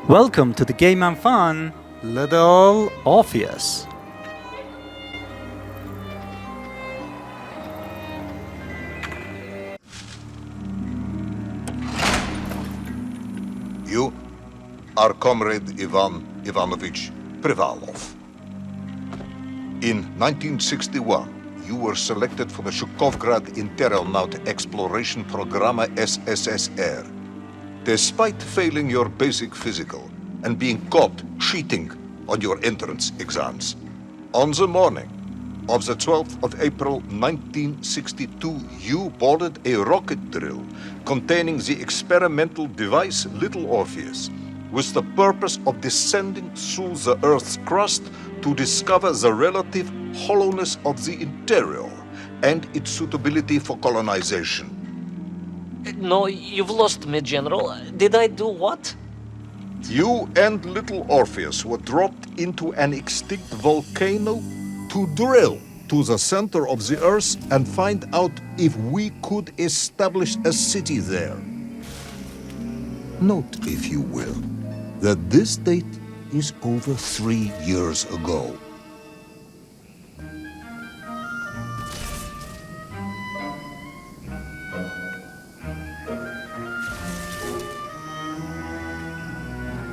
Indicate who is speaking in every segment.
Speaker 1: Welcome to the game and fun, little Orpheus.
Speaker 2: You are Comrade Ivan Ivanovich Privalov. In 1961, you were selected for the Shukovgrad Internaut Exploration Programme SSSR. Despite failing your basic physical and being caught cheating on your entrance exams, on the morning of the 12th of April 1962, you boarded a rocket drill containing the experimental device Little Orpheus, with the purpose of descending through the Earth's crust to discover the relative hollowness of the interior and its suitability for colonization.
Speaker 3: No, you've lost me, General. Did I do what?
Speaker 2: You and Little Orpheus were dropped into an extinct volcano to drill to the center of the Earth and find out if we could establish a city there. Note, if you will, that this date is over 3 years ago.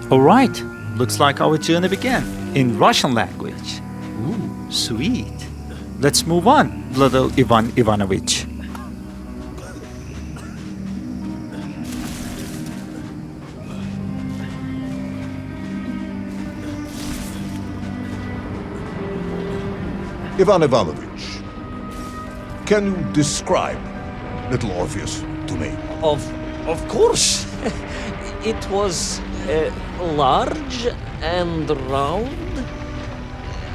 Speaker 1: Alright, looks like our journey began in Russian language. Ooh, sweet. Let's move on, little Ivan Ivanovich.
Speaker 2: Ivan Ivanovich, can you describe Little Orpheus to me?
Speaker 3: Of course. It was large and round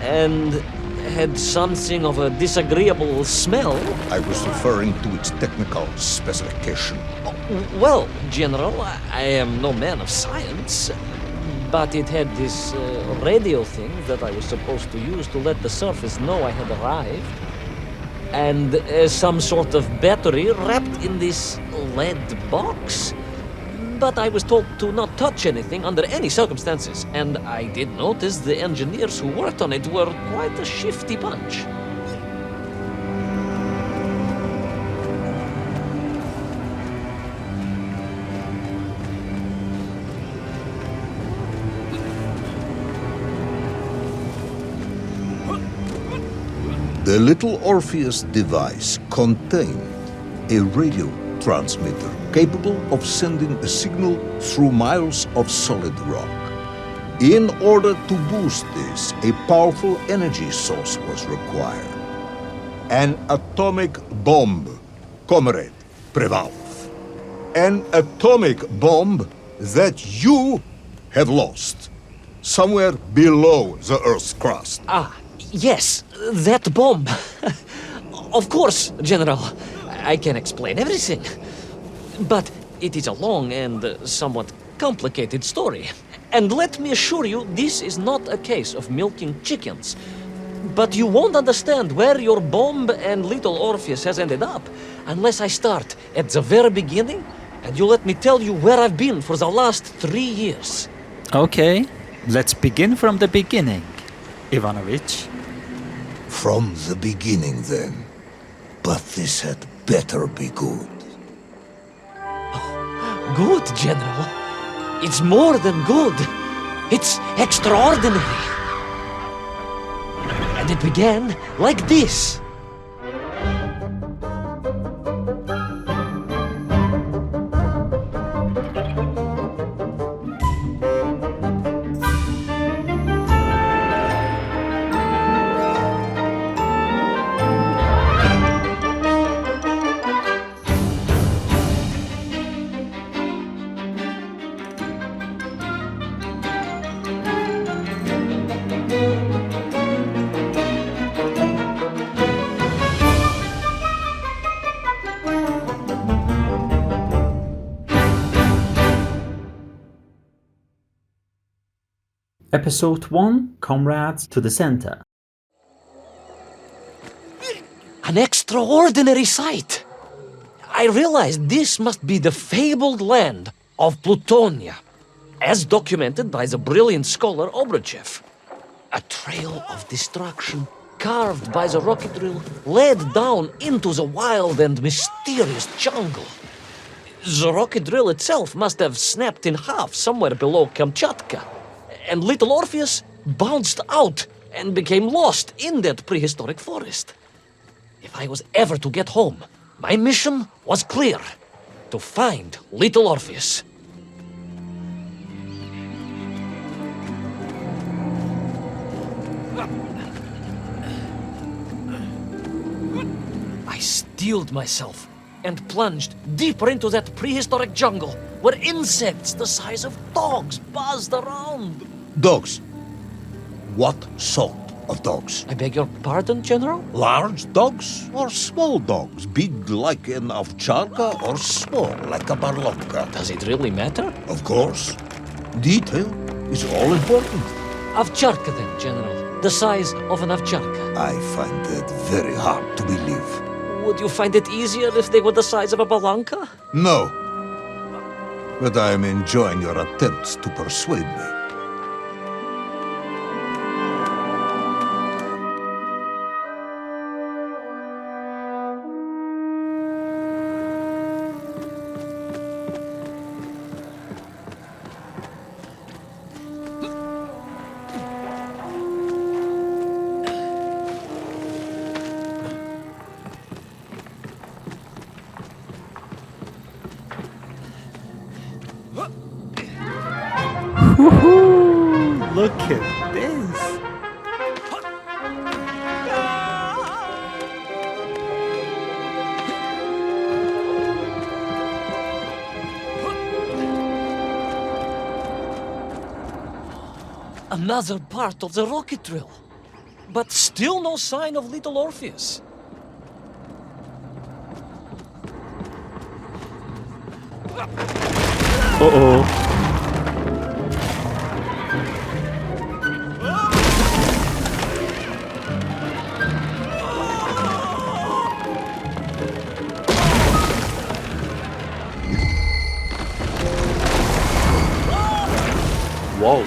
Speaker 3: and had something of a disagreeable smell.
Speaker 2: I was referring to its technical specification.
Speaker 3: Well, General, I am no man of science, but it had this radio thing that I was supposed to use to let the surface know I had arrived, and some sort of battery wrapped in this lead box. But I was told to not touch anything under any circumstances, and I did notice the engineers who worked on it were quite a shifty bunch.
Speaker 2: The Little Orpheus device contained a radio transmitter capable of sending a signal through miles of solid rock. In order to boost this, a powerful energy source was required. An atomic bomb, Comrade Privalov. An atomic bomb that you have lost somewhere below the Earth's crust.
Speaker 3: Ah, yes, that bomb. Of course, General. I can explain everything. But it is a long and somewhat complicated story. And let me assure you, this is not a case of milking chickens. But you won't understand where your bomb and Little Orpheus has ended up unless I start at the very beginning and you let me tell you where I've been for the last 3 years.
Speaker 1: Okay, let's begin from the beginning, Ivanovich.
Speaker 2: From the beginning, then. But this had better be good.
Speaker 3: Good, General. It's more than good. It's extraordinary. And it began like this.
Speaker 1: Episode 1, Comrades to the Center.
Speaker 3: An extraordinary sight. I realized this must be the fabled land of Plutonia. as documented by the brilliant scholar Obruchev. A trail of destruction carved by the rocket drill led down into the wild and mysterious jungle. The rocket drill itself must have snapped in half somewhere below Kamchatka, and little Orpheus bounced out and became lost in that prehistoric forest. If I was ever to get home, my mission was clear: to find little Orpheus. I steeled myself and plunged deeper into that prehistoric jungle where insects the size of dogs buzzed around.
Speaker 2: Dogs. What sort of dogs?
Speaker 3: I beg your pardon, General?
Speaker 2: Large dogs or small dogs? Big like an ovcharka or small like a barlonka?
Speaker 3: Does it really matter?
Speaker 2: Of course. Detail is all important.
Speaker 3: Ovcharka then, General. The size of an ovcharka.
Speaker 2: I find that very hard to believe.
Speaker 3: Would you find it easier if they were the size of a balanka?
Speaker 2: No. But I am enjoying your attempts to persuade me.
Speaker 1: Woohoo! Look at this.
Speaker 3: Another part of the rocket drill. But still no sign of little Orpheus.
Speaker 1: Uh-oh. Whoa.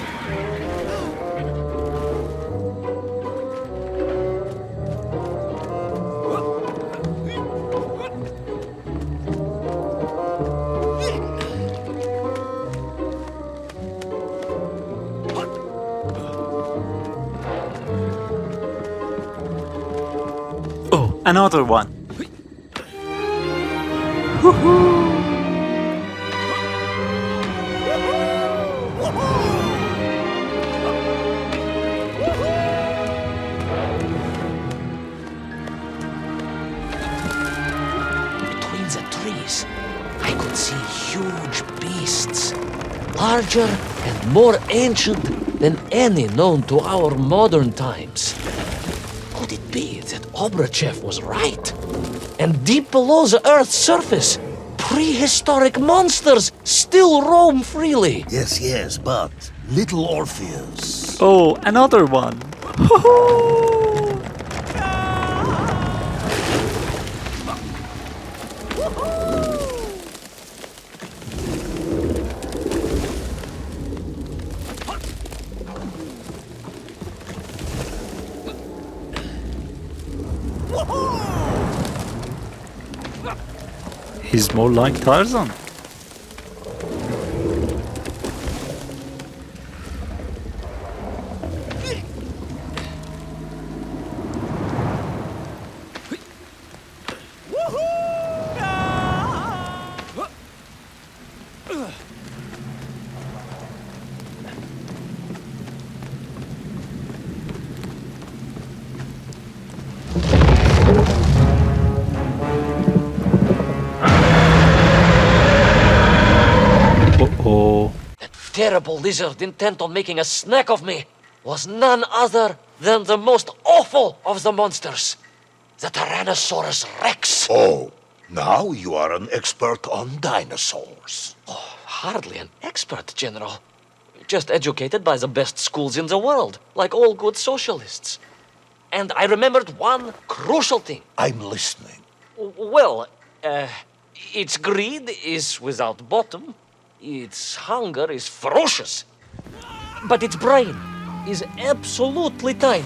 Speaker 1: Oh, another one. Woohoo!
Speaker 3: Between the trees, I could see huge beasts, larger and more ancient than any known to our modern times. Could it be that Obruchev was right? And deep below the Earth's surface, prehistoric monsters still roam freely.
Speaker 2: Yes, but little Orpheus.
Speaker 1: Oh, another one. Woohoo! He's more like Tarzan. Uh-oh.
Speaker 3: The terrible lizard intent on making a snack of me was none other than the most awful of the monsters, the Tyrannosaurus Rex.
Speaker 2: Oh, now you are an expert on dinosaurs.
Speaker 3: Hardly an expert, General. Just educated by the best schools in the world, like all good socialists. And I remembered one crucial thing.
Speaker 2: I'm listening.
Speaker 3: Well, its greed is without bottom, Its hunger is ferocious, but its brain is absolutely tiny.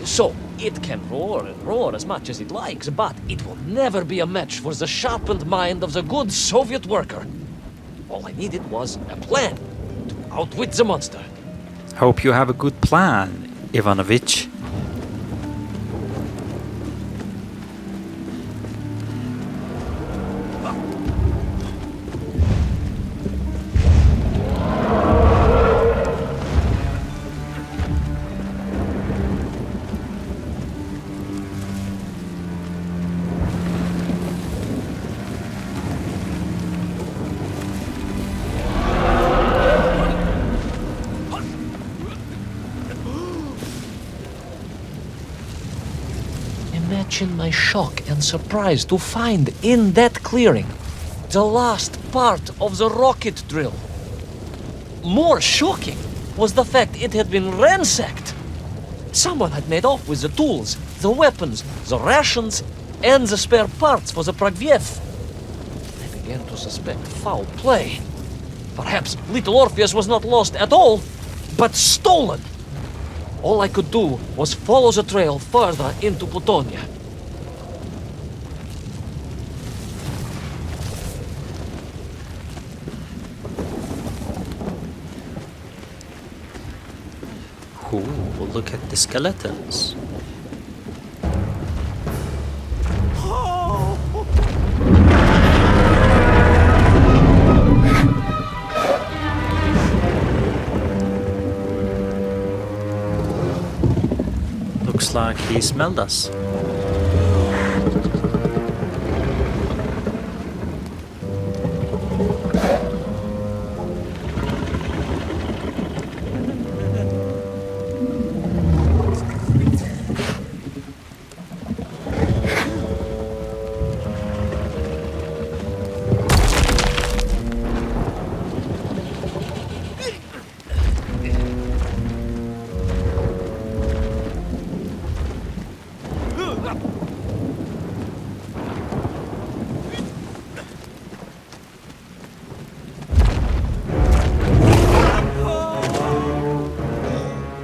Speaker 3: So it can roar and roar as much as it likes, but it will never be a match for the sharpened mind of the good Soviet worker. All I needed was a plan to outwit the monster.
Speaker 1: Hope you have a good plan, Ivanovich.
Speaker 3: Imagine my shock and surprise to find in that clearing the last part of the rocket drill. More shocking was the fact it had been ransacked. Someone had made off with the tools, the weapons, the rations, and the spare parts for the Pragviev. I began to suspect foul play. Perhaps little Orpheus was not lost at all, but stolen. All I could do was follow the trail further into Plutonia.
Speaker 1: Ooh, look at the skeletons. Looks like he smelled us.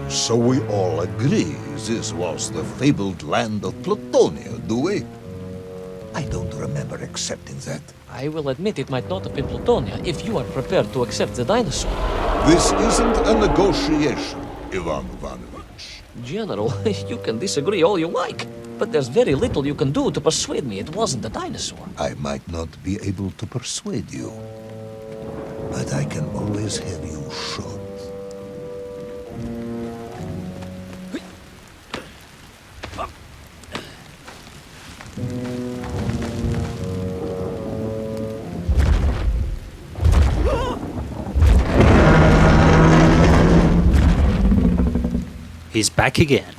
Speaker 2: So we all agree this was the fabled land of Plutonia, do we? I don't remember accepting that.
Speaker 3: I will admit it might not have been Plutonia if you are prepared to accept the dinosaur.
Speaker 2: This isn't a negotiation, Ivan Ivanovich.
Speaker 3: General, you can disagree all you like, but there's very little you can do to persuade me it wasn't a dinosaur.
Speaker 2: I might not be able to persuade you, but I can always have you shot.
Speaker 1: He's back again.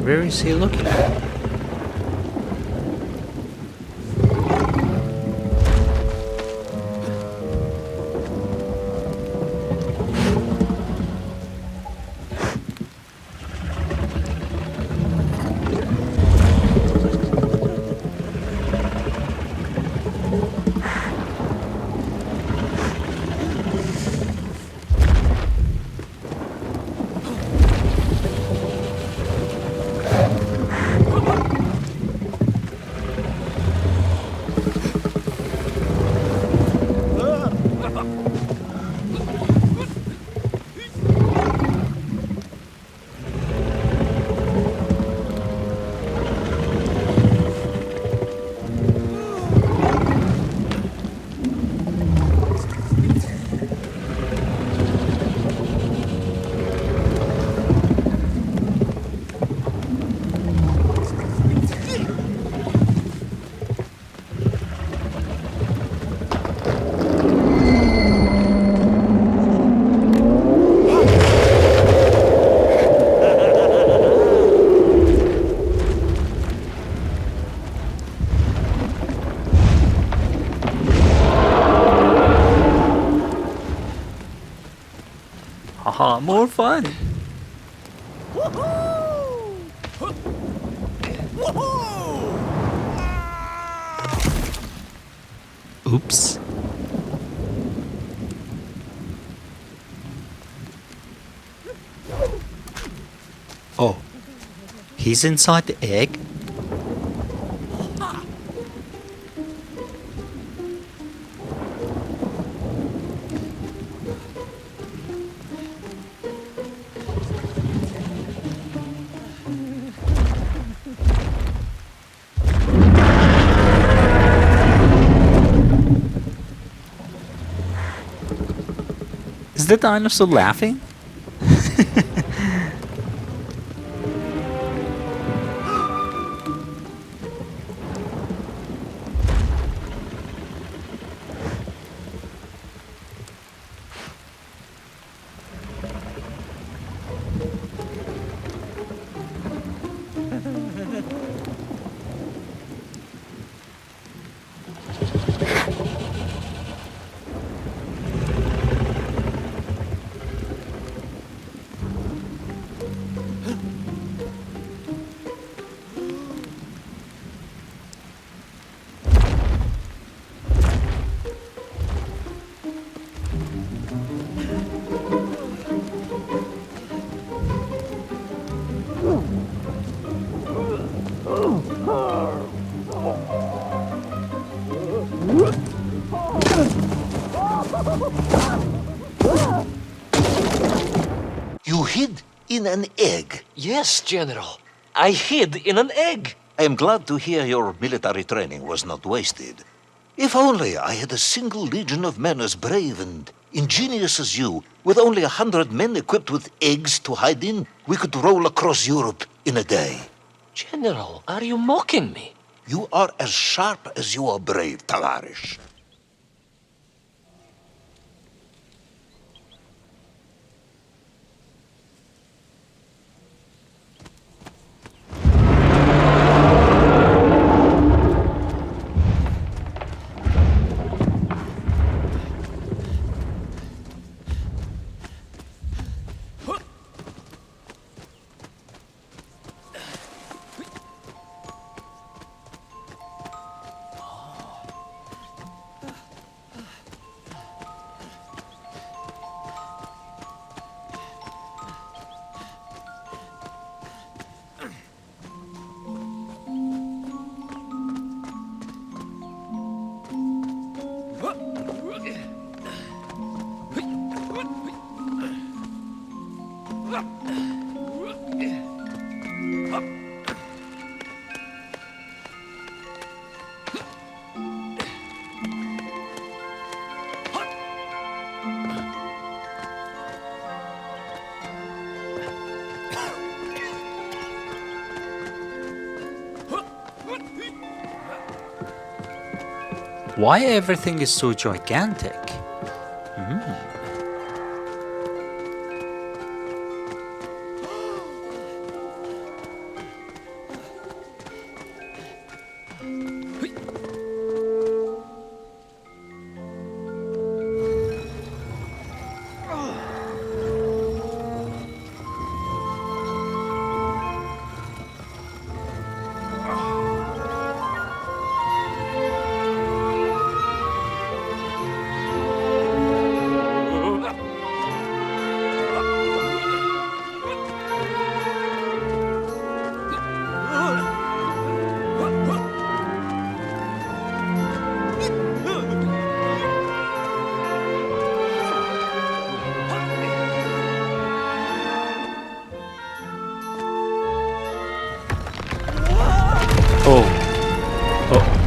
Speaker 1: Where is he looking? fun. Oops. Oh, he's inside the egg? Is the dinosaur laughing?
Speaker 2: You hid in an egg.
Speaker 3: Yes, General. I hid in an egg.
Speaker 2: I am glad to hear your military training was not wasted. If only I had a single legion of men as brave and ingenious as you, with only 100 men equipped with eggs to hide in, we could roll across Europe in a day.
Speaker 3: General, are you mocking me?
Speaker 2: You are as sharp as you are brave, Tavarish.
Speaker 1: Why everything is so gigantic?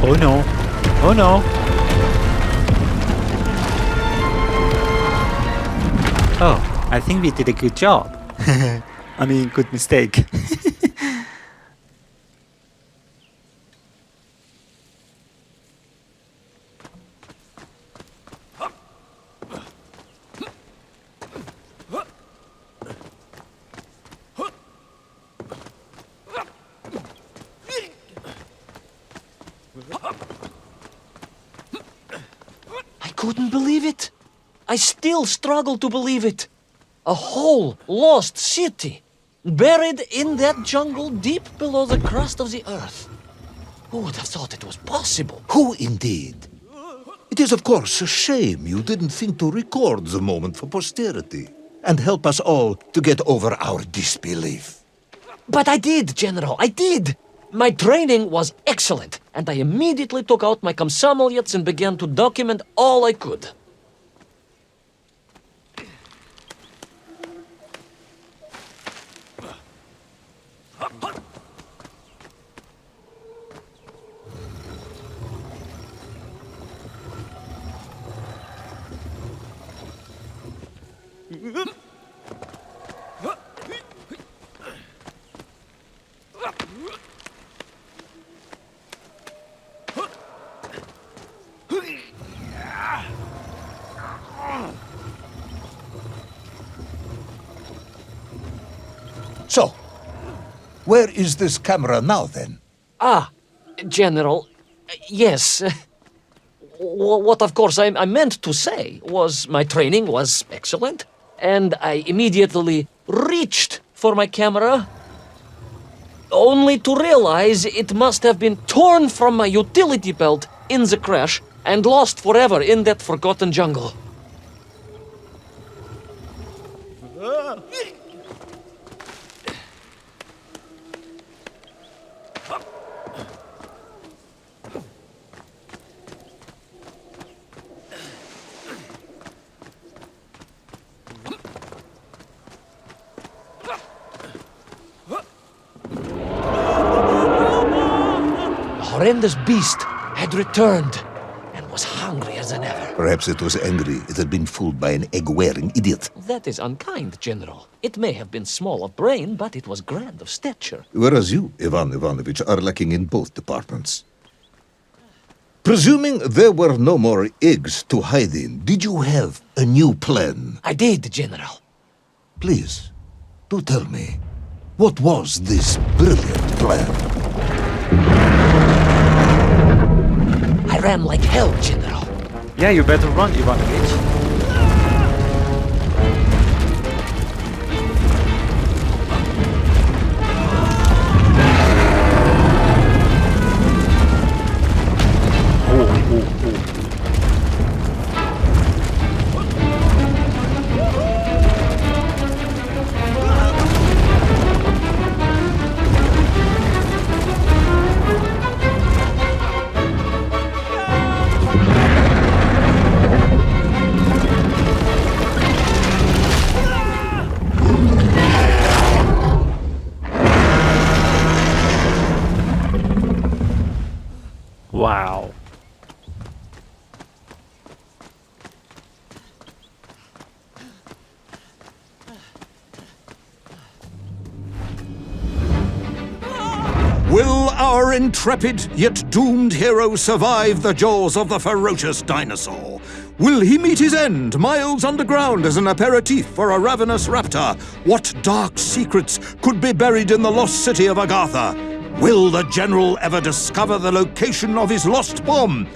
Speaker 1: Oh no. Oh no. Oh, I think we did a good job. I mean, good mistake.
Speaker 3: I couldn't believe it. I still struggle to believe it. A whole lost city, buried in that jungle deep below the crust of the earth. Who would have thought it was possible?
Speaker 2: Who indeed? It is, of course, a shame you didn't think to record the moment for posterity and help us all to get over our disbelief.
Speaker 3: But I did, General, I did! My training was excellent, and I immediately took out my komsomolets and began to document all I could.
Speaker 2: So, where is this camera now, then?
Speaker 3: Ah, General, yes. What, of course, I meant to say was my training was excellent, and I immediately reached for my camera, only to realize it must have been torn from my utility belt in the crash and lost forever in that forgotten jungle. The horrendous beast had returned and was hungrier than ever.
Speaker 2: Perhaps it was angry it had been fooled by an egg-wearing idiot.
Speaker 3: That is unkind, General. It may have been small of brain, but it was grand of stature.
Speaker 2: Whereas you, Ivan Ivanovich, are lacking in both departments. Presuming there were no more eggs to hide in, did you have a new plan?
Speaker 3: I did, General.
Speaker 2: Please, do tell me, what was this brilliant plan?
Speaker 3: I ran like hell, General.
Speaker 1: Yeah, you better run, Ivanovich. Wow.
Speaker 4: Will our intrepid yet doomed hero survive the jaws of the ferocious dinosaur? Will he meet his end miles underground as an aperitif for a ravenous raptor? What dark secrets could be buried in the lost city of Agatha? Will the general ever discover the location of his lost bomb?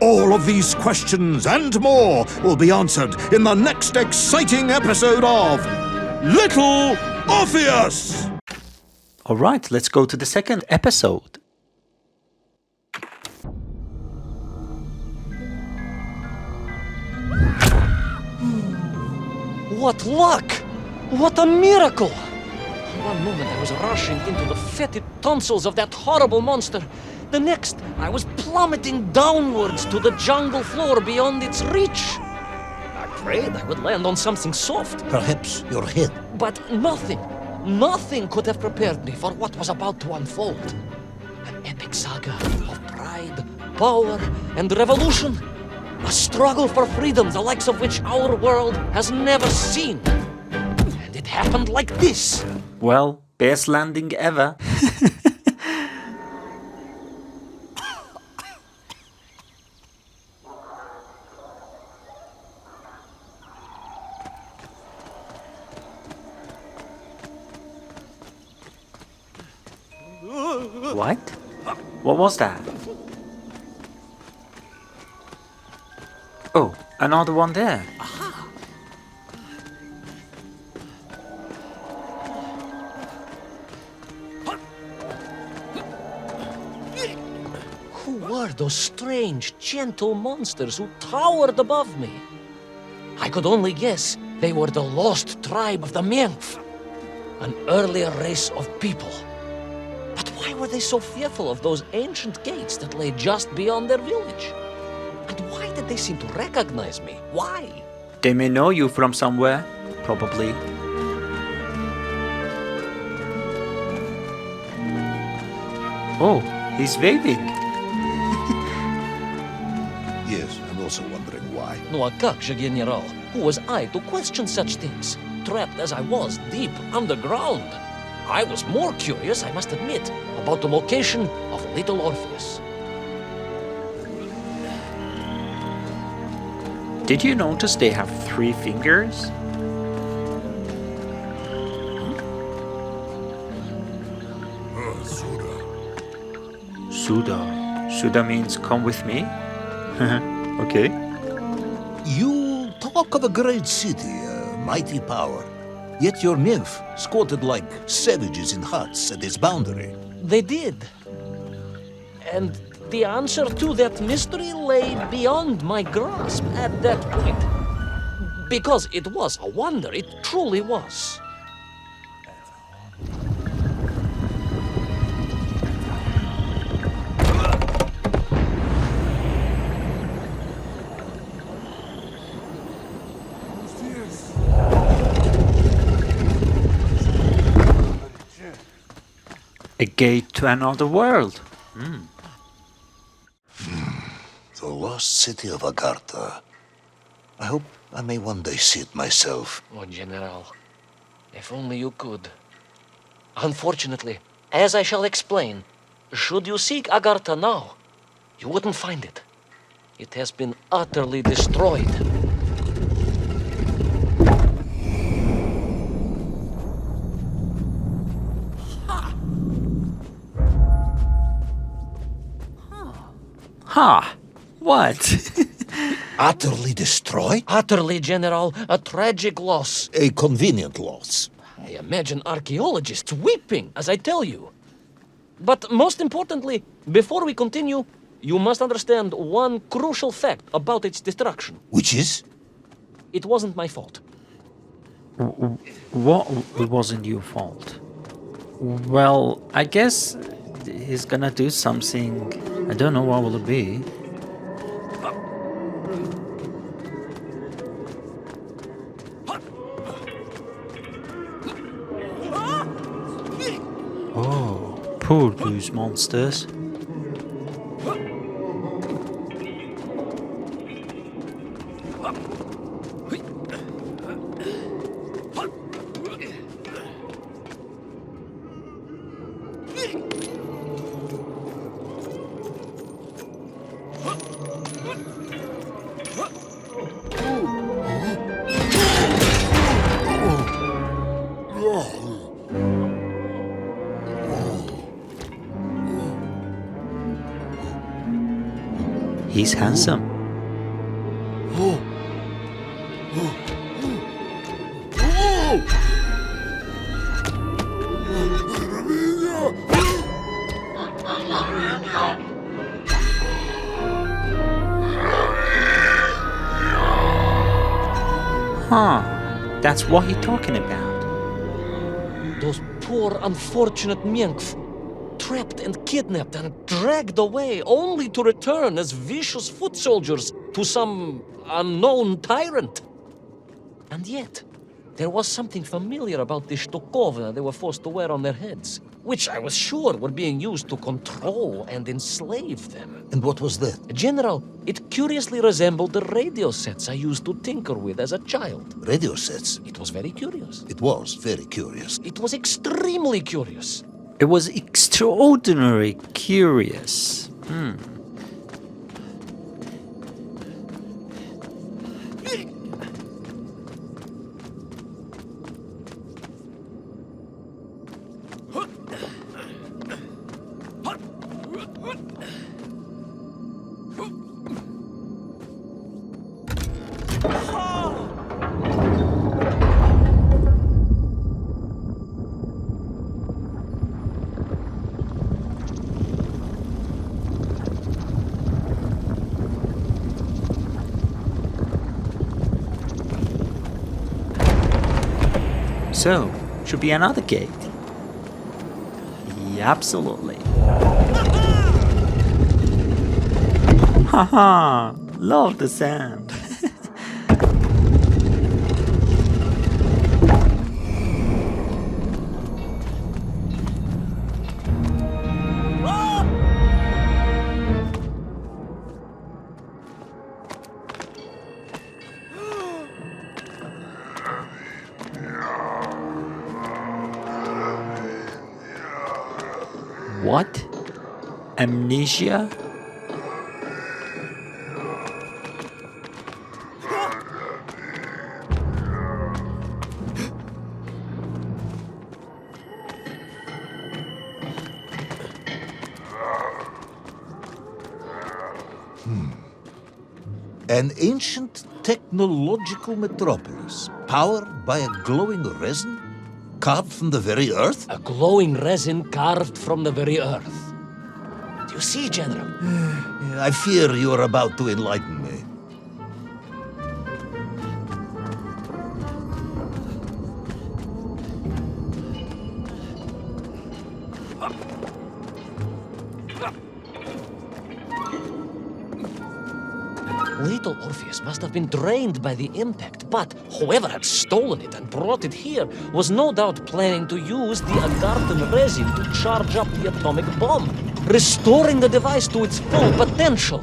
Speaker 4: All of these questions and more will be answered in the next exciting episode of Little Orpheus!
Speaker 1: All right, let's go to the second episode.
Speaker 3: What luck! What a miracle! One moment I was rushing into the fetid tonsils of that horrible monster. The next, I was plummeting downwards to the jungle floor beyond its reach. I prayed I would land on something soft,
Speaker 2: Perhaps your head.
Speaker 3: but nothing could have prepared me for what was about to unfold. An epic saga of pride, power, and revolution. A struggle for freedom the likes of which our world has never seen. And it happened like this.
Speaker 1: Well, best landing ever. What? What was that? Oh, another one there.
Speaker 3: were those strange, gentle monsters who towered above me? I could only guess they were the lost tribe of the Menkf, an earlier race of people. But why were they so fearful of those ancient gates that lay just beyond their village? And why did they seem to recognize me? Why?
Speaker 1: They may know you from somewhere, probably. Oh, he's waving.
Speaker 2: Yes, I'm also wondering why.
Speaker 3: No, a как же, General? Who was I to question such things? Trapped as I was deep underground. I was more curious, I must admit, about the location of little Orpheus.
Speaker 1: Did you notice they have 3 fingers? Suda. Suda means come with me? Okay.
Speaker 5: You talk of a great city, a mighty power. Yet your nymph squatted like savages in huts at its boundary.
Speaker 3: They did. And the answer to that mystery lay beyond my grasp at that point. Because it was a wonder, it truly was.
Speaker 1: A gate to another world.
Speaker 2: The lost city of Agartha. I hope I may one day see it myself.
Speaker 3: Oh, General, if only you could. Unfortunately, as I shall explain, should you seek Agartha now, you wouldn't find it. It has been utterly destroyed.
Speaker 1: Ha! What?
Speaker 5: Utterly destroyed?
Speaker 3: Utterly, General, a tragic loss.
Speaker 5: A convenient loss.
Speaker 3: I imagine archaeologists weeping as I tell you. But most importantly, before we continue, you must understand one crucial fact about its destruction.
Speaker 5: Which is?
Speaker 3: It wasn't my fault.
Speaker 1: What wasn't your fault? Well, I guess he's gonna do something. I don't know what will it be. Oh, poor those monsters. He's handsome. Huh, that's what he's talking about.
Speaker 3: Those poor, unfortunate Menkf, trapped and kidnapped and dragged away, only to return as vicious foot soldiers to some unknown tyrant. And yet, there was something familiar about the shtukova they were forced to wear on their heads, which I was sure were being used to control and enslave them.
Speaker 5: And what was that?
Speaker 3: General, it curiously resembled the radio sets I used to tinker with as a child.
Speaker 5: Radio sets.
Speaker 3: It was very curious.
Speaker 5: It was very curious.
Speaker 3: It was extremely curious.
Speaker 1: It was extraordinarily curious. So, should be another gate. Yeah, absolutely. Haha, love the sand. What? Amnesia?
Speaker 5: An ancient technological metropolis, powered by a glowing resin, carved from the very earth?
Speaker 3: A glowing resin carved from the very earth. Do you see, General?
Speaker 5: I fear you are about to enlighten me.
Speaker 3: Little Orpheus must have been drained by the impact, but whoever had stolen it and brought it here was no doubt planning to use the Agarthan resin to charge up the atomic bomb, restoring the device to its full potential.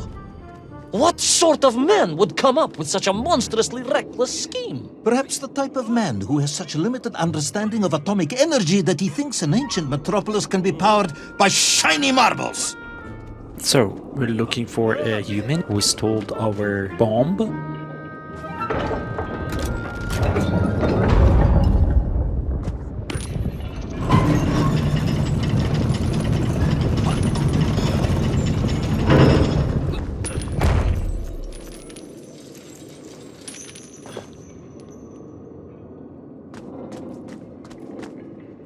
Speaker 3: What sort of man would come up with such a monstrously reckless scheme?
Speaker 5: Perhaps the type of man who has such limited understanding of atomic energy that he thinks an ancient metropolis can be powered by shiny marbles.
Speaker 1: So, we're looking for a human who stole our bomb.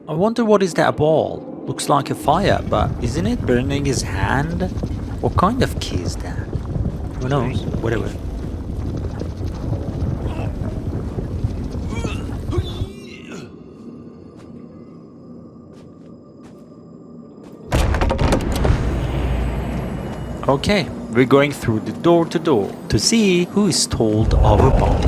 Speaker 1: I wonder what is that ball? Looks like a fire, but isn't it burning his hand? What kind of key is that? Who knows? Whatever. Okay, we're going through the door to see who stole our bomb.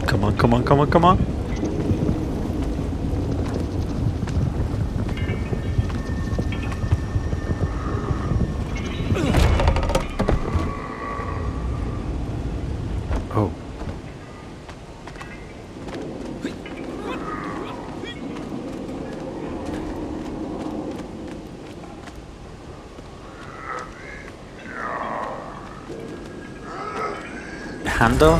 Speaker 1: Come on, come on, come on, come on. Oh. Handle?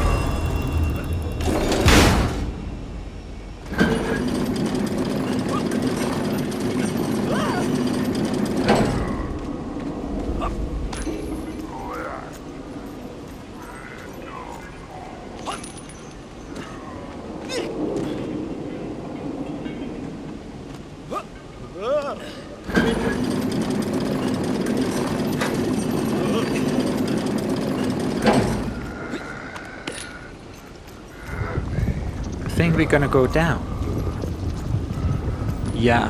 Speaker 1: I think we're gonna go down. Yeah.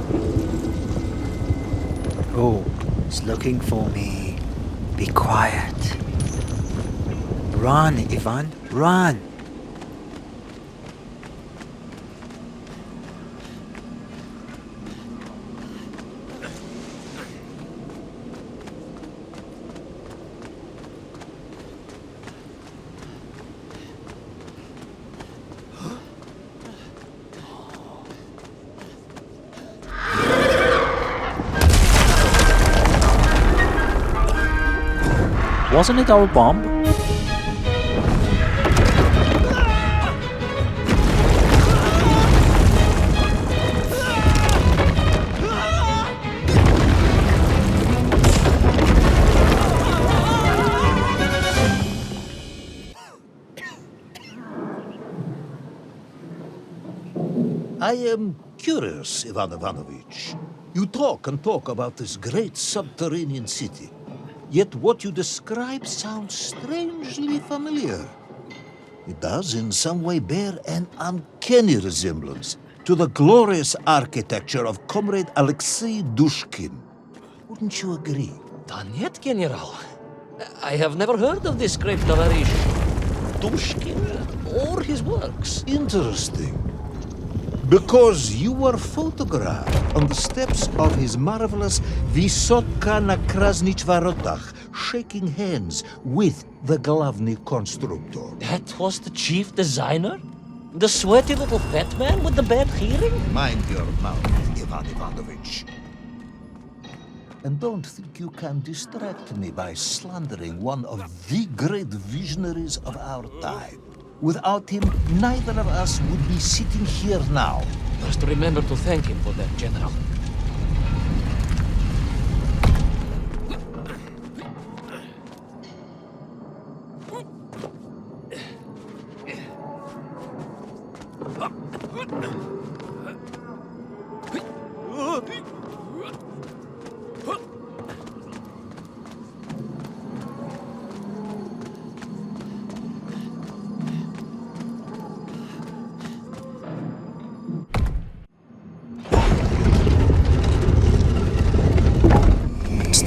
Speaker 1: Oh, it's looking for me. Be quiet. Run, Ivan, run. Wasn't it our bomb?
Speaker 5: I am curious, Ivan Ivanovich. You talk and talk about this great subterranean city. Yet what you describe sounds strangely familiar. It does in some way bear an uncanny resemblance to the glorious architecture of Comrade Alexei Dushkin. Wouldn't you agree?
Speaker 3: Нет, General. I have never heard of this great tavarish Dushkin or his works.
Speaker 5: Interesting. Because you were photographed on the steps of his marvelous Vysotka na Krasnich Varotach, shaking hands with the Glavny Constructor.
Speaker 3: That was the chief designer? The sweaty little fat man with the bad hearing?
Speaker 5: Mind your mouth, Ivan Ivanovich. And don't think you can distract me by slandering one of the great visionaries of our time. Without him, neither of us would be sitting here now.
Speaker 3: Must remember to thank him for that, General.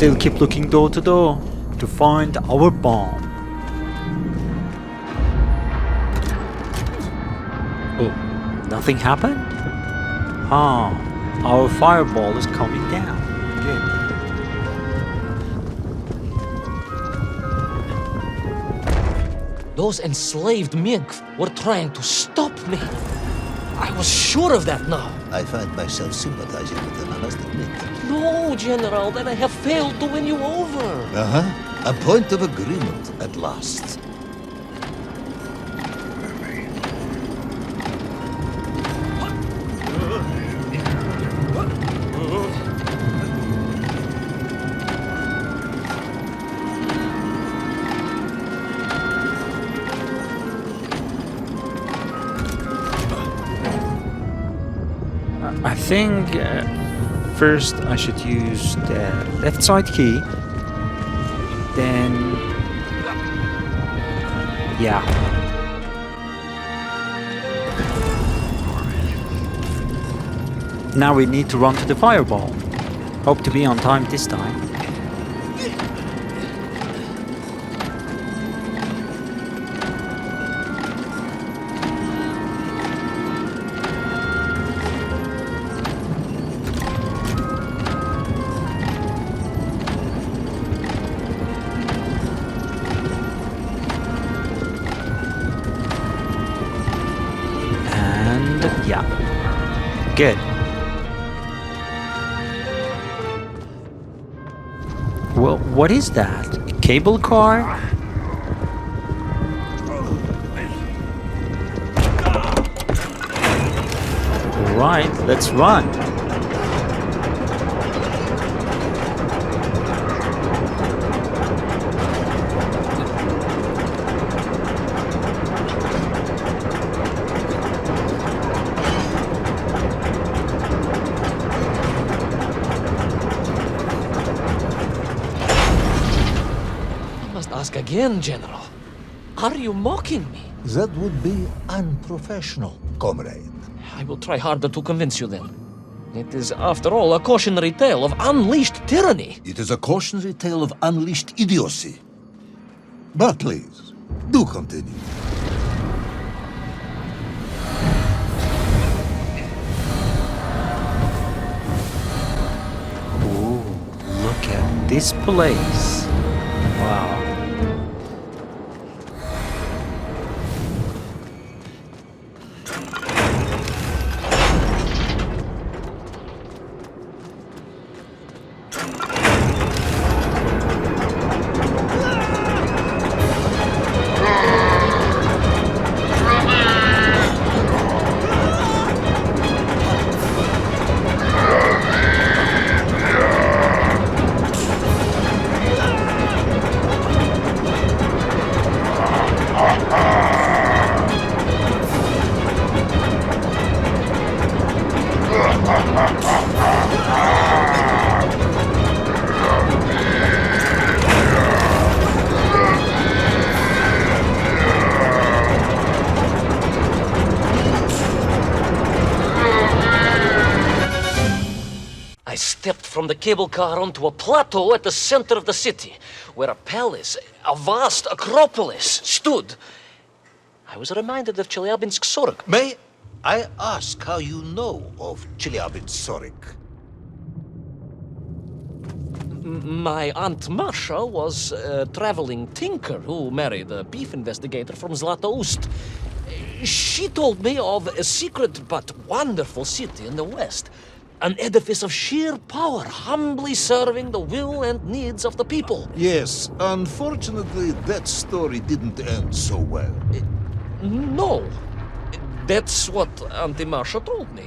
Speaker 1: Still keep looking door to door to find our bomb. Oh, nothing happened? Our fireball is coming down. Good.
Speaker 3: Those enslaved Mink were trying to stop me. I was sure of that now.
Speaker 5: I find myself sympathizing with them, I must admit.
Speaker 3: No, General, then I have failed to win you over.
Speaker 5: A point of agreement at last.
Speaker 1: I think first I should use the left side key. Then, yeah. Now we need to run to the fireball. Hope to be on time this time. Yeah. Good. Well, what is that? A cable car? Alright, let's run.
Speaker 3: Ask again, General. Are you mocking me?
Speaker 5: That would be unprofessional, comrade.
Speaker 3: I will try harder to convince you then. It is, after all, a cautionary tale of unleashed tyranny.
Speaker 5: It is a cautionary tale of unleashed idiocy. But please, do continue.
Speaker 1: Ooh, look at this place. Wow.
Speaker 3: stepped from the cable car onto a plateau at the center of the city, where a palace, a vast acropolis, stood, I was reminded of Chelyabinsk Sorok.
Speaker 5: May I ask how you know of Chelyabinsk-Sorik?
Speaker 3: My Aunt Masha was a traveling tinker who married a beef investigator from Zlatoust. She told me of a secret but wonderful city in the west. An edifice of sheer power, humbly serving the will and needs of the people.
Speaker 5: Yes, unfortunately, that story didn't end so well.
Speaker 3: No. That's what Auntie Marcia told me.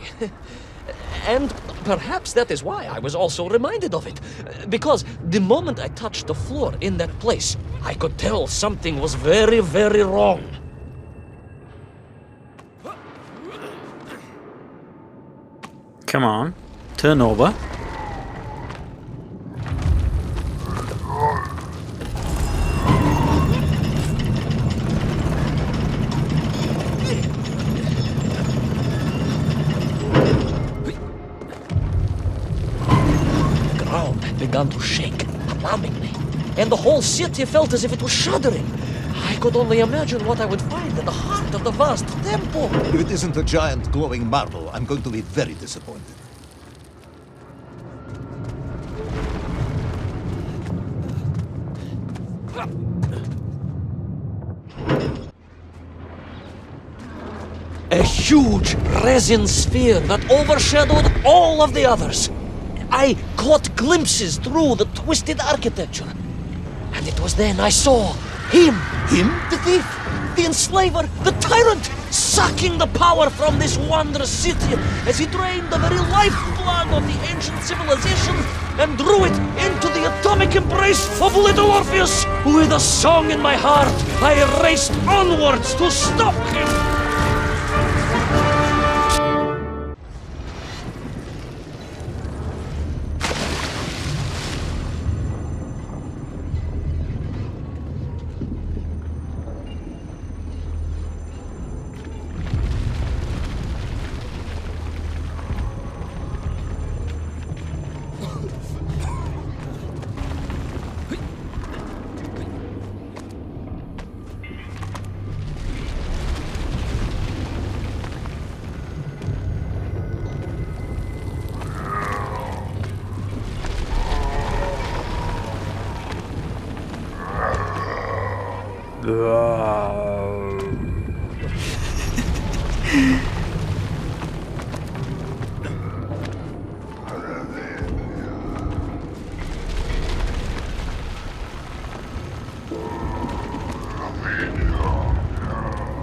Speaker 3: And perhaps that is why I was also reminded of it. Because the moment I touched the floor in that place, I could tell something was very, very wrong.
Speaker 1: Come on, turn over.
Speaker 3: The ground had begun to shake alarmingly, and the whole city felt as if it was shuddering. I could only imagine what I would find in the heart of the vast temple.
Speaker 5: If it isn't a giant glowing marble, I'm going to be very disappointed.
Speaker 3: A huge resin sphere that overshadowed all of the others. I caught glimpses through the twisted architecture. And it was then I saw him.
Speaker 5: Him?
Speaker 3: The thief, the enslaver, the tyrant, sucking the power from this wondrous city as he drained the very lifeblood of the ancient civilization and drew it into the atomic embrace of little Orpheus. With a song in my heart, I raced onwards to stop him.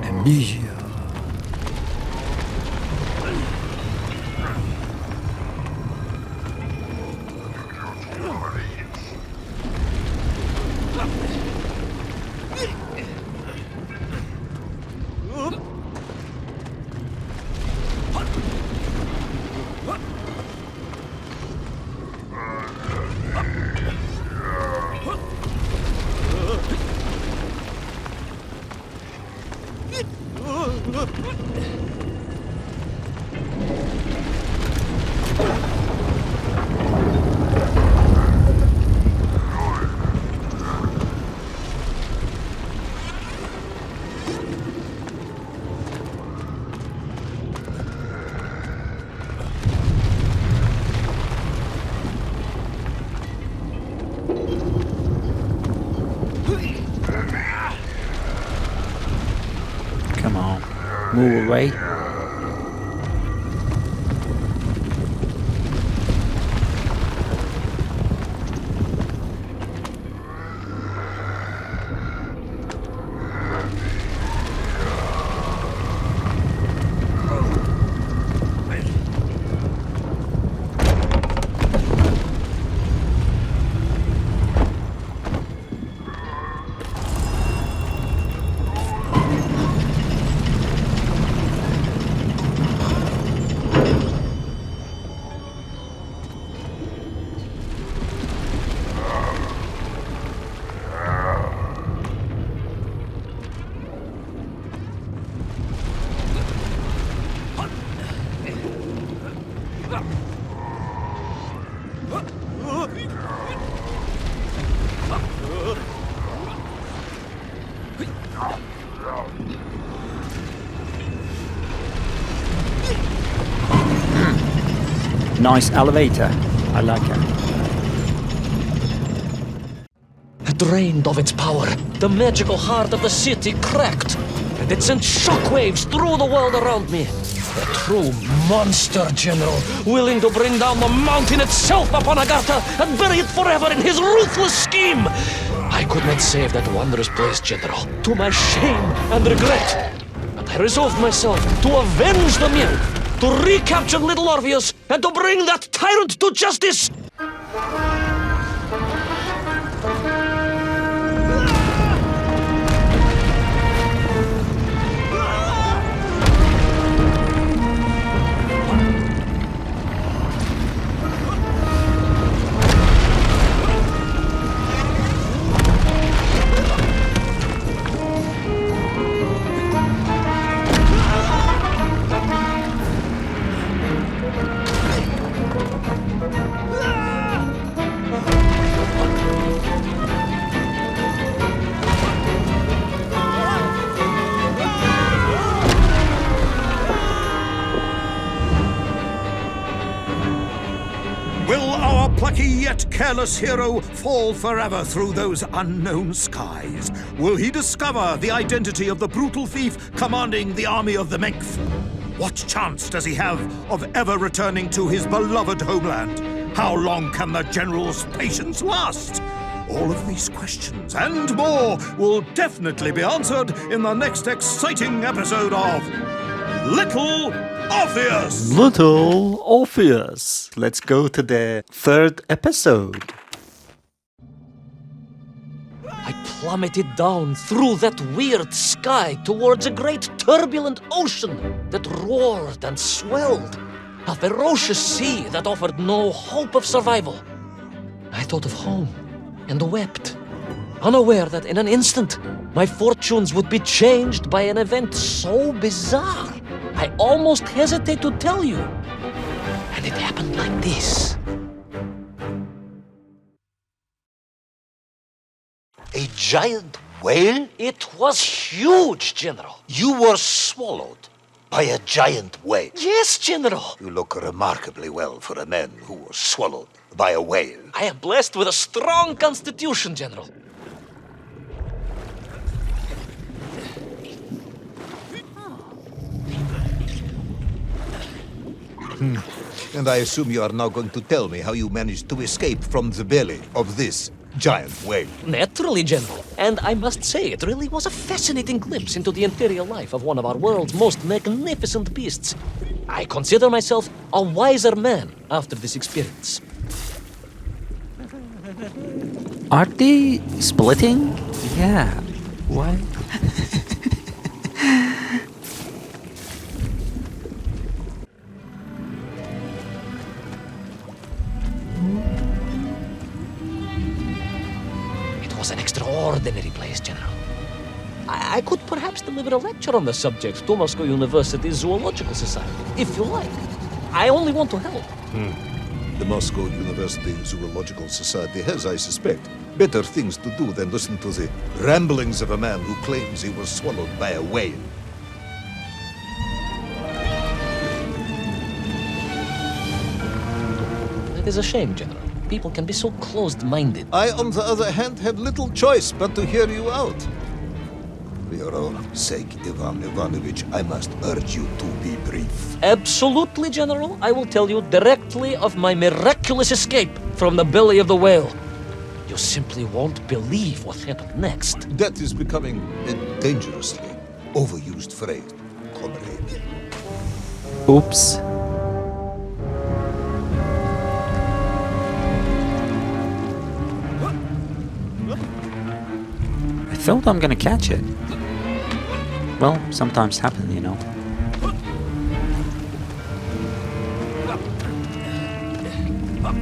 Speaker 1: Amnesia. Come on, move away. Nice elevator. I like it.
Speaker 3: Drained of its power, the magical heart of the city cracked, and it sent shockwaves through the world around me. A true monster, General, willing to bring down the mountain itself upon Agartha and bury it forever in his ruthless scheme. I could not save that wondrous place, General, to my shame and regret. But I resolved myself to avenge the myth, to recapture little Orpheus, and to bring that tyrant to justice.
Speaker 4: Will our plucky yet careless hero fall forever through those unknown skies? Will he discover the identity of the brutal thief commanding the army of the Menk? What chance does he have of ever returning to his beloved homeland? How long can the general's patience last? All of these questions and more will definitely be answered in the next exciting episode of Little Orpheus!
Speaker 1: Little Orpheus. Let's go to the third episode.
Speaker 3: I plummeted down through that weird sky towards a great turbulent ocean that roared and swelled. A ferocious sea that offered no hope of survival. I thought of home and wept, unaware that in an instant my fortunes would be changed by an event so bizarre I almost hesitate to tell you. And it happened like this.
Speaker 5: A giant whale?
Speaker 3: It was huge, General.
Speaker 5: You were swallowed by a giant whale.
Speaker 3: Yes, General.
Speaker 5: You look remarkably well for a man who was swallowed by a whale.
Speaker 3: I am blessed with a strong constitution, General.
Speaker 5: And I assume you are now going to tell me how you managed to escape from the belly of this giant whale.
Speaker 3: Naturally, General. And I must say, it really was a fascinating glimpse into the interior life of one of our world's most magnificent beasts. I consider myself a wiser man after this experience.
Speaker 1: Are they splitting? Yeah. Why?
Speaker 3: It was an extraordinary place, General. I could perhaps deliver a lecture on the subject to Moscow University's Zoological Society, if you like. I only want to help.
Speaker 5: The Moscow University Zoological Society has, I suspect, better things to do than listen to the ramblings of a man who claims he was swallowed by a whale.
Speaker 3: It is a shame, General. People can be so closed-minded.
Speaker 5: I, on the other hand, had little choice but to hear you out. For your own sake, Ivan Ivanovich, I must urge you to be brief.
Speaker 3: Absolutely, General. I will tell you directly of my miraculous escape from the belly of the whale. You simply won't believe what happened next.
Speaker 5: That is becoming a dangerously overused phrase, comrade.
Speaker 1: Oops. I thought I'm gonna catch it. Well, sometimes happen, you know.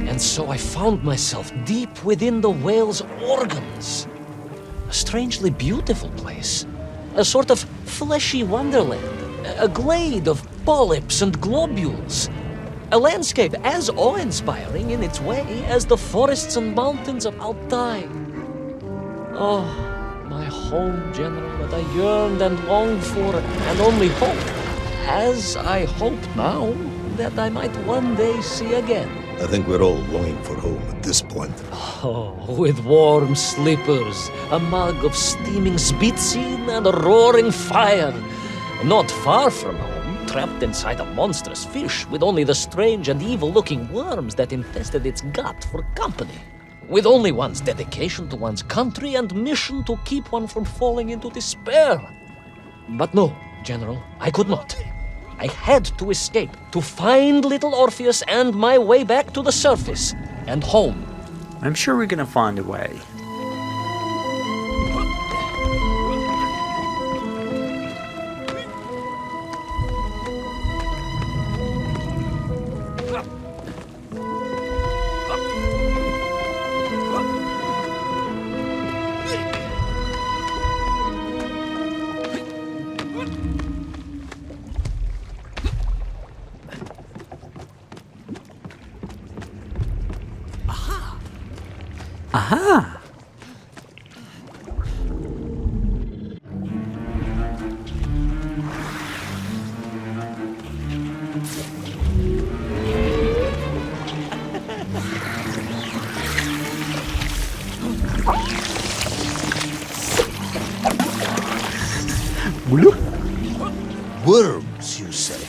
Speaker 3: And so I found myself deep within the whale's organs. A strangely beautiful place. A sort of fleshy wonderland. A glade of polyps and globules. A landscape as awe-inspiring in its way as the forests and mountains of Altai. Oh, my home, General, that I yearned and longed for, and only hoped, as I hope now, that I might one day see again.
Speaker 5: I think we're all longing for home at this point.
Speaker 3: Oh, with warm slippers, a mug of steaming spitzin, and a roaring fire. Not far from home, trapped inside a monstrous fish with only the strange and evil-looking worms that infested its gut for company. With only one's dedication to one's country and mission to keep one from falling into despair. But no, General, I could not. I had to escape, to find little Orpheus and my way back to the surface and home.
Speaker 1: I'm sure we're gonna find a way. Aha! Bloop.
Speaker 5: Worms, you say?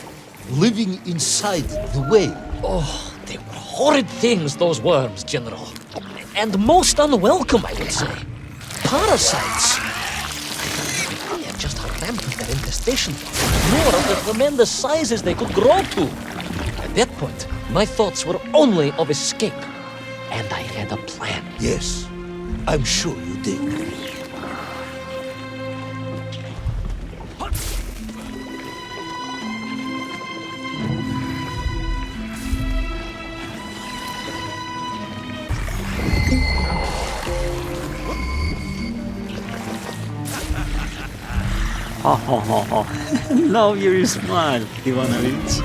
Speaker 5: Living inside the whale.
Speaker 3: Oh, they were horrid things, those worms, General. And most unwelcome, I would say. Parasites. I had just how rampant their infestation was, nor of the tremendous sizes they could grow to. At that point, my thoughts were only of escape. And I had a plan.
Speaker 5: Yes, I'm sure you did.
Speaker 1: Ha ha ha ha. Love your smile, Ivanovic.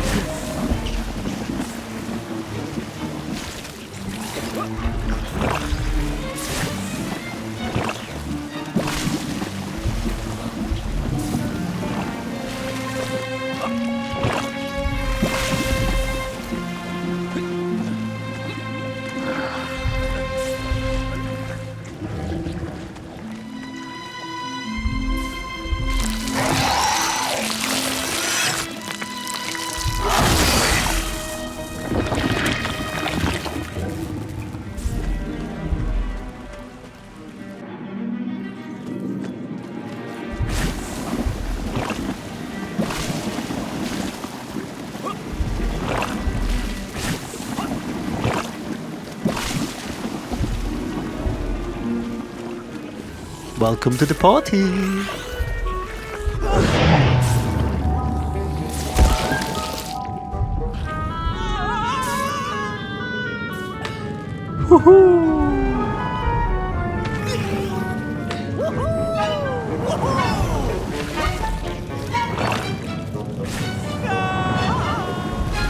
Speaker 1: Welcome to the party.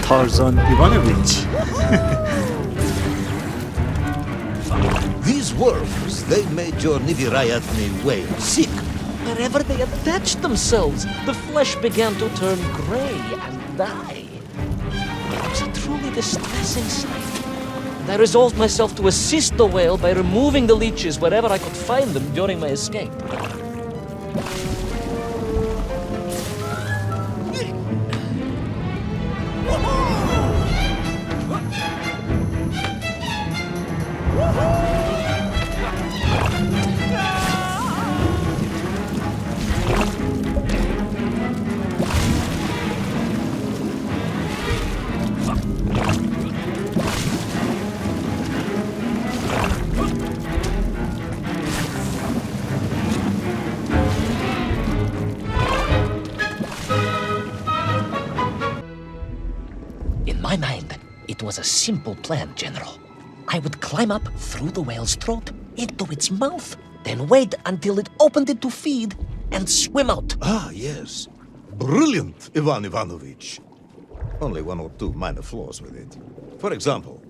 Speaker 1: Tarzan Ivanovic.
Speaker 5: These worms, they made your Nivirayatni whale sick.
Speaker 3: Wherever they attached themselves, the flesh began to turn gray and die. It was a truly distressing sight. And I resolved myself to assist the whale by removing the leeches wherever I could find them during my escape. In my mind, it was a simple plan, General. I would climb up through the whale's throat into its mouth, then wait until it opened it to feed and swim out.
Speaker 5: Ah, yes. Brilliant, Ivan Ivanovich. Only one or two minor flaws with it. For example,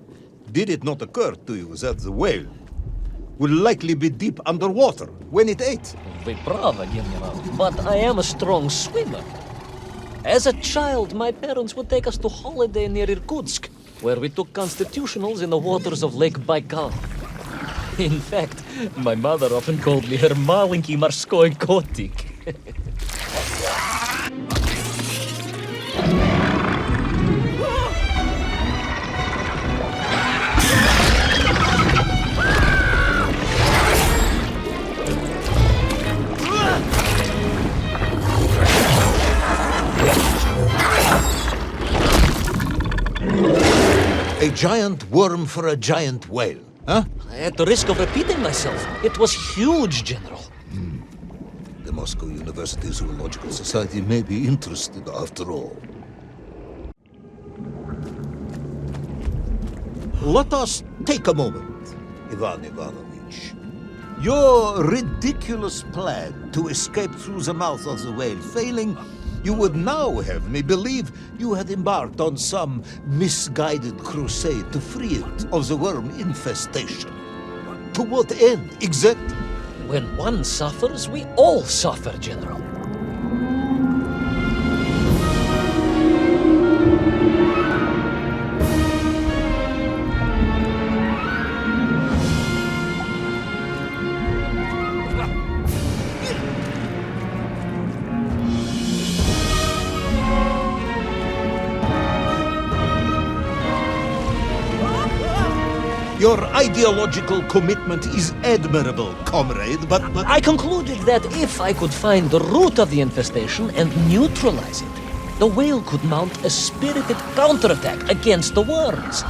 Speaker 5: did it not occur to you that the whale will likely be deep underwater when it ate?
Speaker 3: Вы правы, General, but I am a strong swimmer. As a child, my parents would take us to holiday near Irkutsk, where we took constitutionals in the waters of Lake Baikal. In fact, my mother often called me her malenький морской котик.
Speaker 5: A giant worm for a giant whale, huh?
Speaker 3: At the risk of repeating myself, it was huge, General.
Speaker 5: The Moscow University Zoological Society may be interested after all. Let us take a moment, Ivan Ivanovich. Your ridiculous plan to escape through the mouth of the whale failing, you would now have me believe you had embarked on some misguided crusade to free it of the worm infestation. To what end, exactly?
Speaker 3: When one suffers, we all suffer, General.
Speaker 5: Your ideological commitment is admirable, comrade, but...
Speaker 3: I concluded that if I could find the root of the infestation and neutralize it, the whale could mount a spirited counterattack against the worms.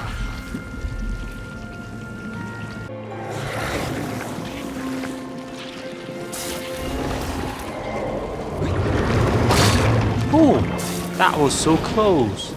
Speaker 1: Oh, that was so close.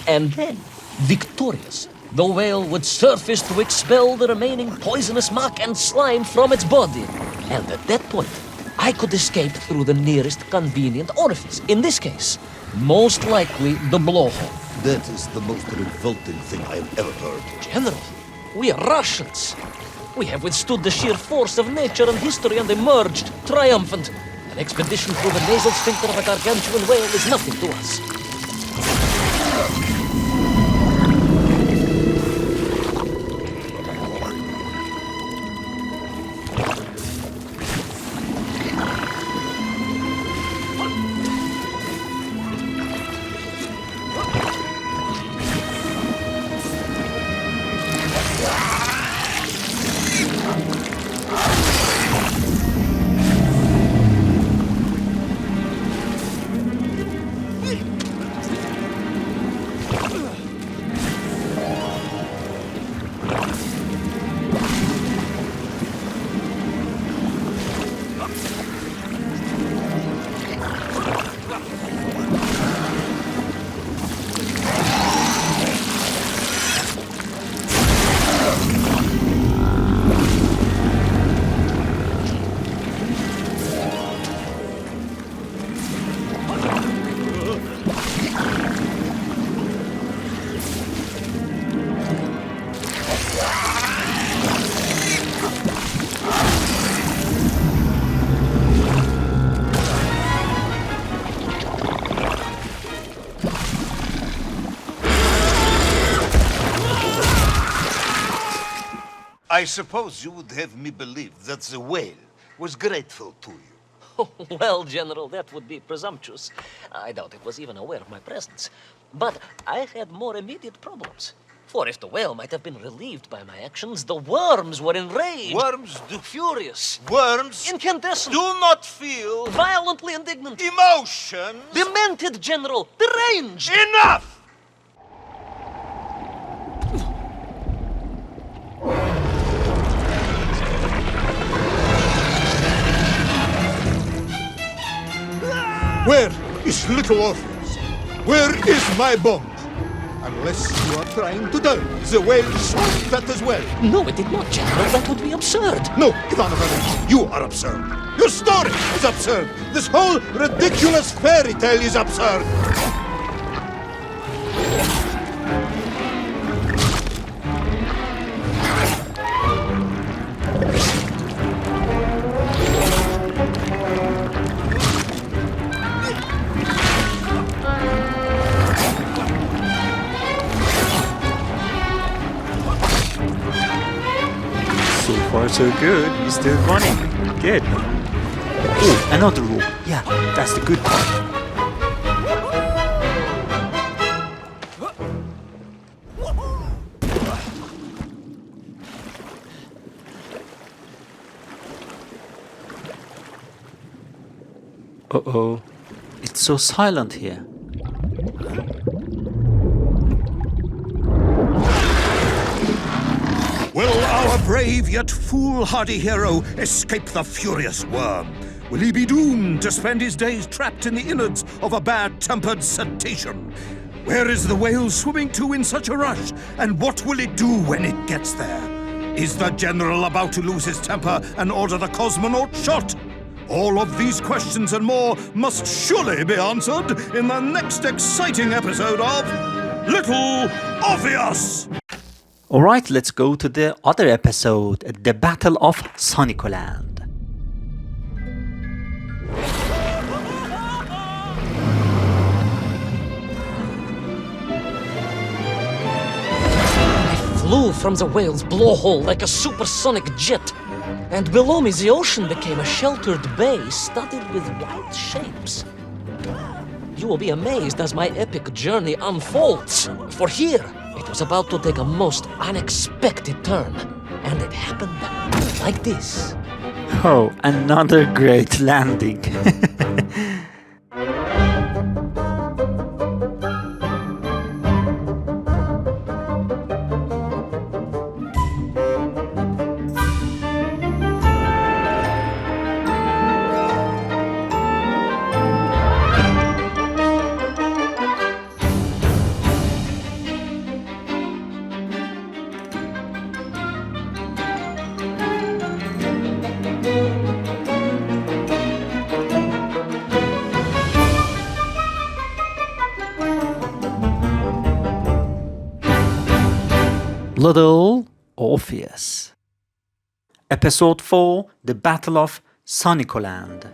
Speaker 3: And then, victorious, the whale would surface to expel the remaining poisonous muck and slime from its body. And at that point, I could escape through the nearest convenient orifice. In this case, most likely the blowhole.
Speaker 5: That is the most revolting thing I have ever heard.
Speaker 3: General, we are Russians. We have withstood the sheer force of nature and history and emerged triumphant. An expedition through the nasal sphincter of a gargantuan whale is nothing to us.
Speaker 5: I suppose you would have me believe that the whale was grateful to you.
Speaker 3: Well, General, that would be presumptuous. I doubt it was even aware of my presence. But I had more immediate problems. For if the whale might have been relieved by my actions, the worms were enraged.
Speaker 6: Worms do.
Speaker 3: Furious.
Speaker 6: Worms
Speaker 3: Incandescent.
Speaker 6: do not feel
Speaker 3: Violently indignant.
Speaker 6: emotions.
Speaker 3: Demented, General. Deranged.
Speaker 6: Enough!
Speaker 2: Where is little Orpheus? Where is my bomb? Unless you are trying to tell me the whale solved that as well.
Speaker 3: No, it did not, General. That would be absurd.
Speaker 2: No, Ivan Ivanovich, you are absurd. Your story is absurd. This whole ridiculous fairy tale is absurd.
Speaker 1: So far, so good. He's still running. Good. Oh, another rope. Yeah, that's the good part. Uh-oh. It's so silent here.
Speaker 4: Will our brave yet foolhardy hero escape the furious worm? Will he be doomed to spend his days trapped in the innards of a bad-tempered cetacean? Where is the whale swimming to in such a rush? And what will it do when it gets there? Is the general about to lose his temper and order the cosmonaut shot? All of these questions and more must surely be answered in the next exciting episode of Little Orpheus!
Speaker 1: Alright, let's go to the other episode, the Battle of Sonicoland.
Speaker 3: Flew from the whale's blowhole like a supersonic jet. And below me, the ocean became a sheltered bay studded with white shapes. You will be amazed as my epic journey unfolds. For here, it was about to take a most unexpected turn. And it happened like this.
Speaker 1: Oh, another great landing. Little Orpheus. Episode 4, The Battle of Sonicoland.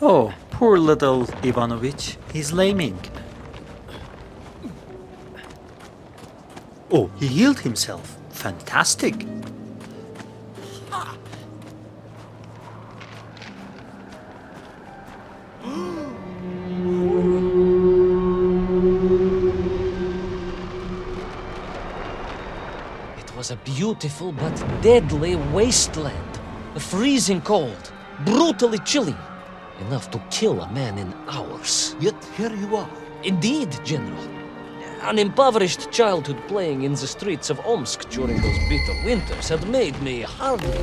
Speaker 1: Oh, poor little Ivanovich. He's laming. Oh, he healed himself. Fantastic.
Speaker 3: It was a beautiful but deadly wasteland. Freezing cold, brutally chilly. Enough to kill a man in hours.
Speaker 5: Yet here you are.
Speaker 3: Indeed, General. An impoverished childhood playing in the streets of Omsk during those bitter winters had made me hardly...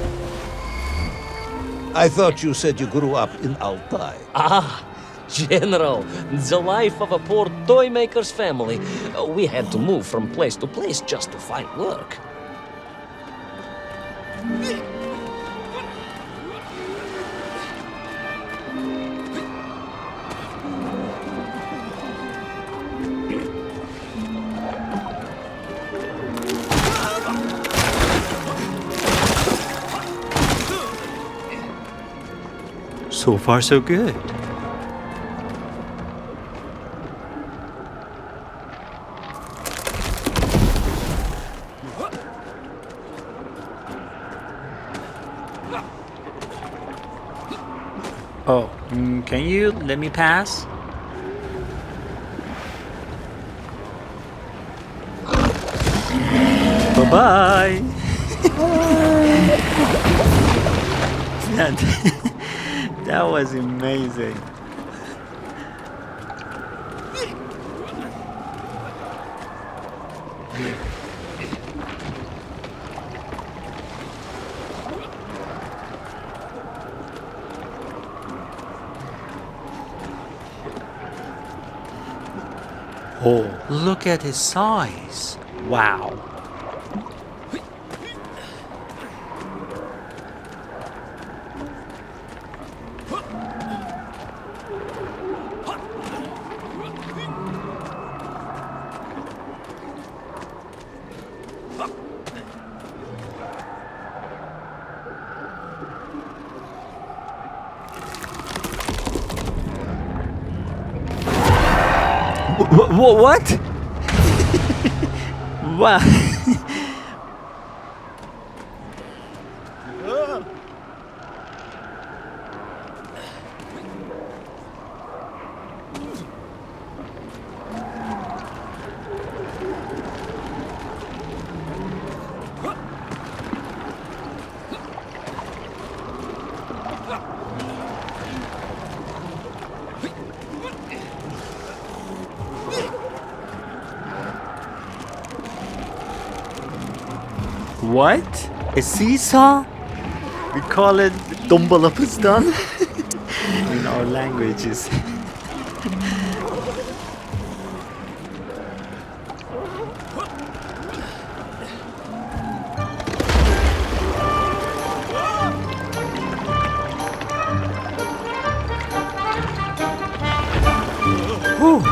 Speaker 5: I thought you said you grew up in Altai.
Speaker 3: Ah, General, the life of a poor toy maker's family. We had to move from place to place just to find work.
Speaker 1: So far, so good. Can you let me pass? Bye-bye. That was amazing. Oh, look at his size. Wow. What? Wow. What? A seesaw? We call it Dumbalapustan in our languages. Whew.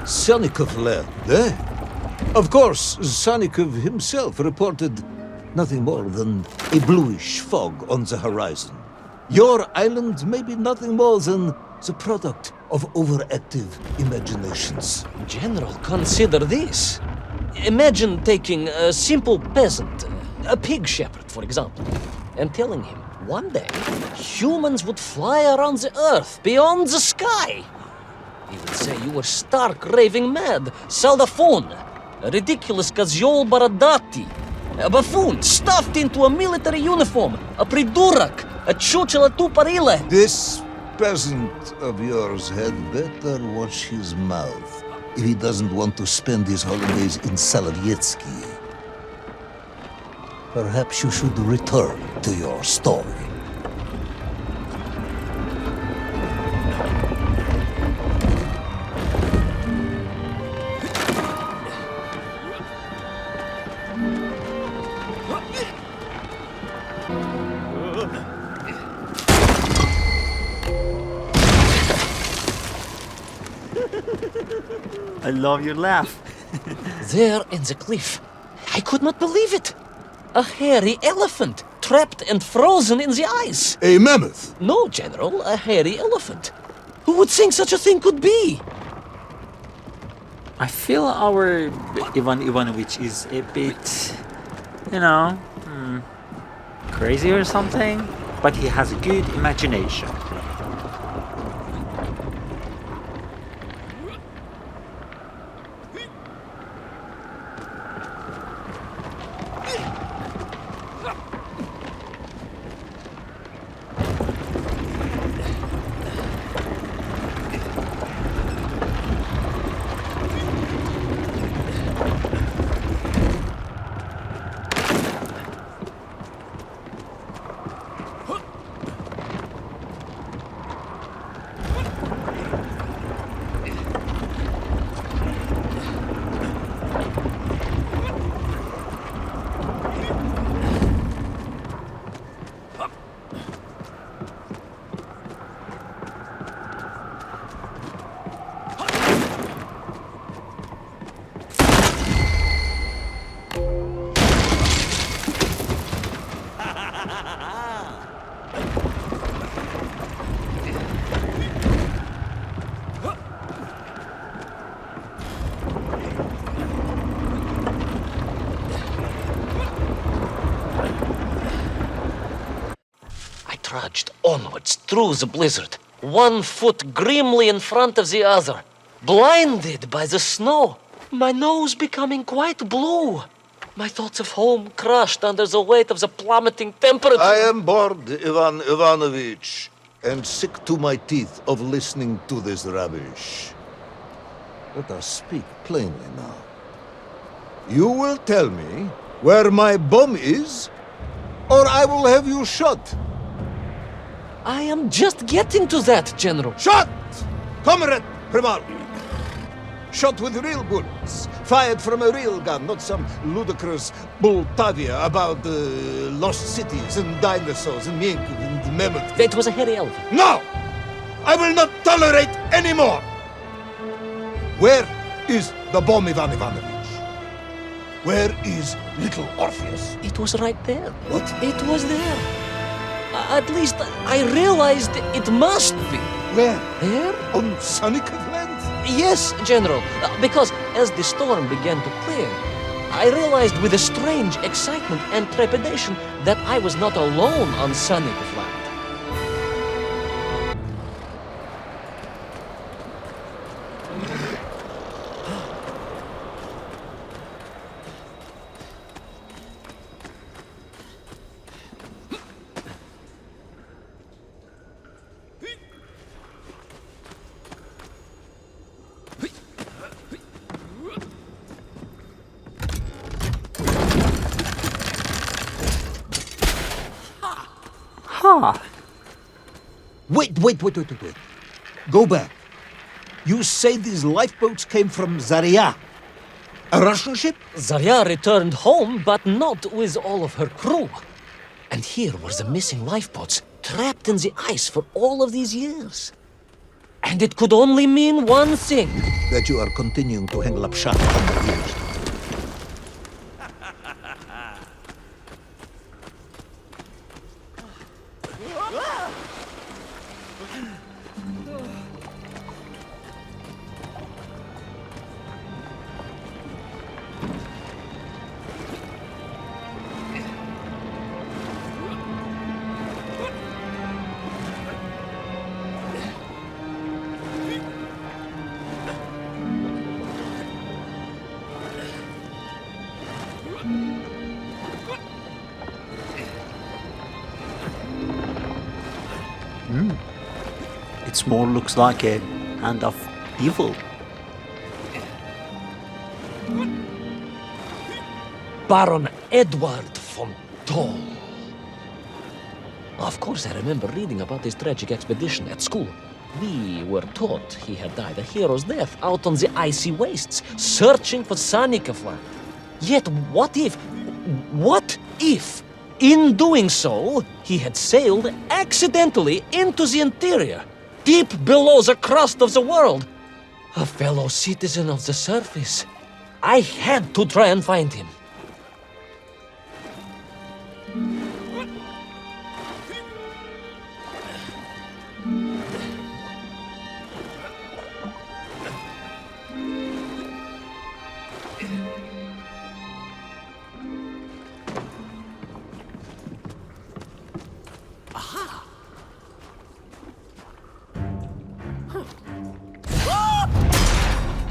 Speaker 5: Sanikov land, eh? Of course, Sanikov himself reported nothing more than a bluish fog on the horizon. Your island may be nothing more than the product of overactive imaginations.
Speaker 3: General, consider this. Imagine taking a simple peasant, a pig shepherd, for example, and telling him one day humans would fly around the earth beyond the sky. He would say you were stark raving mad, Saldafon, a ridiculous Kazyol Baradati, a buffoon stuffed into a military uniform, a pridurak, a chuchela tuparile.
Speaker 5: This peasant of yours had better watch his mouth if he doesn't want to spend his holidays in Solovyetsky. Perhaps you should return to your story.
Speaker 1: I love your laugh.
Speaker 3: There in the cliff, I could not believe it. A hairy elephant, trapped and frozen in the ice.
Speaker 5: A mammoth!
Speaker 3: No, General, a hairy elephant. Who would think such a thing could be?
Speaker 1: I feel our Ivan Ivanovich is a bit, you know, crazy or something, but he has a good imagination.
Speaker 3: trudged onwards through the blizzard, one foot grimly in front of the other, blinded by the snow, my nose becoming quite blue. My thoughts of home crushed under the weight of the plummeting temperature.
Speaker 2: I am bored, Ivan Ivanovich, and sick to my teeth of listening to this rubbish. Let us speak plainly now. You will tell me where my bomb is, or I will have you shot.
Speaker 3: I am just getting to that, General.
Speaker 2: Shot! Comrade Primal! Shot with real bullets, fired from a real gun, not some ludicrous Bultavia about lost cities and dinosaurs and mink and mammoth.
Speaker 3: It was a hairy elephant.
Speaker 2: No! I will not tolerate any more! Where is the bomb, Ivan Ivanovich? Where is little Orpheus?
Speaker 3: It was right there.
Speaker 2: What?
Speaker 3: It was there. At least I realized it must be.
Speaker 2: Where?
Speaker 3: There?
Speaker 2: On Sonikov land?
Speaker 3: Yes, General. Because as the storm began to clear, I realized with a strange excitement and trepidation that I was not alone on Sunnycliff land.
Speaker 1: Huh.
Speaker 5: Wait. Go back. You say these lifeboats came from Zarya? A Russian ship?
Speaker 3: Zarya returned home, but not with all of her crew. And here were the missing lifeboats, trapped in the ice for all of these years. And it could only mean one thing.
Speaker 5: That you are continuing to hang lapshot on the ears.
Speaker 1: It more looks like a hand of evil.
Speaker 3: Baron Edward von Toll. Of course, I remember reading about his tragic expedition at school. We were taught he had died a hero's death out on the icy wastes, searching for Sunnycliff land. Yet what if, in doing so, he had sailed accidentally into the interior, deep below the crust of the world? A fellow citizen of the surface. I had to try and find him.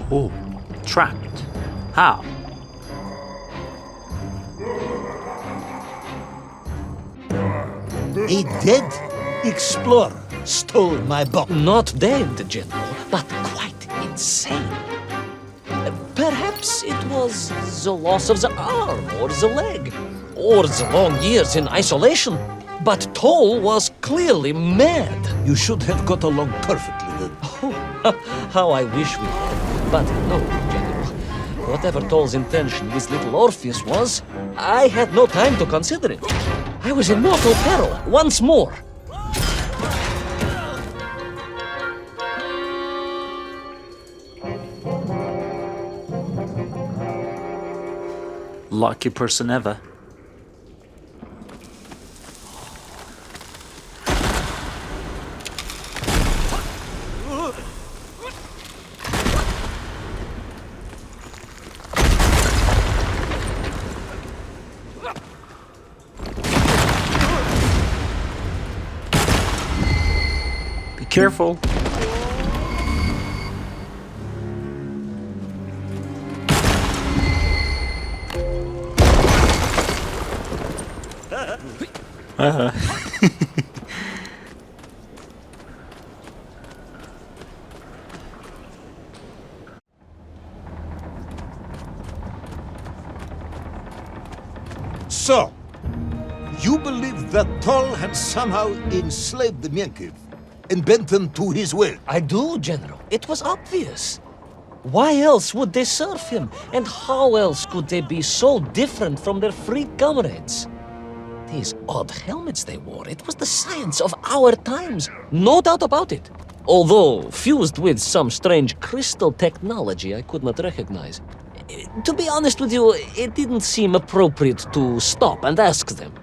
Speaker 1: Oh, trapped. How?
Speaker 5: A dead explorer stole my bomb.
Speaker 3: Not dead, General, but quite insane. Perhaps it was the loss of the arm or the leg, or the long years in isolation. But Toll was clearly mad.
Speaker 5: You should have got along perfectly then.
Speaker 3: How I wish we had. But no, General. Whatever Toll's intention with little Orpheus was, I had no time to consider it. I was in mortal peril once more.
Speaker 1: Lucky person ever. Careful.
Speaker 5: So, you believe that Tol had somehow enslaved the Menkiv and bent them to his will?
Speaker 3: I do, General. It was obvious. Why else would they serve him? And how else could they be so different from their free comrades? These odd helmets they wore, it was the science of our times. No doubt about it. Although fused with some strange crystal technology I could not recognize. To be honest with you, it didn't seem appropriate to stop and ask them.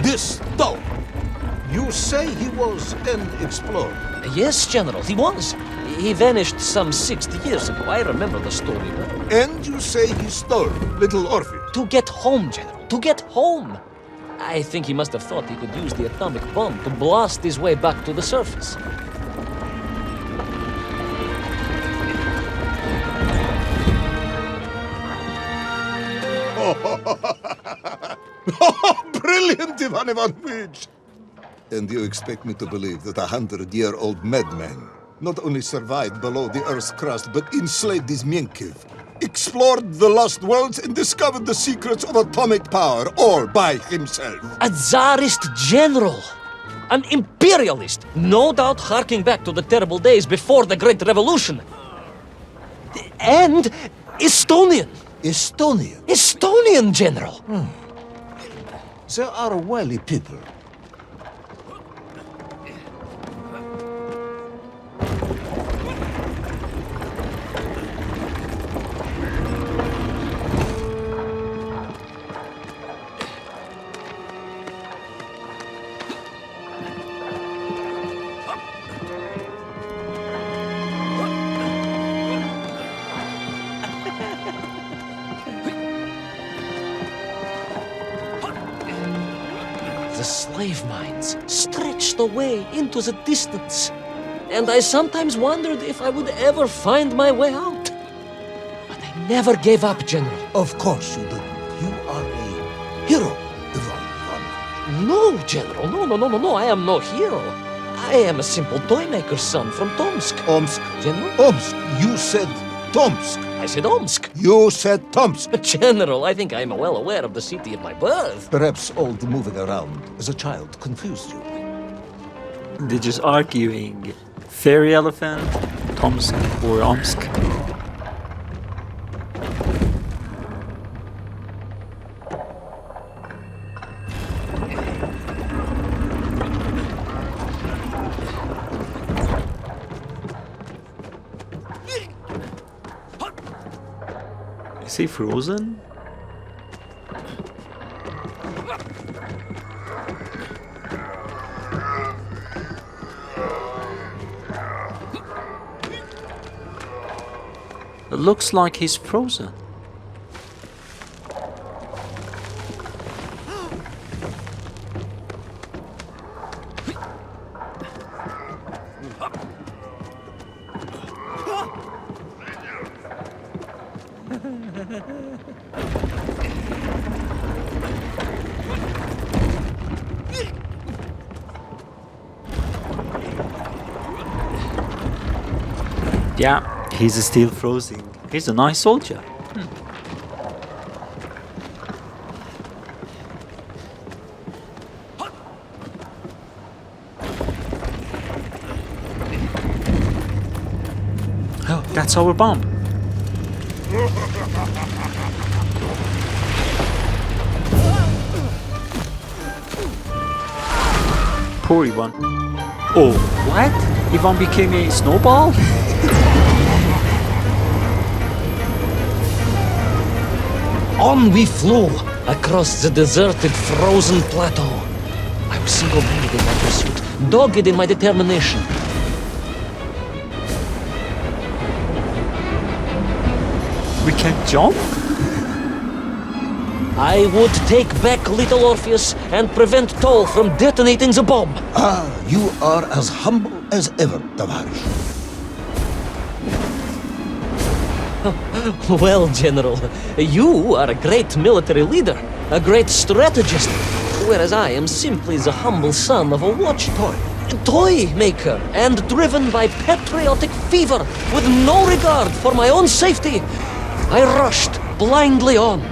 Speaker 5: This Tol, you say he was an explorer.
Speaker 3: Yes, General, he was. He vanished some 60 years ago. I remember the story well.
Speaker 5: And you say he stole little Orpheus.
Speaker 3: To get home, General, to get home. I think he must have thought he could use the atomic bomb to blast his way back to the surface.
Speaker 2: Brilliant, Ivan Ivanovich! And you expect me to believe that 100-year-old madman not only survived below the Earth's crust, but enslaved his Menkiv, explored the lost worlds, and discovered the secrets of atomic power, all by himself?
Speaker 3: A Tsarist general! An imperialist! No doubt harking back to the terrible days before the Great Revolution! And Estonian!
Speaker 5: Estonian.
Speaker 3: Estonian general!
Speaker 5: They are wily people.
Speaker 3: The slave mines stretched away into the distance, and I sometimes wondered if I would ever find my way out. But I never gave up, General.
Speaker 5: Of course you didn't. You are a hero, Ivan Ivanovich.
Speaker 3: No, General, no, I am no hero. I am a simple toymaker's son from Tomsk.
Speaker 5: Omsk.
Speaker 3: General?
Speaker 5: Omsk. You said Tomsk.
Speaker 3: I said Omsk.
Speaker 5: You said Tomsk.
Speaker 3: General, I think I am well aware of the city of my birth.
Speaker 5: Perhaps all the moving around as a child confused you.
Speaker 1: They're just arguing. Fairy elephant, Tomsk or Omsk. Is he frozen? It looks like he's frozen. Yeah, he's still frozen. He's a nice soldier. Oh, that's our bomb. Poor Ivan. Oh, what? Ivan became a snowball?
Speaker 3: On we flew across the deserted, frozen plateau. I was single-minded in my pursuit, dogged in my determination.
Speaker 1: We can jump?
Speaker 3: I would take back little Orpheus and prevent Toll from detonating the bomb.
Speaker 5: Ah, you are as humble as ever, Tavarish.
Speaker 3: Well, General, you are a great military leader, a great strategist, whereas I am simply the humble son of a watch toy maker, and driven by patriotic fever with no regard for my own safety. I rushed blindly on.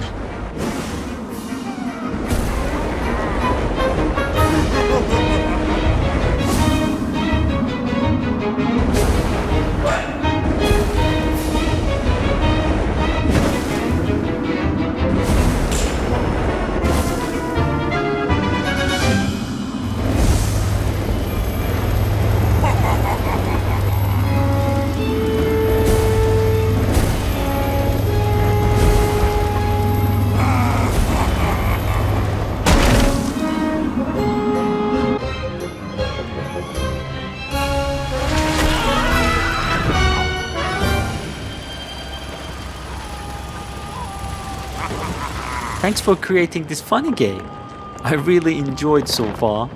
Speaker 1: Thanks for creating this funny game. I really enjoyed so far.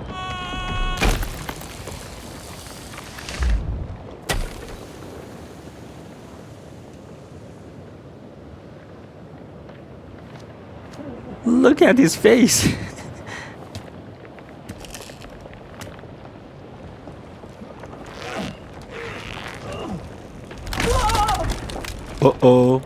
Speaker 1: Look at his face. Uh-oh.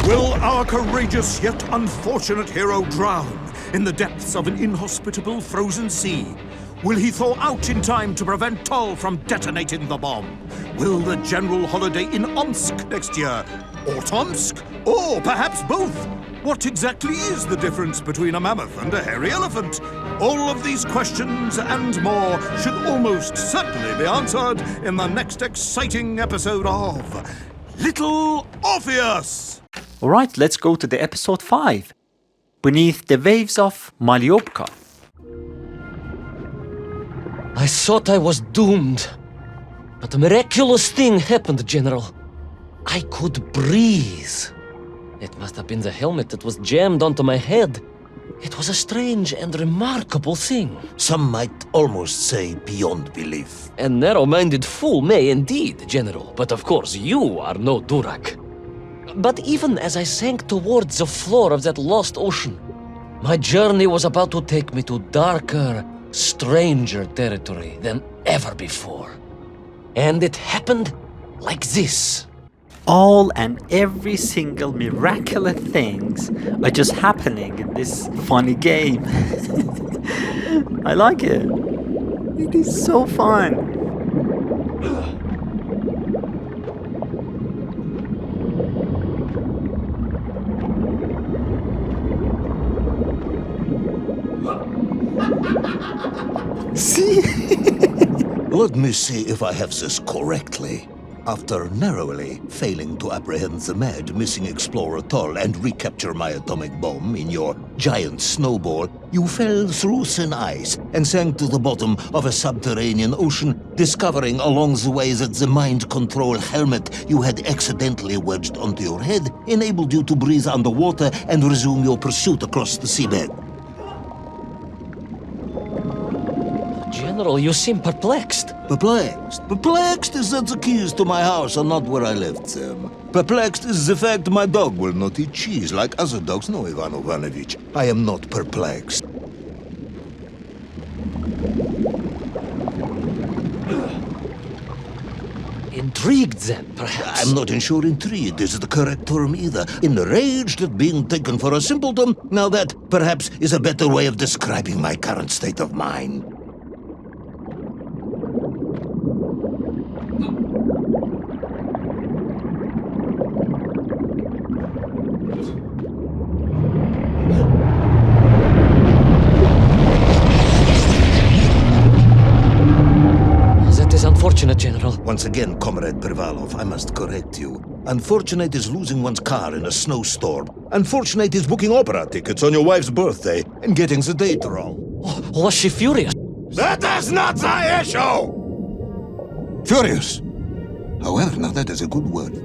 Speaker 4: Will our courageous yet unfortunate hero drown in the depths of an inhospitable frozen sea? Will he thaw out in time to prevent Toll from detonating the bomb? Will the general holiday in Omsk next year? Or Tomsk? Or perhaps both? What exactly is the difference between a mammoth and a hairy elephant? All of these questions and more should almost certainly be answered in the next exciting episode of Little Orpheus!
Speaker 1: Alright, let's go to the episode 5. Beneath the Waves of Malyobka.
Speaker 3: I thought I was doomed. But a miraculous thing happened, General. I could breathe. It must have been the helmet that was jammed onto my head. It was a strange and remarkable thing.
Speaker 5: Some might almost say beyond belief.
Speaker 3: A narrow-minded fool may indeed, General, but of course you are no Durak. But even as I sank towards the floor of that lost ocean, my journey was about to take me to darker, stranger territory than ever before. And it happened like this.
Speaker 1: All and every single miraculous things are just happening in this funny game. I like it. It is so fun. See?
Speaker 5: Let me see if I have this correctly. After narrowly failing to apprehend the mad missing explorer Toll and recapture my atomic bomb in your giant snowball, you fell through thin ice and sank to the bottom of a subterranean ocean, discovering along the way that the mind control helmet you had accidentally wedged onto your head enabled you to breathe underwater and resume your pursuit across the seabed.
Speaker 3: General, you seem perplexed.
Speaker 5: Perplexed? Perplexed is that the keys to my house are not where I left them. Perplexed is the fact my dog will not eat cheese like other dogs. No, Ivan Ivanovich, I am not perplexed.
Speaker 3: intrigued then, perhaps?
Speaker 5: I'm not sure intrigued is the correct term either. Enraged at being taken for a simpleton? Now that, perhaps, is a better way of describing my current state of mind.
Speaker 3: That is unfortunate, General.
Speaker 5: Once again, Comrade Privalov, I must correct you. Unfortunate is losing one's car in a snowstorm. Unfortunate is booking opera tickets on your wife's birthday and getting the date wrong.
Speaker 3: Was she furious?
Speaker 4: That is not the issue!
Speaker 5: Furious. However, now that is a good word.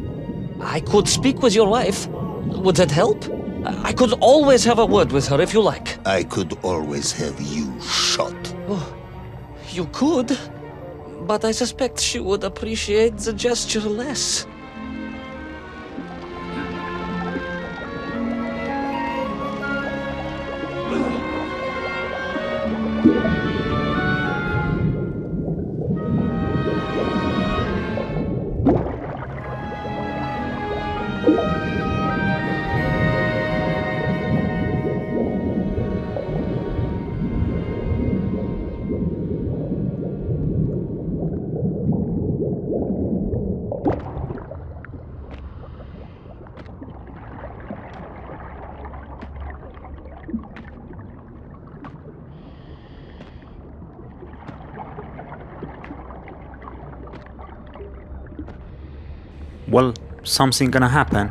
Speaker 3: I could speak with your wife. Would that help? I could always have a word with her if you like.
Speaker 5: I could always have you shot.
Speaker 3: You could, but I suspect she would appreciate the gesture less.
Speaker 1: Well, something gonna happen.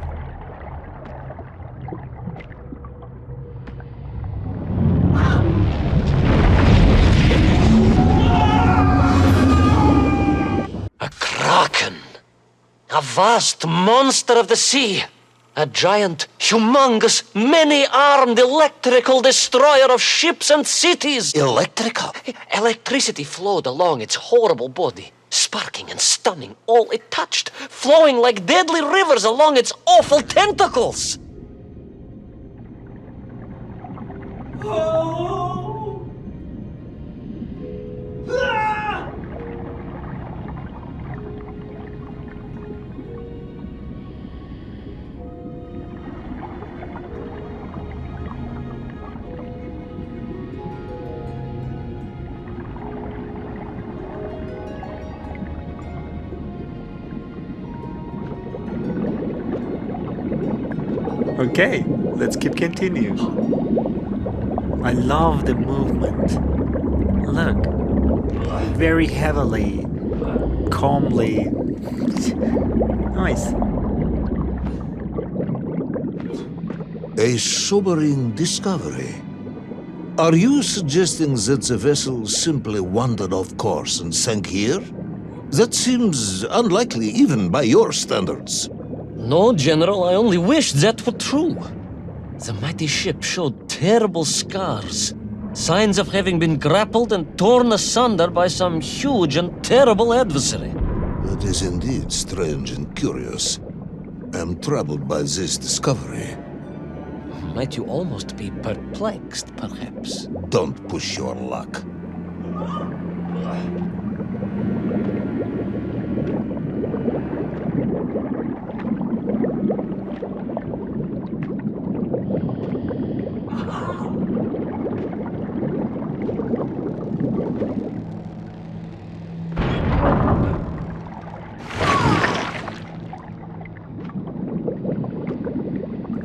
Speaker 3: A kraken! A vast monster of the sea! A giant, humongous, many-armed electrical destroyer of ships and cities!
Speaker 5: Electrical?
Speaker 3: Electricity flowed along its horrible body, sparking and stunning all it touched, flowing like deadly rivers along its awful tentacles!
Speaker 1: Okay, let's keep continue. I love the movement. Look, very heavily, calmly. Nice.
Speaker 5: A sobering discovery. Are you suggesting that the vessel simply wandered off course and sank here? That seems unlikely even by your standards.
Speaker 3: No, General, I only wish that were true. The mighty ship showed terrible scars, signs of having been grappled and torn asunder by some huge and terrible adversary.
Speaker 5: That is indeed strange and curious. I am troubled by this discovery.
Speaker 3: Might you almost be perplexed, perhaps?
Speaker 5: Don't push your luck.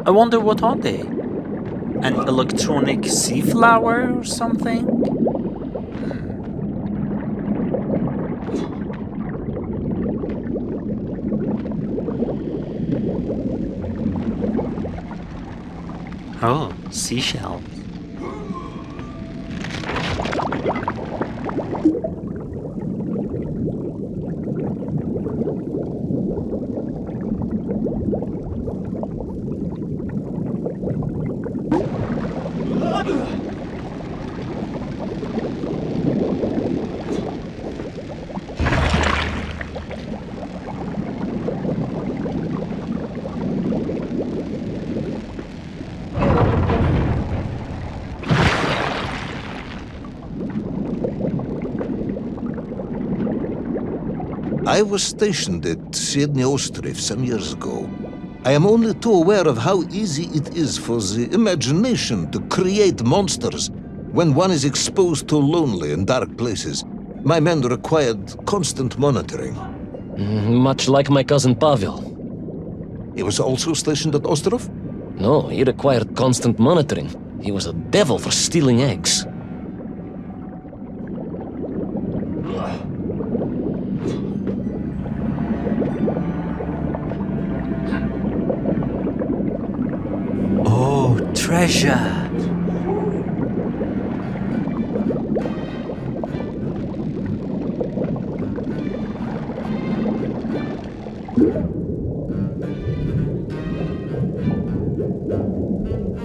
Speaker 1: I wonder what are they? An electronic sea flower or something? Oh, seashell.
Speaker 5: I was stationed at Sydney Ostrif some years ago. I am only too aware of how easy it is for the imagination to create monsters when one is exposed to lonely and dark places. My men required constant monitoring.
Speaker 3: Much like my cousin Pavel.
Speaker 5: He was also stationed at Ostrov?
Speaker 3: No, he required constant monitoring. He was a devil for stealing eggs.
Speaker 1: Oh, treasure.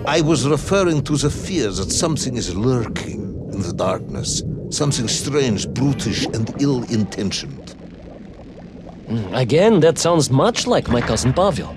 Speaker 5: I was referring to the fear that something is lurking in the darkness. Something strange, brutish, and ill-intentioned.
Speaker 3: Again, that sounds much like my cousin Pavel.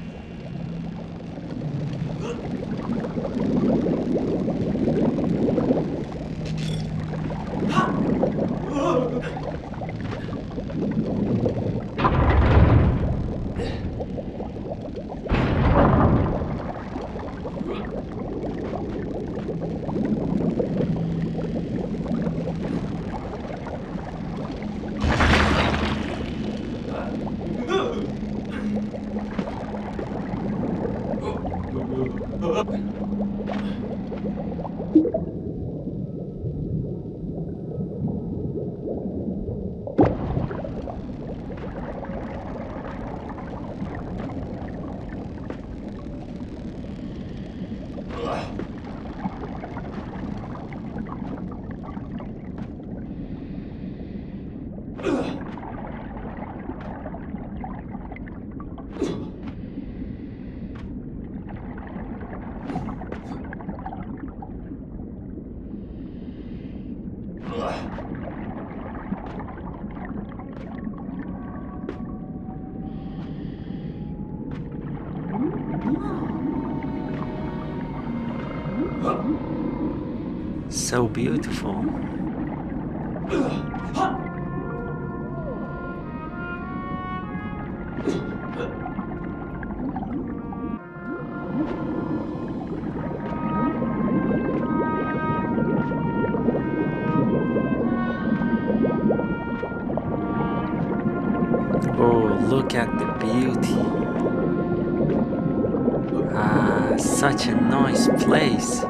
Speaker 1: So beautiful. Oh, look at the beauty. Ah, such a nice place.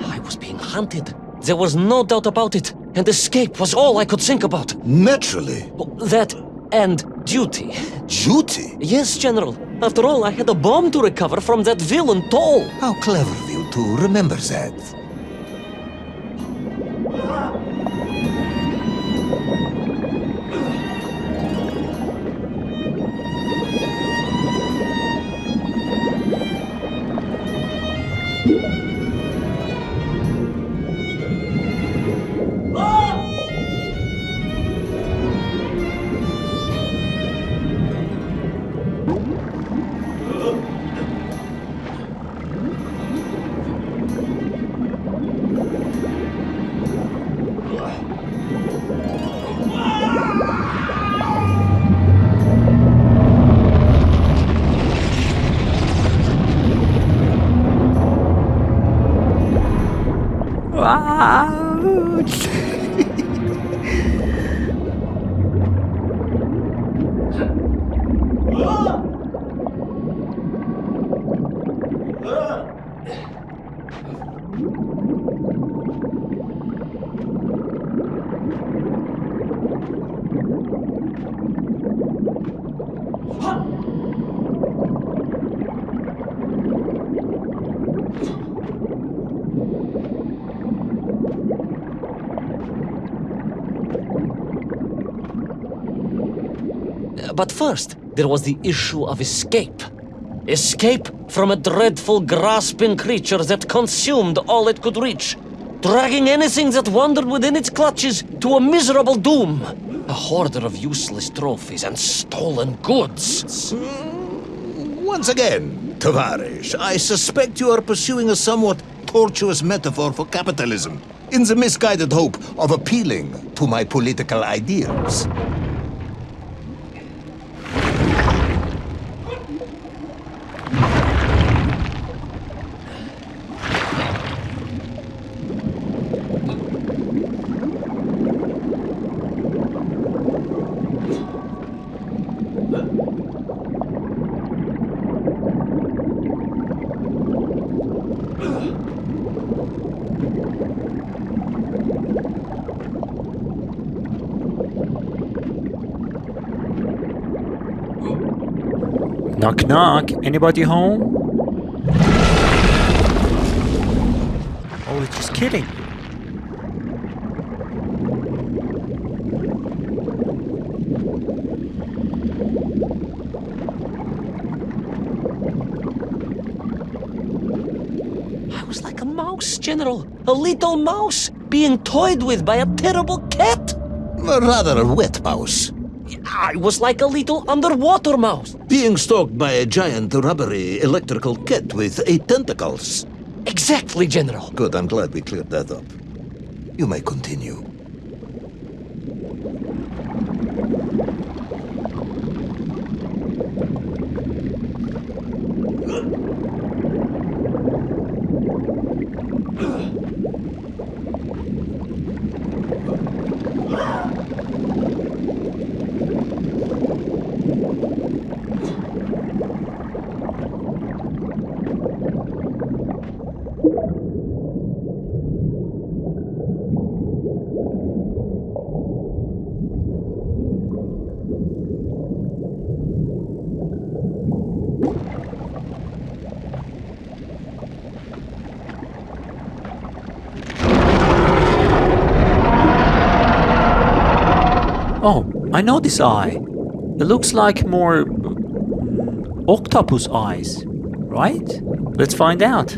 Speaker 3: I was being hunted. There was no doubt about it. And escape was all I could think about.
Speaker 5: Naturally.
Speaker 3: That and duty.
Speaker 5: Duty?
Speaker 3: Yes, General. After all, I had a bomb to recover from that villain Toll.
Speaker 5: How clever of you to remember that.
Speaker 3: But first, there was the issue of escape. Escape from a dreadful, grasping creature that consumed all it could reach, dragging anything that wandered within its clutches to a miserable doom. A hoarder of useless trophies and stolen goods.
Speaker 5: Once again, Tavarish, I suspect you are pursuing a somewhat tortuous metaphor for capitalism, in the misguided hope of appealing to my political ideals.
Speaker 1: Knock knock. Anybody home? Oh, it's just kidding.
Speaker 3: I was like a mouse, General. A little mouse being toyed with by a terrible cat.
Speaker 5: Rather a wet mouse.
Speaker 3: I was like a little underwater mouse.
Speaker 5: Being stalked by a giant rubbery electrical cat with 8 tentacles.
Speaker 3: Exactly, General.
Speaker 5: Good, I'm glad we cleared that up. You may continue.
Speaker 1: Oh, I know this eye. It looks like more octopus eyes, right? Let's find out.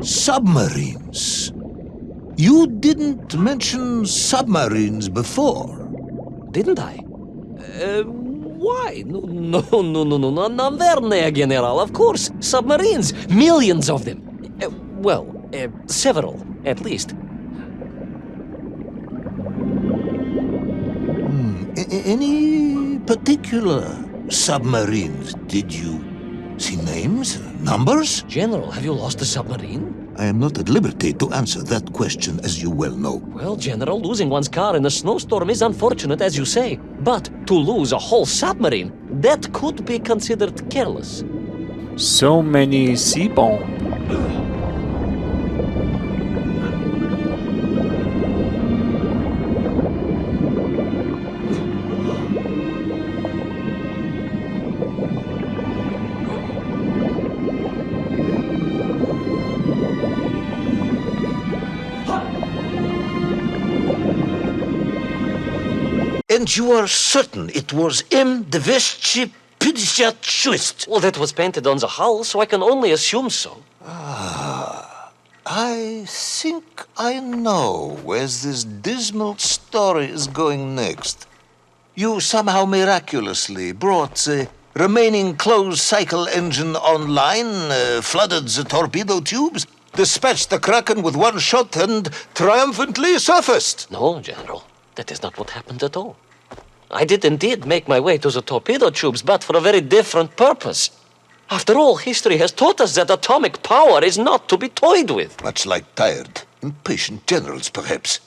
Speaker 5: Submarines. You didn't mention submarines before.
Speaker 3: Didn't I? Why? No, Verne, General. Of course, submarines. Millions of them. Several, at least.
Speaker 5: Any particular submarines? Did you see names? Numbers?
Speaker 3: General, have you lost a submarine?
Speaker 5: I am not at liberty to answer that question, as you well know.
Speaker 3: Well, General, losing one's car in a snowstorm is unfortunate, as you say. But to lose a whole submarine, that could be considered careless.
Speaker 1: So many sea bomb.
Speaker 5: And you are certain it was M256?
Speaker 3: Well, that was painted on the hull, so I can only assume so.
Speaker 5: I think I know where this dismal story is going next. You somehow miraculously brought the remaining closed cycle engine online, flooded the torpedo tubes, dispatched the Kraken with one shot, and triumphantly surfaced.
Speaker 3: No, General, that is not what happened at all. I did indeed make my way to the torpedo tubes, but for a very different purpose. After all, history has taught us that atomic power is not to be toyed with.
Speaker 5: Much like tired, impatient generals, perhaps.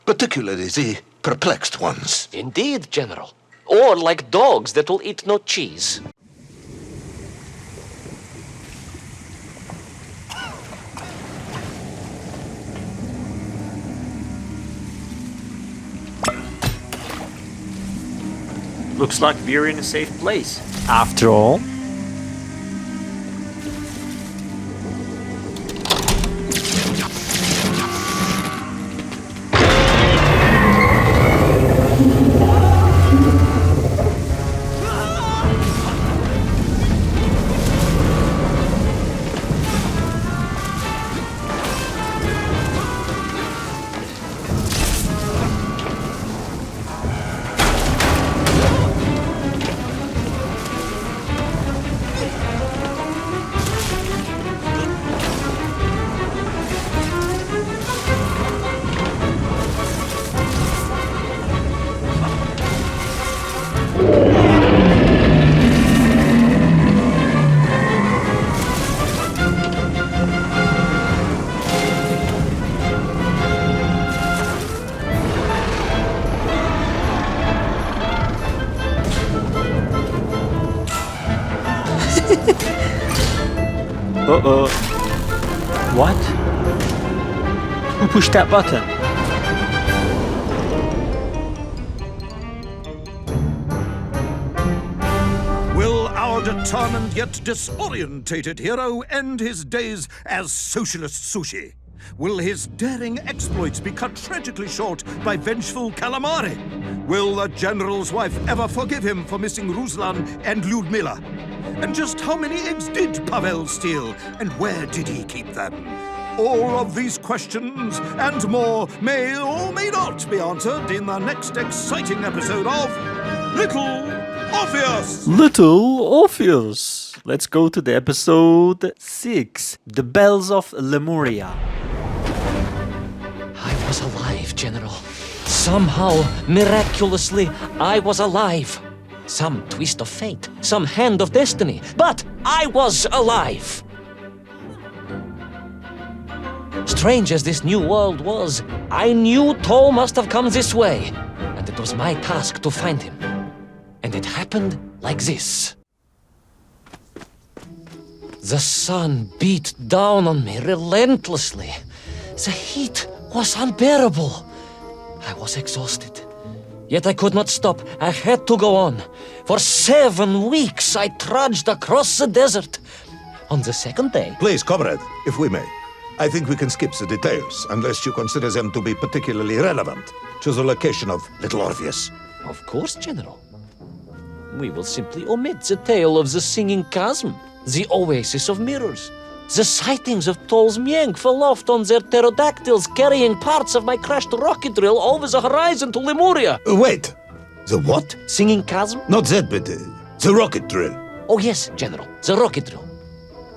Speaker 5: Particularly the perplexed ones.
Speaker 3: Indeed, General. Or like dogs that will eat no cheese.
Speaker 1: Looks like we're in a safe place. After all. Uh-oh. What? Who pushed that button?
Speaker 4: Will our determined yet disorientated hero end his days as socialist sushi? Will his daring exploits be cut tragically short by vengeful calamari? Will the general's wife ever forgive him for missing Ruslan and Lyudmila? And just how many eggs did Pavel steal, and where did he keep them? All of these questions and more may or may not be answered in the next exciting episode of Little Orpheus!
Speaker 1: Little Orpheus! Let's go to the episode 6, The Bells of Lemuria.
Speaker 3: I was alive, General. Somehow, miraculously, I was alive. Some twist of fate, some hand of destiny, but I was alive. Strange as this new world was, I knew Tol must have come this way, and it was my task to find him. And it happened like this. The sun beat down on me relentlessly. The heat was unbearable. I was exhausted. Yet I could not stop. I had to go on. For 7 weeks I trudged across the desert. On the second day...
Speaker 2: Please, comrade, if we may. I think we can skip the details, unless you consider them to be particularly relevant to the location of Little Orpheus.
Speaker 3: Of course, General. We will simply omit the tale of the singing chasm, the oasis of mirrors, the sightings of Tol's Mienk aloft on their pterodactyls carrying parts of my crashed rocket drill over the horizon to Lemuria.
Speaker 2: Wait! The what?
Speaker 3: Singing chasm?
Speaker 2: Not that, but the rocket drill.
Speaker 3: Oh yes, General, the rocket drill.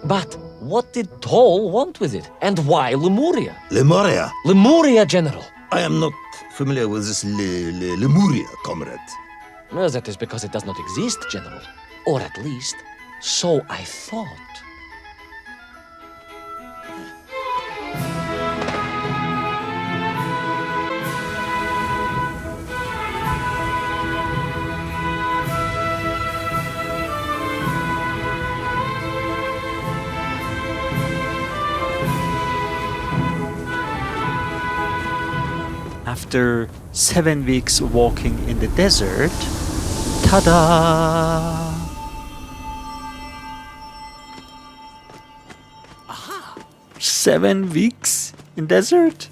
Speaker 3: But what did Tol want with it? And why Lemuria?
Speaker 2: Lemuria?
Speaker 3: Lemuria, General.
Speaker 2: I am not familiar with this Lemuria, comrade.
Speaker 3: Well, that is because it does not exist, General. Or at least, so I thought.
Speaker 1: After 7 weeks walking in the desert, ta-da! 7 weeks in desert?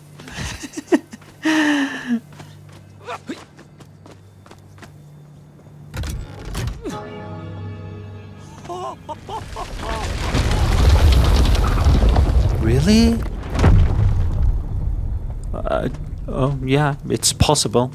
Speaker 1: Really? Oh, yeah, it's possible.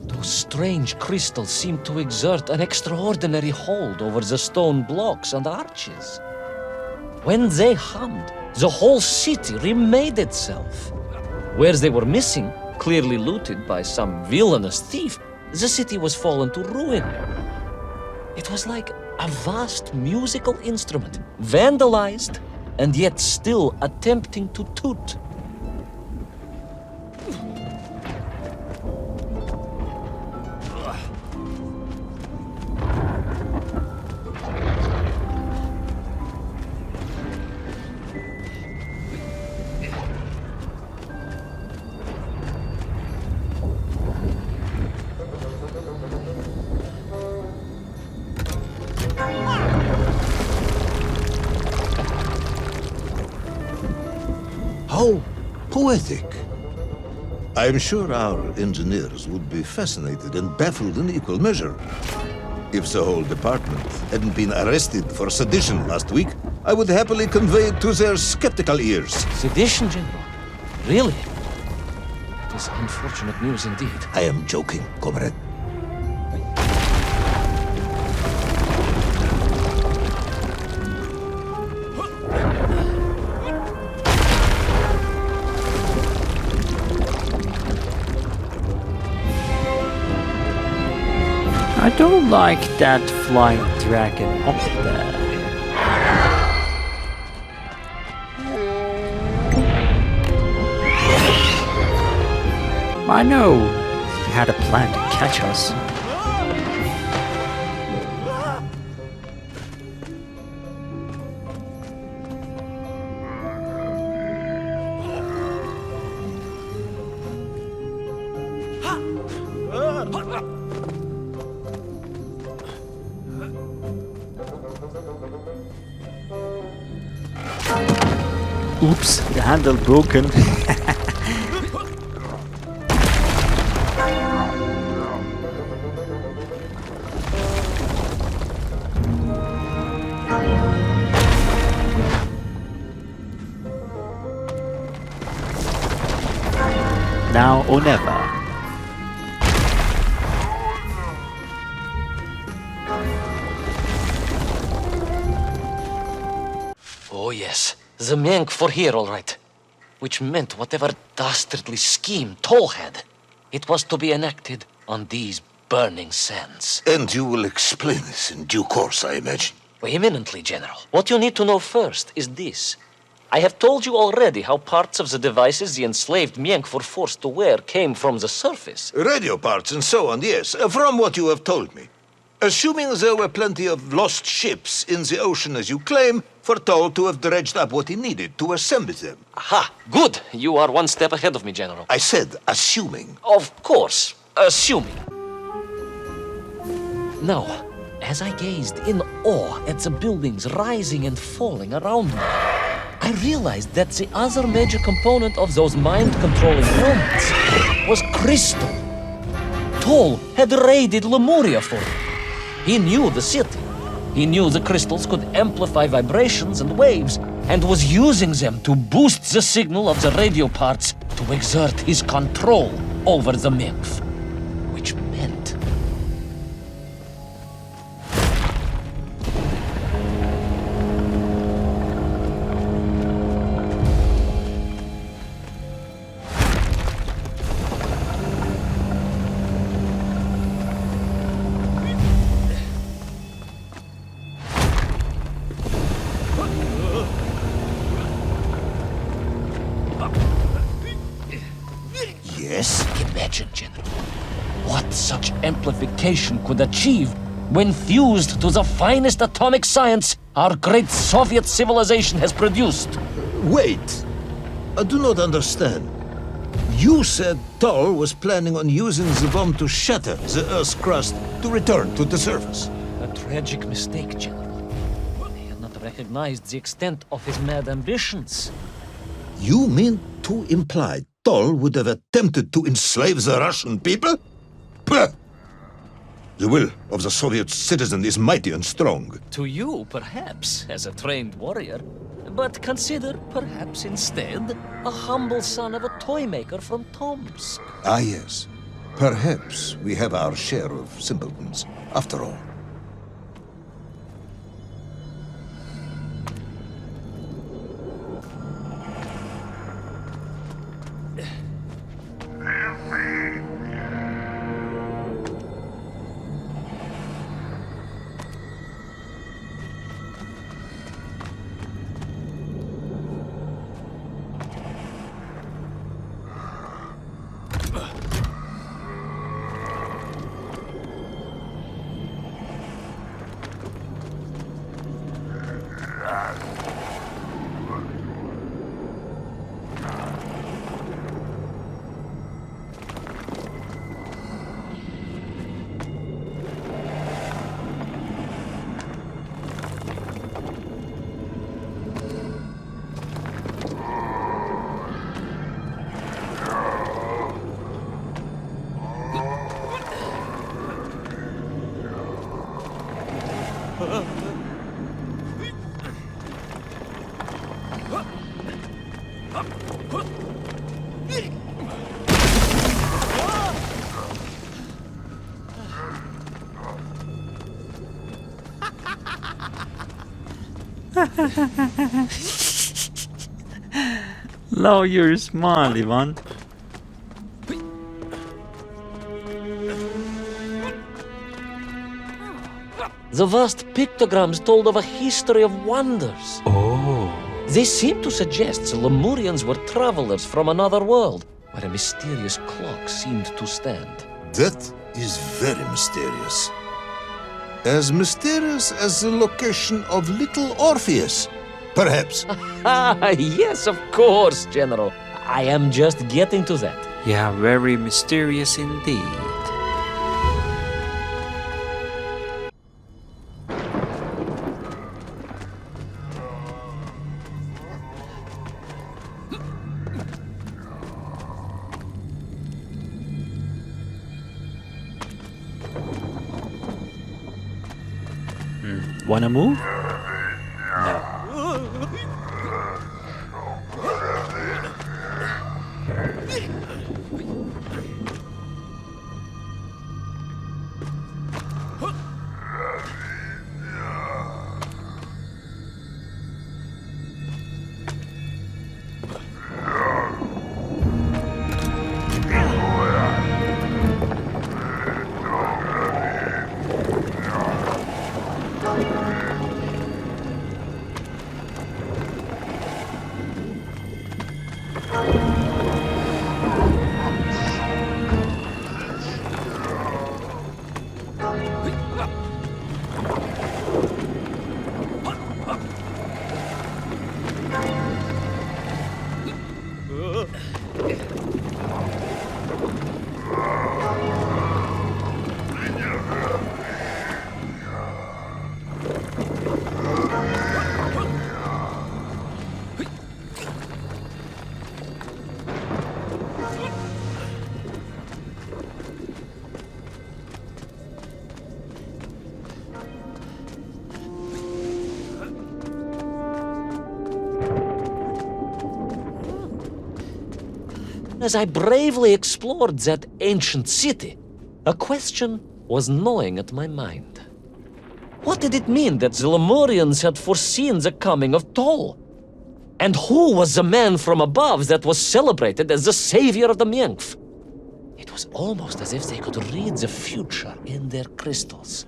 Speaker 3: Those strange crystals seem to exert an extraordinary hold over the stone blocks and arches. When they hummed, the whole city remade itself. Where they were missing, clearly looted by some villainous thief, the city was fallen to ruin. It was like a vast musical instrument, vandalized, and yet still attempting to toot.
Speaker 5: How poetic.
Speaker 2: I am sure our engineers would be fascinated and baffled in equal measure. If the whole department hadn't been arrested for sedition last week, I would happily convey it to their skeptical ears.
Speaker 3: Sedition, General? Really? It is unfortunate news indeed.
Speaker 2: I am joking, comrade.
Speaker 1: I don't like that flying dragon up there. I know he had a plan to catch us. Oops, the handle broken. Now or never.
Speaker 3: Oh yes, the Menk for here, all right. Which meant whatever dastardly scheme Toll had, it was to be enacted on these burning sands.
Speaker 5: And you will explain this in due course, I imagine.
Speaker 3: Eminently, General. What you need to know first is this. I have told you already how parts of the devices the enslaved Menk were forced to wear came from the surface.
Speaker 5: Radio parts and so on, yes, from what you have told me. Assuming there were plenty of lost ships in the ocean as you claim, for Toll to have dredged up what he needed to assemble them.
Speaker 3: Aha! Good! You are one step ahead of me, General.
Speaker 5: I said assuming.
Speaker 3: Of course, assuming. Now, as I gazed in awe at the buildings rising and falling around me, I realized that the other major component of those mind-controlling helmets was crystal. Toll had raided Lemuria for it. He knew the city. He knew the crystals could amplify vibrations and waves, and was using them to boost the signal of the radio parts to exert his control over the Menk. Which meant...
Speaker 5: Yes?
Speaker 3: Imagine, General, what such amplification could achieve when fused to the finest atomic science our great Soviet civilization has produced.
Speaker 5: Wait. I do not understand. You said Toll was planning on using the bomb to shatter the Earth's crust to return to the surface.
Speaker 3: A tragic mistake, General. He had not recognized the extent of his mad ambitions.
Speaker 5: You mean to imply Toll would have attempted to enslave the Russian people? Pah! The will of the Soviet citizen is mighty and strong.
Speaker 3: To you, perhaps, as a trained warrior, but consider, perhaps instead, a humble son of a toy maker from Tomsk.
Speaker 5: Ah, yes. Perhaps we have our share of simpletons, after all.
Speaker 1: Love your smile, Ivan.
Speaker 3: The vast pictograms told of a history of wonders.
Speaker 1: Oh.
Speaker 3: They seem to suggest the Lemurians were travelers from another world, where a mysterious clock seemed to stand.
Speaker 2: That is very mysterious. As mysterious as the location of little Orpheus, perhaps.
Speaker 3: Ah, yes, of course, General. I am just getting to that.
Speaker 1: Yeah, very mysterious indeed. Wanna move?
Speaker 3: As I bravely explored that ancient city, a question was gnawing at my mind. What did it mean that the Lemurians had foreseen the coming of Tol? And who was the man from above that was celebrated as the savior of the Mength? It was almost as if they could read the future in their crystals.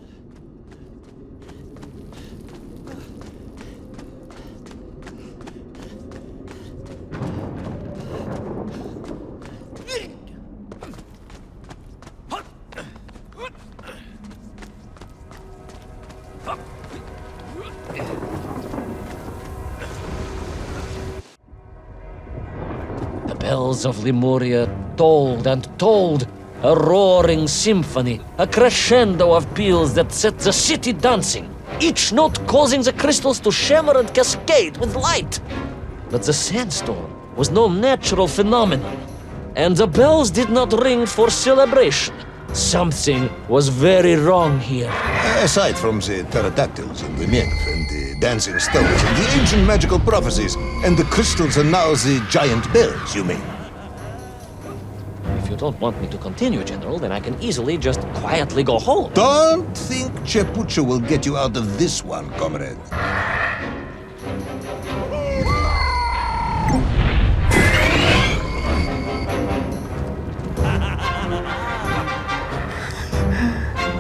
Speaker 3: The bells of Lemuria tolled and tolled, a roaring symphony, a crescendo of peals that set the city dancing, each note causing the crystals to shimmer and cascade with light. But the sandstorm was no natural phenomenon, and the bells did not ring for celebration. Something was very wrong here.
Speaker 2: Aside from the pterodactyls and the Mength and the dancing stones and the ancient magical prophecies and the crystals and now the giant bells, you mean?
Speaker 3: If you don't want me to continue, General, then I can easily just quietly go home.
Speaker 2: Don't think Chepucho will get you out of this one, comrade.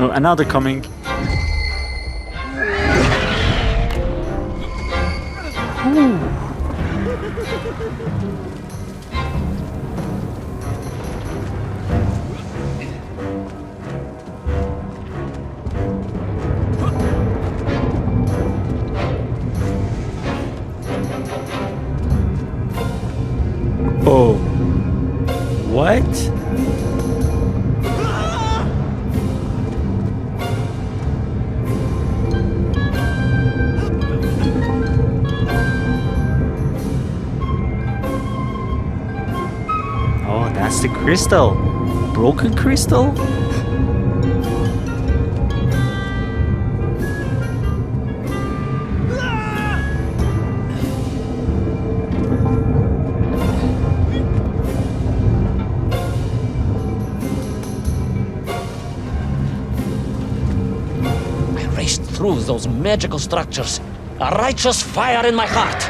Speaker 1: Oh, another coming. Oh. What? Oh, that's the crystal. Broken crystal?
Speaker 3: Through those magical structures, a righteous fire in my heart.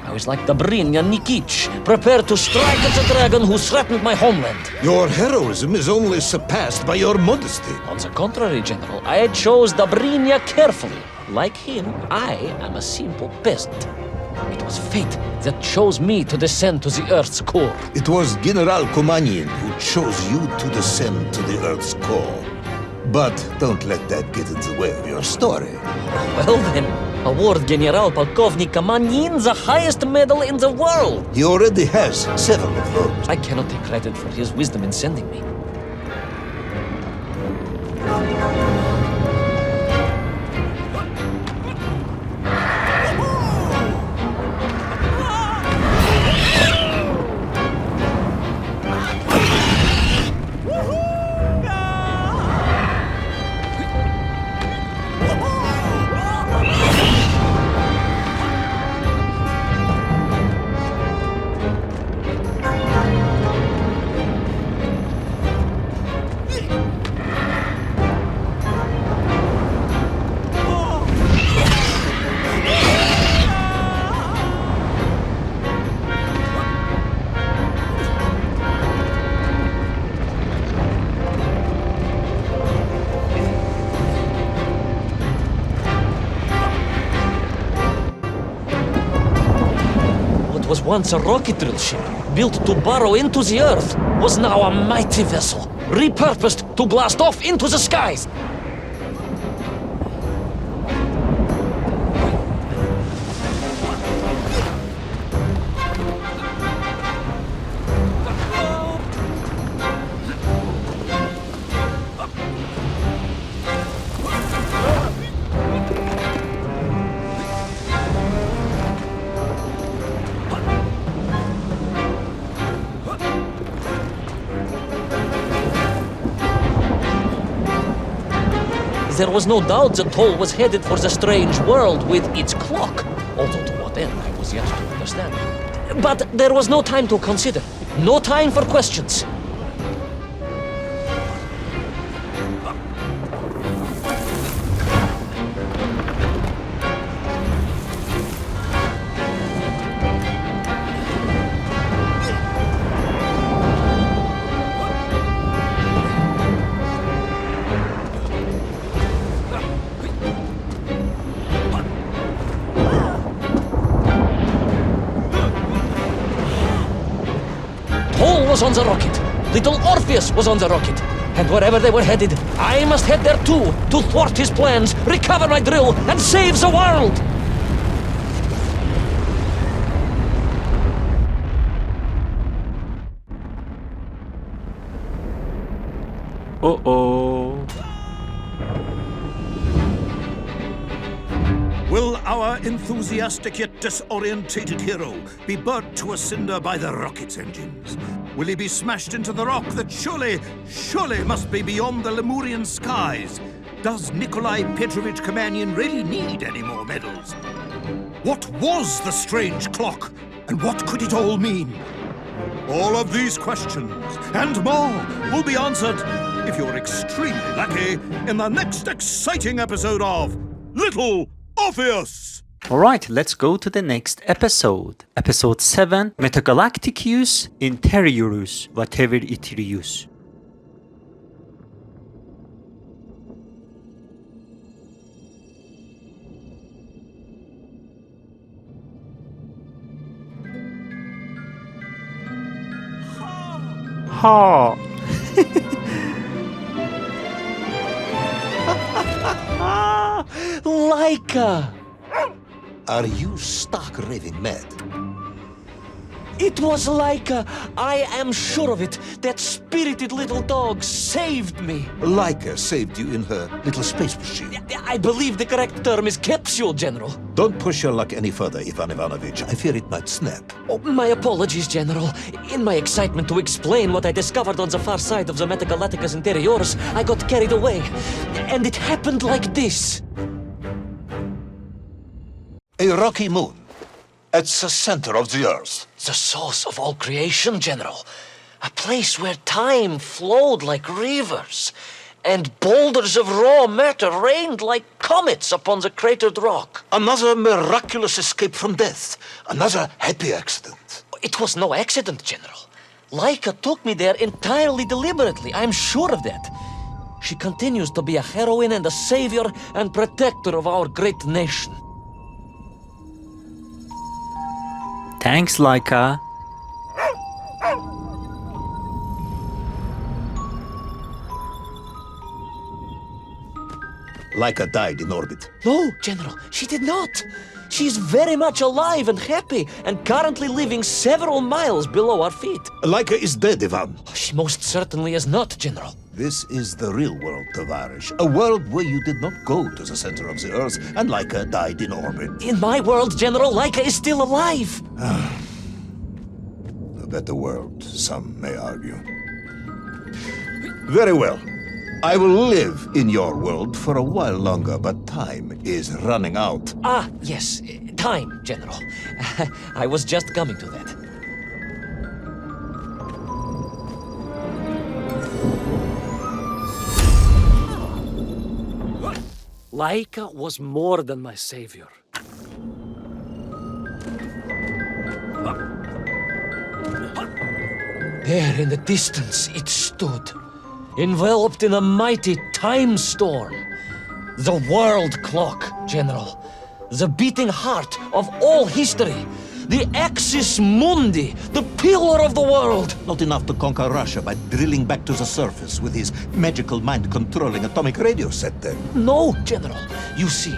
Speaker 3: I was like the Brinya Nikich, prepared to strike at the dragon who threatened my homeland.
Speaker 2: Your heroism is only surpassed by your modesty.
Speaker 3: On the contrary, General, I chose the Brinya carefully. Like him, I am a simple peasant. It was fate that chose me to descend to the Earth's core.
Speaker 5: It was General Komanian who chose you to descend to the Earth's core. But don't let that get in the way of your story.
Speaker 3: Well then, award General Polkovnik Kamanin the highest medal in the world.
Speaker 5: He already has several of those.
Speaker 3: I cannot take credit for his wisdom in sending me. Was once a rocket drill ship, built to burrow into the Earth, was now a mighty vessel, repurposed to blast off into the skies. There was no doubt the toll was headed for the strange world with its clock, although to what end I was yet to understand. But there was no time to consider, no time for questions. Was on the rocket. Little Orpheus was on the rocket. And wherever they were headed, I must head there too, to thwart his plans, recover my drill, and save the world!
Speaker 1: Uh-oh.
Speaker 4: Will our enthusiastic yet disorientated hero be burnt to a cinder by the rocket's engines? Will he be smashed into the rock that surely must be beyond the Lemurian skies? Does Nikolai Petrovich Kamanian really need any more medals? What was the strange clock, and what could it all mean? All of these questions, and more, will be answered, if you're extremely lucky, in the next exciting episode of Little Orpheus!
Speaker 1: Alright, let's go to the next episode. Episode 7, Metagalacticus Interiorus, whatever it is. Ha!
Speaker 3: Laika!
Speaker 5: Are you stark raving mad?
Speaker 3: It was Laika! I am sure of it! That spirited little dog saved me!
Speaker 5: Laika saved you in her little space machine.
Speaker 3: I believe the correct term is capsule, General.
Speaker 5: Don't push your luck any further, Ivan Ivanovich. I fear it might snap.
Speaker 3: Oh, my apologies, General. In my excitement to explain what I discovered on the far side of the Metagalacticus Interiorus, I got carried away. And it happened like this.
Speaker 2: A rocky moon at the center of the Earth.
Speaker 3: The source of all creation, General. A place where time flowed like rivers, and boulders of raw matter rained like comets upon the cratered rock.
Speaker 5: Another miraculous escape from death. Another happy accident.
Speaker 3: It was no accident, General. Laika took me there entirely deliberately, I'm sure of that. She continues to be a heroine and a savior and protector of our great nation.
Speaker 1: Thanks, Laika.
Speaker 5: Laika died in orbit.
Speaker 3: No, General, she did not. She's very much alive and happy, and currently living several miles below our feet.
Speaker 5: Laika is dead, Ivan.
Speaker 3: She most certainly is not, General.
Speaker 5: This is the real world, Tavarish. A world where you did not go to the center of the Earth, and Laika died in orbit.
Speaker 3: In my world, General, Laika is still alive.
Speaker 5: A better world, some may argue. Very well. I will live in your world for a while longer, but time is running out.
Speaker 3: Ah, yes, time, General. I was just coming to that. Laika was more than my savior. There in the distance it stood, enveloped in a mighty time storm. The world clock, General. The beating heart of all history. The axis mundi, the pillar of the world.
Speaker 5: Not enough to conquer Russia by drilling back to the surface with his magical mind-controlling atomic radio set then.
Speaker 3: No, General. You see,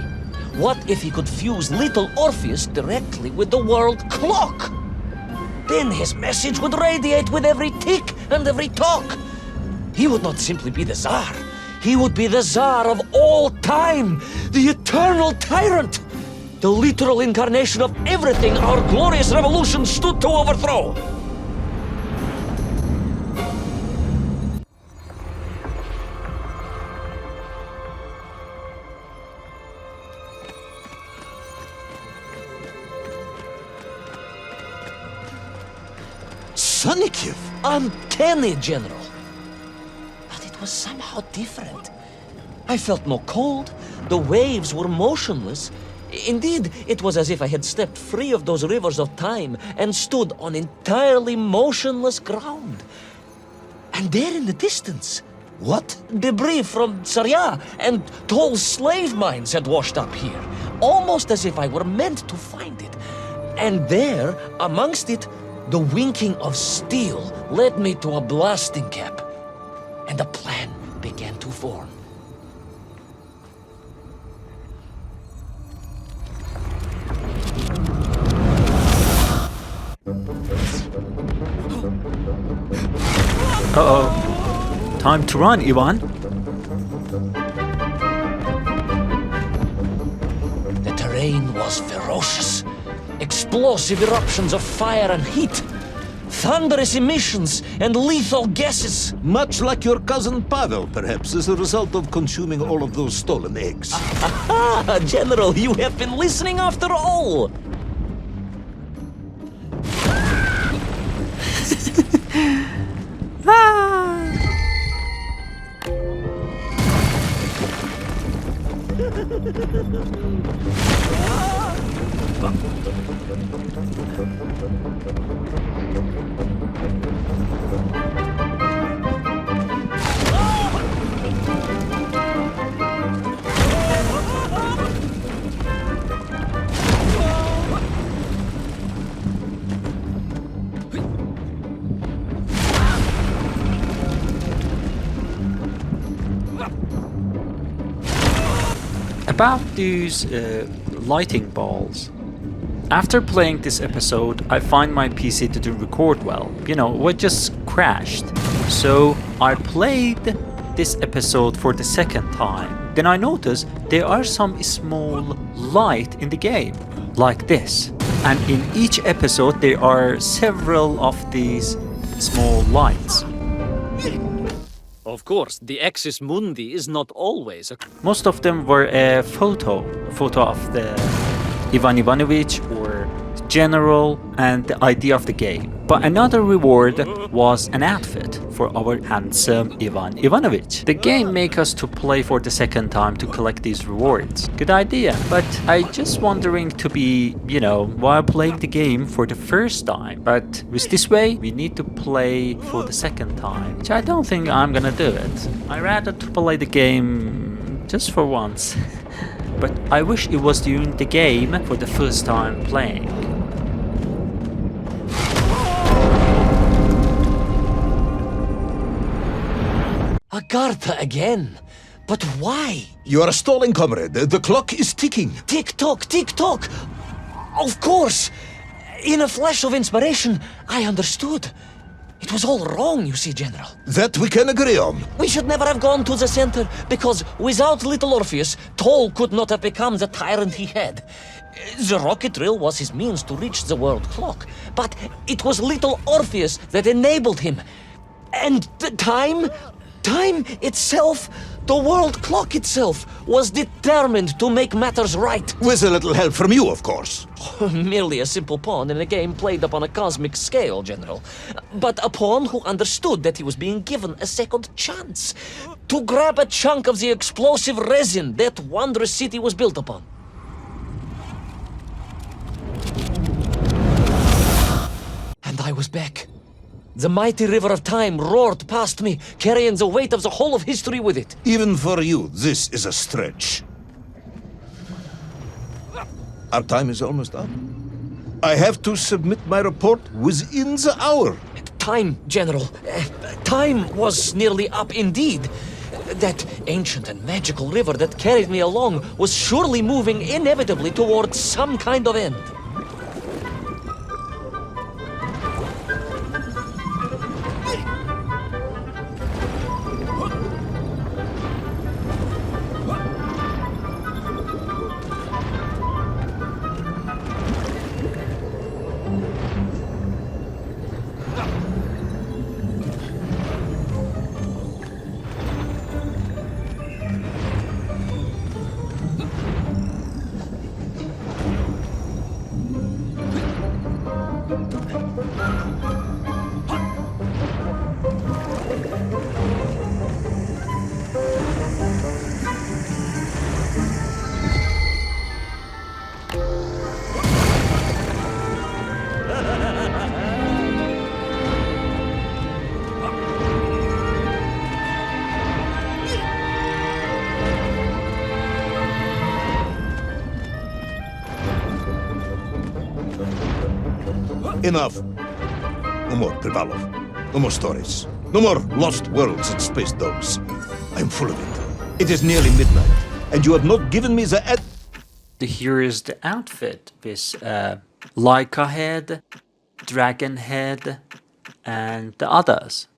Speaker 3: what if he could fuse little Orpheus directly with the world clock? Then his message would radiate with every tick and every tock. He would not simply be the Tsar. He would be the Tsar of all time, the eternal tyrant, the literal incarnation of everything our glorious revolution stood to overthrow.
Speaker 5: Sonikiv!
Speaker 3: Uncanny, General. But it was somehow different. I felt no cold. The waves were motionless. Indeed, it was as if I had stepped free of those rivers of time and stood on entirely motionless ground. And there in the distance,
Speaker 5: What?
Speaker 3: debris from Tsarya and tall slave mines had washed up here, almost as if I were meant to find it. And there, amongst it, the winking of steel led me to a blasting cap, and a plan began to form.
Speaker 1: Uh-oh. Time to run, Ivan.
Speaker 3: The terrain was ferocious. Explosive eruptions of fire and heat. Thunderous emissions and lethal gases.
Speaker 5: Much like your cousin Pavel, perhaps, as a result of consuming all of those stolen eggs.
Speaker 3: Ah, General, you have been listening after all.
Speaker 1: About these lighting balls. After playing this episode, I find my PC didn't record well. You know, it just crashed. So I played this episode for the second time. Then I noticed there are some small light in the game, like this. And in each episode there are several of these small lights.
Speaker 3: Of course, the axis mundi is not always a...
Speaker 1: Most of them were a photo of the Ivan Ivanovich or general and the idea of the game. But another reward was an outfit for our handsome Ivan Ivanovich. The game makes us to play for the second time to collect these rewards. Good idea, but I just wondering to be, you know, while playing the game for the first time. But with this way, we need to play for the second time, which I don't think I'm gonna do it. I rather to play the game just for once. But I wish it was during the game for the first time playing.
Speaker 3: Again? But why?
Speaker 5: You are stalling, comrade. The clock is ticking.
Speaker 3: Tick-tock, tick-tock! Of course! In a flash of inspiration, I understood. It was all wrong, you see, General.
Speaker 5: That we can agree on.
Speaker 3: We should never have gone to the center, because without little Orpheus, Toll could not have become the tyrant he had. The rocket drill was his means to reach the world clock, but it was little Orpheus that enabled him. And the time itself, the world clock itself, was determined to make matters right.
Speaker 5: With a little help from you, of course.
Speaker 3: Merely a simple pawn in a game played upon a cosmic scale, General. But a pawn who understood that he was being given a second chance to grab a chunk of the explosive resin that wondrous city was built upon. And I was back. The mighty river of time roared past me, carrying the weight of the whole of history with it.
Speaker 5: Even for you, this is a stretch. Our time is almost up. I have to submit my report within the hour.
Speaker 3: Time, General. Time was nearly up indeed. That ancient and magical river that carried me along was surely moving inevitably towards some kind of end.
Speaker 5: Enough. No more, Privalov. No more stories. No more lost worlds and space dogs. I'm full of it. It is nearly midnight, and you have not given me the
Speaker 1: Here is the outfit with Laika head, dragon head, and the others.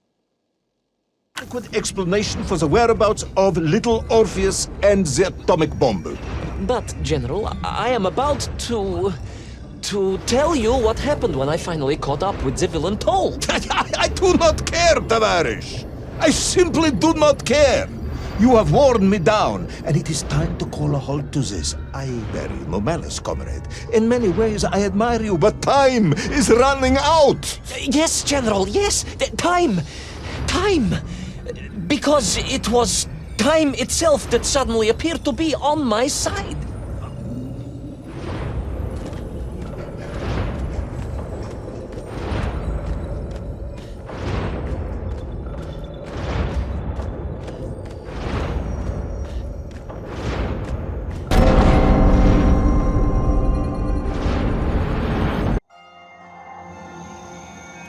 Speaker 5: adequate explanation for the whereabouts of little Orpheus and the atomic bomb.
Speaker 3: But, General, I am about to tell you what happened when I finally caught up with the villain Toll.
Speaker 5: I do not care, Tavarish. I simply do not care. You have worn me down, and it is time to call a halt to this. I bear you no malice, comrade. In many ways, I admire you, but time is running out.
Speaker 3: Yes, General, yes. Time. Because it was time itself that suddenly appeared to be on my side.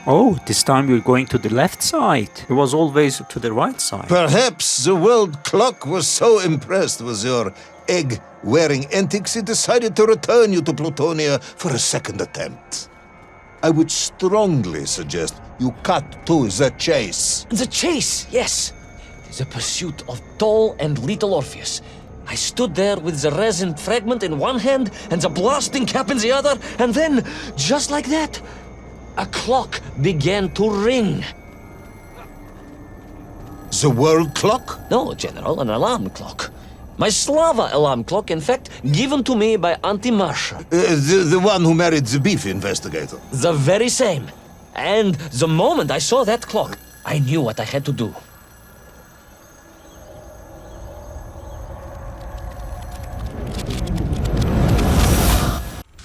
Speaker 1: Oh, this time we're going to the left side. It was always to the right side.
Speaker 5: Perhaps the world clock was so impressed with your egg-wearing antics, it decided to return you to Plutonia for a second attempt. I would strongly suggest you cut to the chase.
Speaker 3: The chase, yes. The pursuit of Toll and little Orpheus. I stood there with the resin fragment in one hand and the blasting cap in the other, and then, just like that, a clock began to ring.
Speaker 5: The world clock?
Speaker 3: No, General, an alarm clock. My Slava alarm clock, in fact, given to me by Auntie Marsha.
Speaker 5: The one who married the beef investigator.
Speaker 3: The very same. And the moment I saw that clock, I knew what I had to do.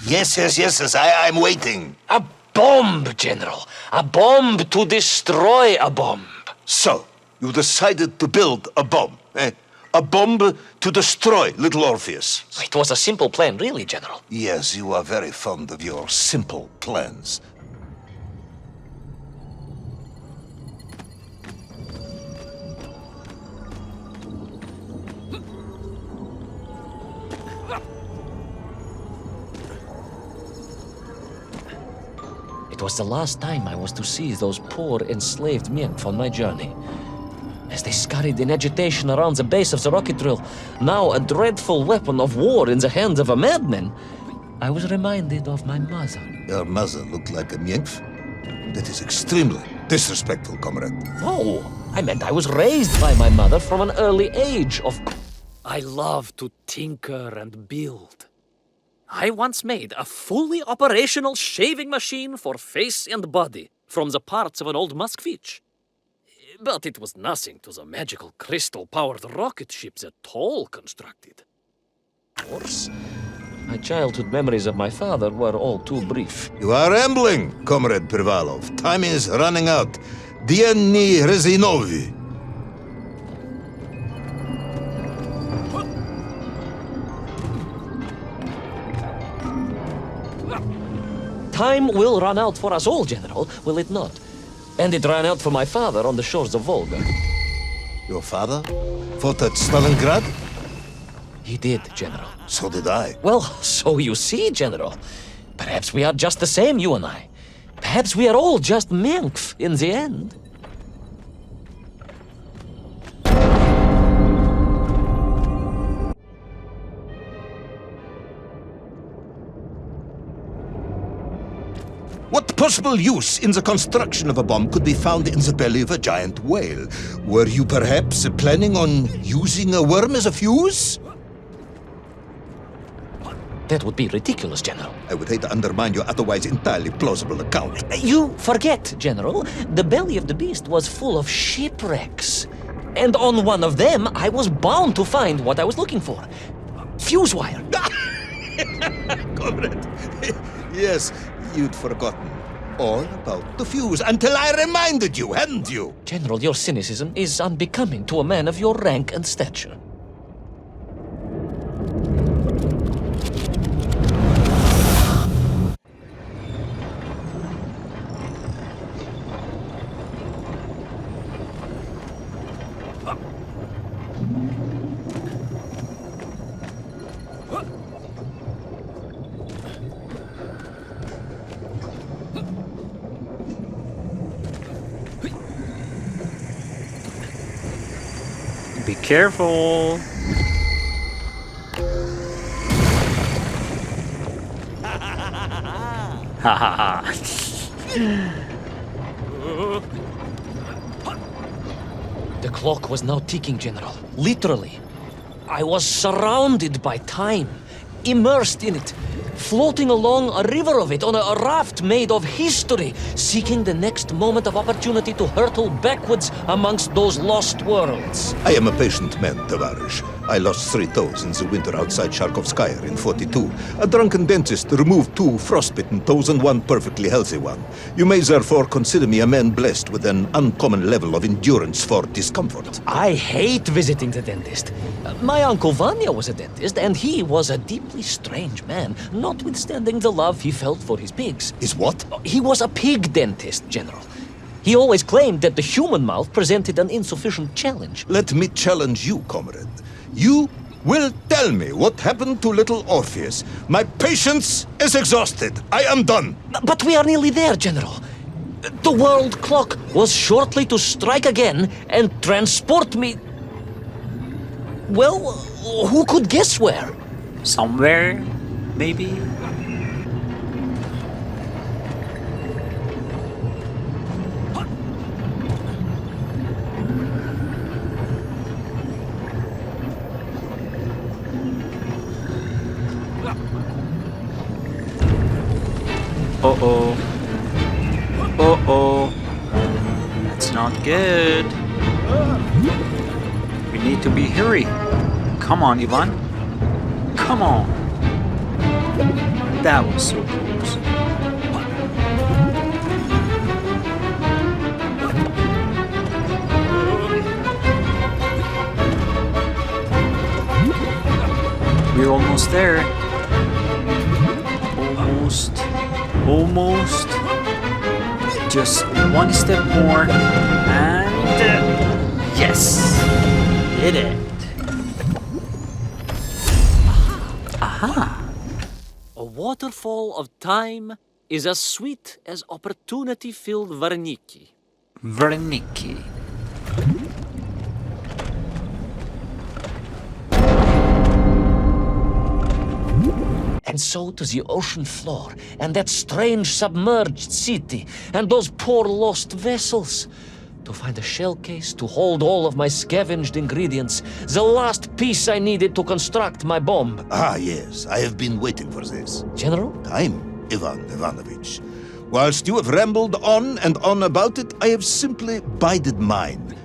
Speaker 5: Yes, I'm waiting.
Speaker 3: A bomb, General. A bomb to destroy a bomb.
Speaker 5: So, you decided to build a bomb, eh? A bomb to destroy little Orpheus.
Speaker 3: It was a simple plan, really, General.
Speaker 5: Yes, you are very fond of your simple plans.
Speaker 3: It was the last time I was to see those poor enslaved men on my journey. As they scurried in agitation around the base of the rocket drill, now a dreadful weapon of war in the hands of a madman, I was reminded of my mother.
Speaker 2: Your mother looked like a nymph? That is extremely disrespectful, comrade.
Speaker 3: No, I meant I was raised by my mother from an early age,
Speaker 7: I love to tinker and build. I once made a fully operational shaving machine for face and body from the parts of an old muskfish. But it was nothing to the magical crystal-powered rocket ship that Toll constructed.
Speaker 3: Of course. My childhood memories of my father were all too brief.
Speaker 2: You are rambling, Comrade Privalov. Time is running out. Diany Rezinovi.
Speaker 3: Time will run out for us all, General, will it not? And it ran out for my father on the shores of Volga.
Speaker 2: Your father fought at Stalingrad?
Speaker 3: He did, General.
Speaker 2: So did I.
Speaker 3: Well, so you see, General. Perhaps we are just the same, you and I. Perhaps we are all just Menkf in the end.
Speaker 2: What possible use in the construction of a bomb could be found in the belly of a giant whale? Were you perhaps planning on using a worm as a fuse?
Speaker 3: That would be ridiculous, General.
Speaker 2: I would hate to undermine your otherwise entirely plausible account.
Speaker 3: You forget, General. The belly of the beast was full of shipwrecks. And on one of them, I was bound to find what I was looking for. Fuse wire.
Speaker 2: Comrade, yes, you'd forgotten all about the fuse until I reminded you, hadn't you?
Speaker 3: General, your cynicism is unbecoming to a man of your rank and stature.
Speaker 1: Be careful. Ha ha ha.
Speaker 3: The clock was now ticking, General. Literally. I was surrounded by time, immersed in it, floating along a river of it on a raft made of history, seeking the next moment of opportunity to hurtle backwards amongst those lost worlds.
Speaker 2: I am a patient man, Tavarish. I lost 3 toes in the winter outside Sharkovskaya in 42. A drunken dentist removed 2 frostbitten toes and 1 perfectly healthy one. You may therefore consider me a man blessed with an uncommon level of endurance for discomfort.
Speaker 3: I hate visiting the dentist. My uncle Vanya was a dentist, and he was a deeply strange man, notwithstanding the love he felt for his pigs.
Speaker 2: Is what?
Speaker 3: He was a pig dentist, General. He always claimed that the human mouth presented an insufficient challenge.
Speaker 2: Let me challenge you, comrade. You will tell me what happened to little Orpheus. My patience is exhausted. I am done.
Speaker 3: But we are nearly there, General. The world clock was shortly to strike again and transport me... Well, who could guess where?
Speaker 1: Somewhere, maybe? Uh-oh. Uh-oh. That's not good. We need to be hurry. Come on, Ivan. Come on. That was so close. We're almost there. Almost. Just one step more. And... yes! Did it.
Speaker 7: A waterfall of time is as sweet as opportunity-filled Varniki.
Speaker 1: Verniki.
Speaker 3: And so to the ocean floor, and that strange submerged city, and those poor lost vessels. To find a shell case to hold all of my scavenged ingredients, the last piece I needed to construct my bomb.
Speaker 5: Ah, yes, I have been waiting for this.
Speaker 3: General?
Speaker 5: Time, Ivan Ivanovich. Whilst you have rambled on and on about it, I have simply bided mine.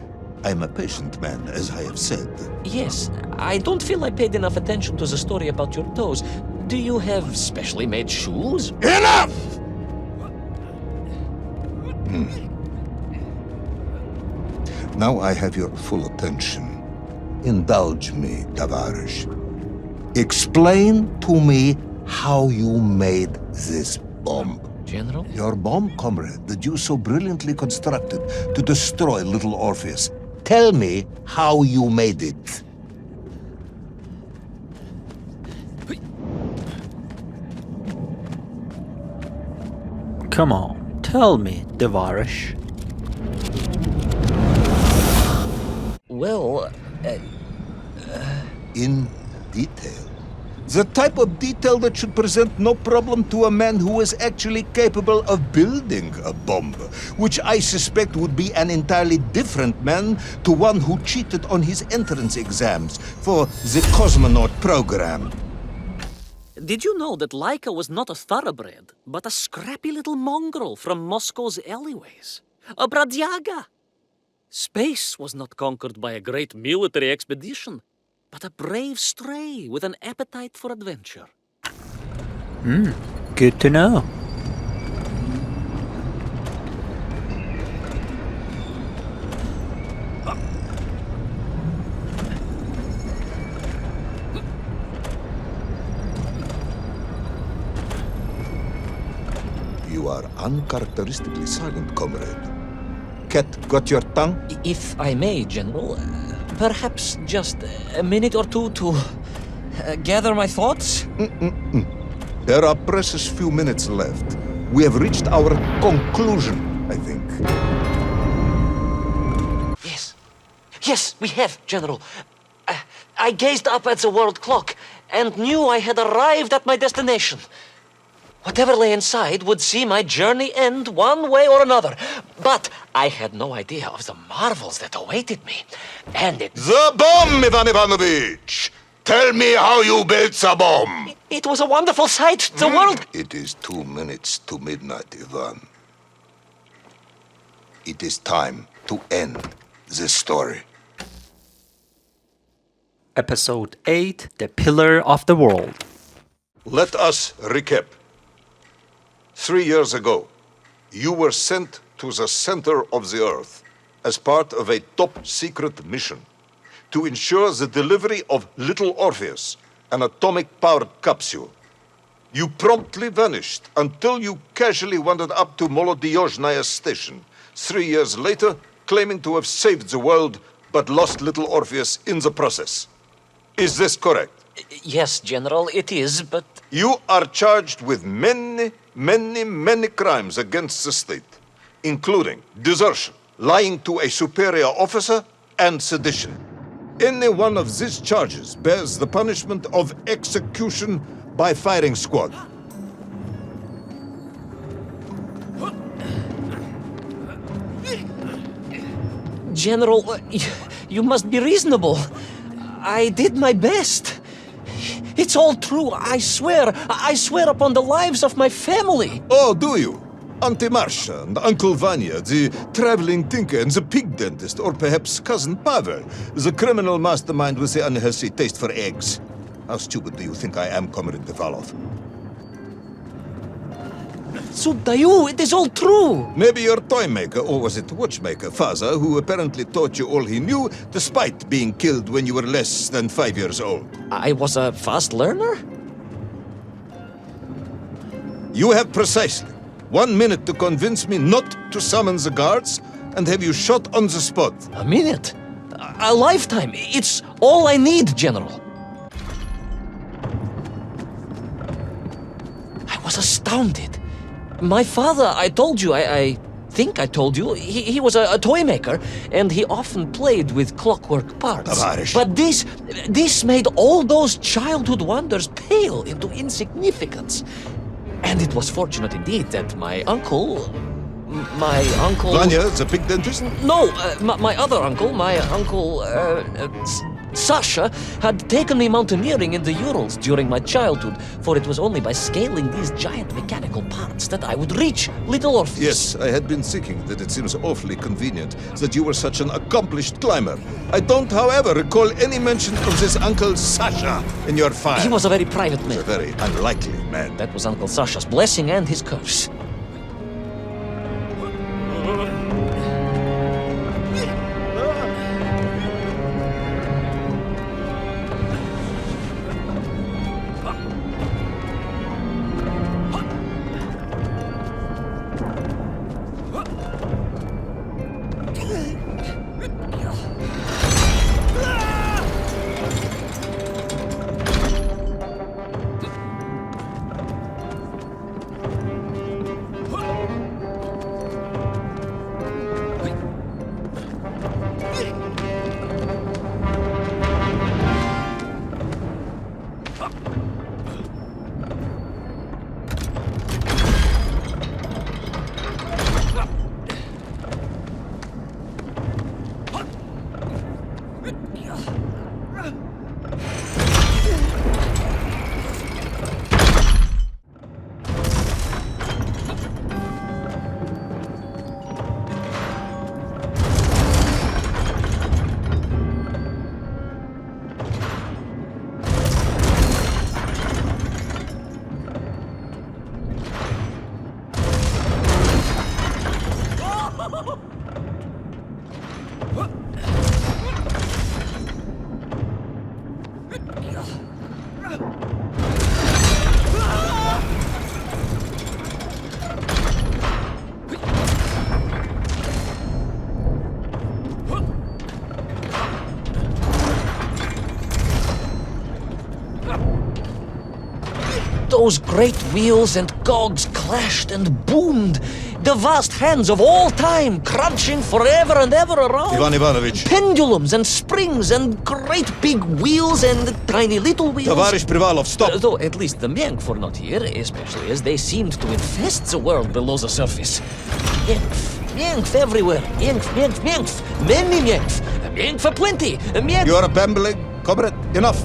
Speaker 5: I am a patient man, as I have said.
Speaker 3: Yes, I don't feel I paid enough attention to the story about your toes. Do you have specially made shoes?
Speaker 5: Enough! Now I have your full attention. Indulge me, Tavares. Explain to me how you made this bomb.
Speaker 3: General?
Speaker 5: Your bomb, comrade, that you so brilliantly constructed to destroy little Orpheus. Tell me how you made it.
Speaker 1: Come on, tell me, Devarish.
Speaker 3: Well,
Speaker 5: In detail. The type of detail that should present no problem to a man who is actually capable of building a bomb, which I suspect would be an entirely different man to one who cheated on his entrance exams for the cosmonaut program.
Speaker 7: Did you know that Laika was not a thoroughbred, but a scrappy little mongrel from Moscow's alleyways? A bradyaga! Space was not conquered by a great military expedition, but a brave stray with an appetite for adventure.
Speaker 1: Good to know.
Speaker 5: You are uncharacteristically silent, comrade. Cat, got your tongue?
Speaker 3: if I may, General, perhaps just a minute or two to gather my thoughts?
Speaker 5: There are precious few minutes left. We have reached our conclusion, I think.
Speaker 3: Yes. Yes, we have, General. I gazed up at the world clock and knew I had arrived at my destination. Whatever lay inside would see my journey end one way or another. But I had no idea of the marvels that awaited me. And
Speaker 2: The bomb, Ivan Ivanovich! Tell me how you built the bomb!
Speaker 3: it was a wonderful sight. The world...
Speaker 2: It is 2 minutes to midnight, Ivan. It is time to end this story.
Speaker 1: Episode 8, The Pillar of the World.
Speaker 2: Let us recap. 3 years ago, you were sent to the center of the Earth as part of a top-secret mission to ensure the delivery of little Orpheus, an atomic-powered capsule. You promptly vanished until you casually wandered up to Molodiyozhnaya station 3 years later, claiming to have saved the world but lost little Orpheus in the process. Is this correct?
Speaker 3: Yes, General, it is, but...
Speaker 2: You are charged with many crimes against the state, including desertion, lying to a superior officer, and sedition. Any one of these charges bears the punishment of execution by firing squad.
Speaker 3: General, you must be reasonable. I did my best. It's all true, I swear. I swear upon the lives of my family.
Speaker 2: Oh, do you? Auntie Marcia and Uncle Vanya, the traveling tinker and the pig dentist, or perhaps Cousin Pavel, the criminal mastermind with the unhealthy taste for eggs. How stupid do you think I am, Comrade Devalov?
Speaker 3: Sudayu, it is all true.
Speaker 2: Maybe your toy maker, or was it watchmaker, father, who apparently taught you all he knew, despite being killed when you were less than 5 years old.
Speaker 3: I was a fast learner?
Speaker 2: You have precisely 1 minute to convince me not to summon the guards and have you shot on the spot.
Speaker 3: A minute? A lifetime. It's all I need, General. astounded. My father, I told you, I think I told you, he was a toy maker, and he often played with clockwork parts.
Speaker 2: Tavarish.
Speaker 3: But this made all those childhood wonders pale into insignificance. And it was fortunate indeed that my uncle...
Speaker 2: Vanya, the pig dentist?
Speaker 3: No, my other uncle, Sasha, had taken me mountaineering in the Urals during my childhood, for it was only by scaling these giant mechanical parts that I would reach little Orpheus.
Speaker 2: Yes, I had been thinking that it seems awfully convenient that you were such an accomplished climber. I don't, however, recall any mention of this Uncle Sasha in your file.
Speaker 3: He was a very private
Speaker 2: A
Speaker 3: man.
Speaker 2: very unlikely man.
Speaker 3: That was Uncle Sasha's blessing and his curse. Those great wheels and cogs clashed and boomed. The vast hands of all time crunching forever and ever around.
Speaker 2: Ivan Ivanovich.
Speaker 3: Pendulums and springs and great big wheels and tiny little wheels.
Speaker 2: Tavarish Privalov, stop!
Speaker 3: Though at least the Mienk were not here, especially as they seemed to infest the world below the surface. Mienk everywhere. Mienk. Many Mienk. Mienk for plenty. Mienk.
Speaker 2: You are babbling. Comrade, enough.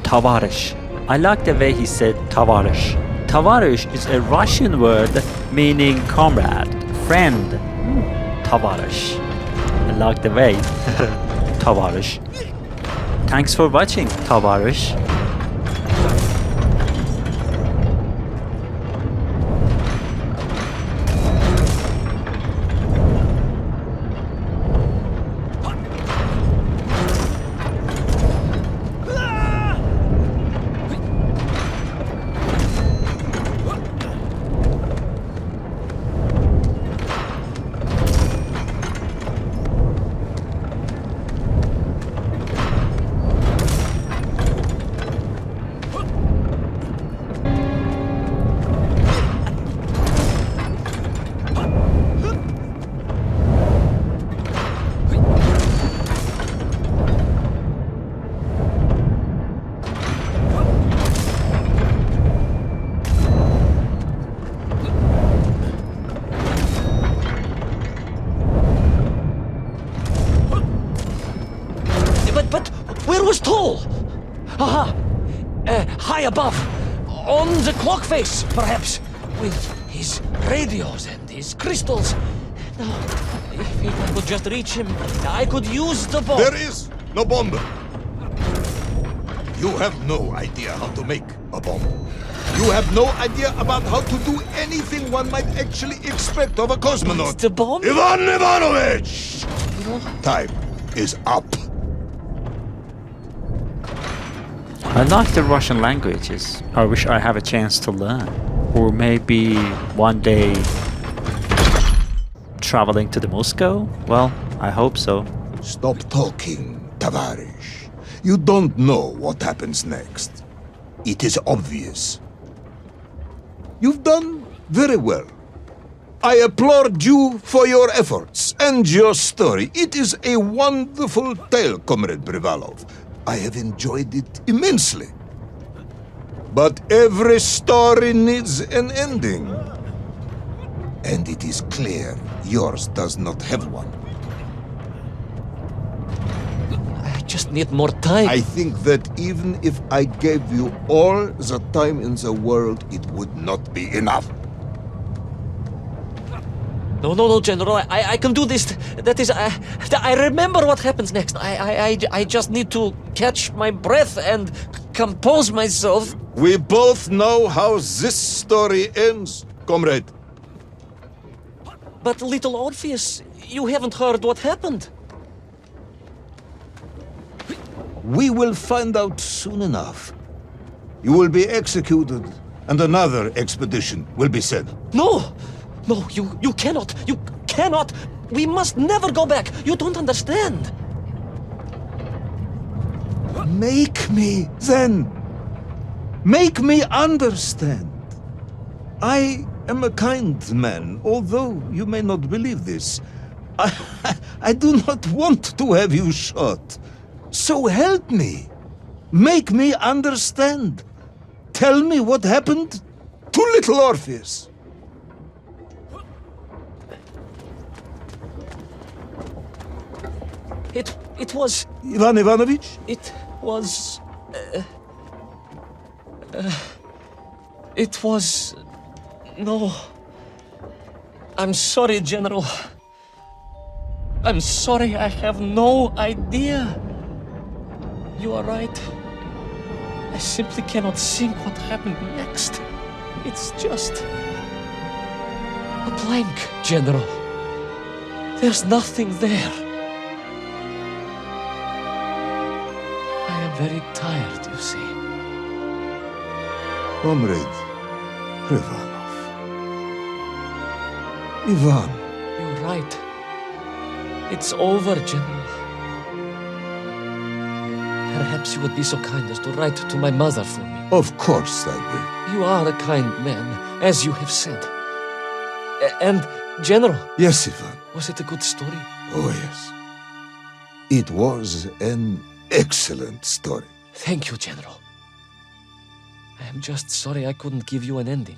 Speaker 1: Tavarish. I like the way he said Tavarish. Tavarish is a Russian word meaning comrade, friend. Tavarish. I like the way. Tavarish. Thanks for watching, Tavarish.
Speaker 3: But where was Toll? Aha! High above. On the clock face, perhaps. With his radios and his crystals. Now, if I could just reach him, I could use the bomb.
Speaker 2: There is no bomb. You have no idea how to make a bomb. You have no idea about how to do anything one might actually expect of a cosmonaut.
Speaker 3: The bomb?
Speaker 2: Ivan Ivanovich! Time is up.
Speaker 1: I like the Russian languages. I wish I have a chance to learn. Or maybe one day traveling to the Moscow? Well, I hope so.
Speaker 2: Stop talking, Tavarish. You don't know what happens next. It is obvious. You've done very well. I applaud you for your efforts and your story. It is a wonderful tale, Comrade Privalov. I have enjoyed it immensely. But every story needs an ending. And it is clear yours does not have one.
Speaker 3: I just need more time.
Speaker 2: I think that even if I gave you all the time in the world, it would not be enough.
Speaker 3: No, General. I can do this. That is, I remember what happens next. I just need to catch my breath and compose myself.
Speaker 2: We both know how this story ends, comrade.
Speaker 3: But little Orpheus, you haven't heard what happened.
Speaker 2: We will find out soon enough. You will be executed, and another expedition will be sent.
Speaker 3: No, you cannot. You cannot. We must never go back. You don't understand.
Speaker 2: Make me, then. Make me understand. I am a kind man, although you may not believe this. I do not want to have you shot. So help me. Make me understand. Tell me what happened to little Orpheus.
Speaker 3: It was.
Speaker 2: Ivan Ivanovich?
Speaker 3: It was. It was. No. I'm sorry, General. I'm sorry, I have no idea. You are right. I simply cannot think what happened next. It's just. a blank, General. There's nothing there. I am very tired, you see.
Speaker 2: Comrade Privalov. Ivan.
Speaker 3: You're right. It's over, General. Perhaps you would be so kind as to write to my mother for me.
Speaker 2: Of course I will.
Speaker 3: You are a kind man, as you have said. And, General,
Speaker 2: Yes, Ivan.
Speaker 3: was it a good story?
Speaker 2: Oh, yes. It was an excellent story.
Speaker 3: Thank you, General. I am just sorry I couldn't give you an ending.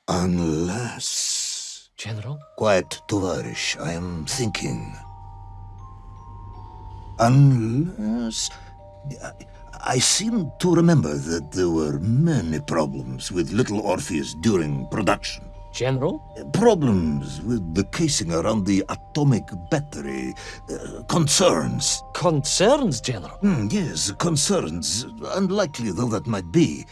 Speaker 2: Unless...
Speaker 3: General?
Speaker 2: Quiet, Tovarish, I am thinking. Unless... I seem to remember that there were many problems with little Orpheus during production.
Speaker 3: General?
Speaker 2: Problems with the casing around the atomic battery. Concerns.
Speaker 3: Concerns, General?
Speaker 2: Yes, concerns. Unlikely though that might be.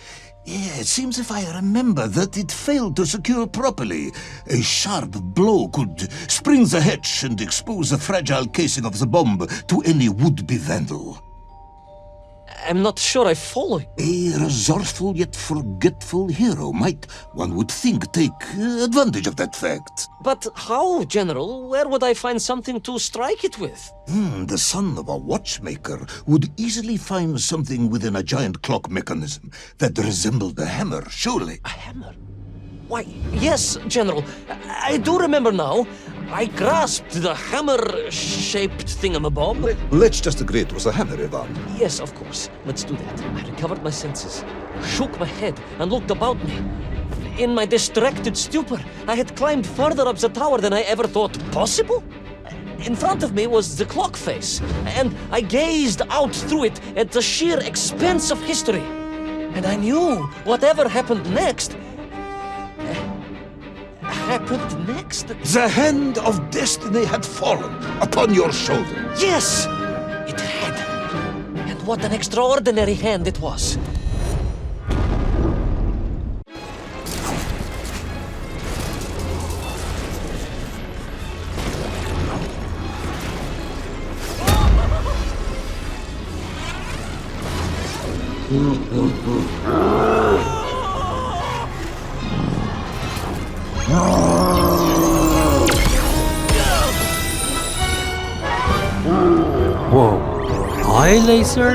Speaker 2: Yeah, it seems if I remember that it failed to secure properly. A sharp blow could spring the hatch and expose the fragile casing of the bomb to any would-be vandal.
Speaker 3: I'm not sure I follow you.
Speaker 2: A resourceful yet forgetful hero might, one would think, take advantage of that fact.
Speaker 3: But how, General? Where would I find something to strike it with?
Speaker 2: The son of a watchmaker would easily find something within a giant clock mechanism that resembled a hammer, surely.
Speaker 3: A hammer? Why, yes, General. I do remember now. I grasped the hammer-shaped thingamabob.
Speaker 2: Let's just agree it was a hammer, Ivan.
Speaker 3: Yes, of course. Let's do that. I recovered my senses, shook my head, and looked about me. In my distracted stupor, I had climbed further up the tower than I ever thought possible. In front of me was the clock face, and I gazed out through it at the sheer expanse of history. And I knew whatever happened next... happened next?
Speaker 2: The hand of destiny had fallen upon your shoulder.
Speaker 3: Yes! It had. And what an extraordinary hand it was.
Speaker 1: Whoa. Eye laser?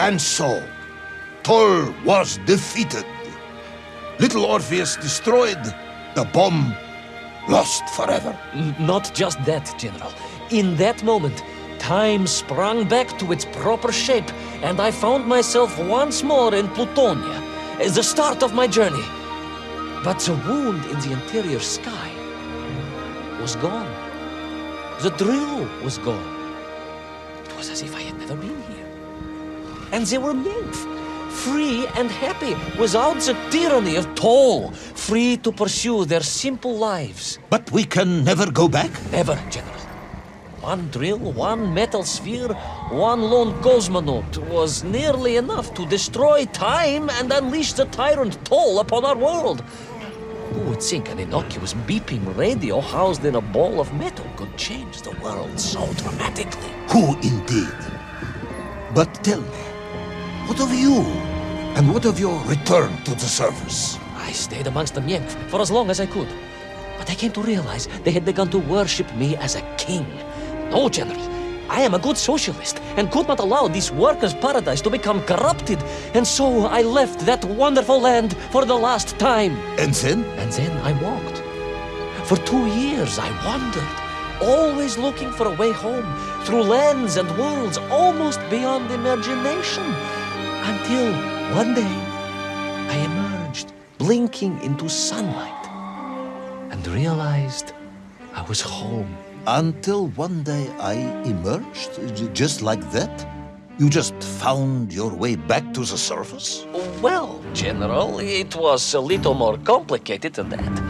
Speaker 2: And so, Tol was defeated. Little Orpheus destroyed, the bomb lost forever.
Speaker 3: Not just that, General. In that moment, time sprang back to its proper shape, and I found myself once more in Plutonia, the start of my journey. But the wound in the interior sky was gone. The drill was gone. It was as if I had never been here. And they were nymph, free and happy, without the tyranny of toll, free to pursue their simple lives.
Speaker 5: But we can never go back?
Speaker 3: Never, General. One drill, one metal sphere, one lone cosmonaut was nearly enough to destroy time and unleash the tyrant Toll upon our world. Who would think an innocuous beeping radio housed in a ball of metal could change the world so dramatically?
Speaker 5: Who indeed? But tell me, what of you? And what of your return to the surface?
Speaker 3: I stayed amongst the Myenk for as long as I could. But I came to realize they had begun to worship me as a king. No, General. I am a good socialist and could not allow this workers' paradise to become corrupted. And so I left that wonderful land for the last time.
Speaker 5: And then?
Speaker 3: And then I walked. For 2 years I wandered, always looking for a way home, through lands and worlds almost beyond imagination. Until one day I emerged, blinking into sunlight, and realized I was home.
Speaker 5: Until one day I emerged, just like that? You just found your way back to the surface?
Speaker 3: Well, General, it was a little more complicated than that.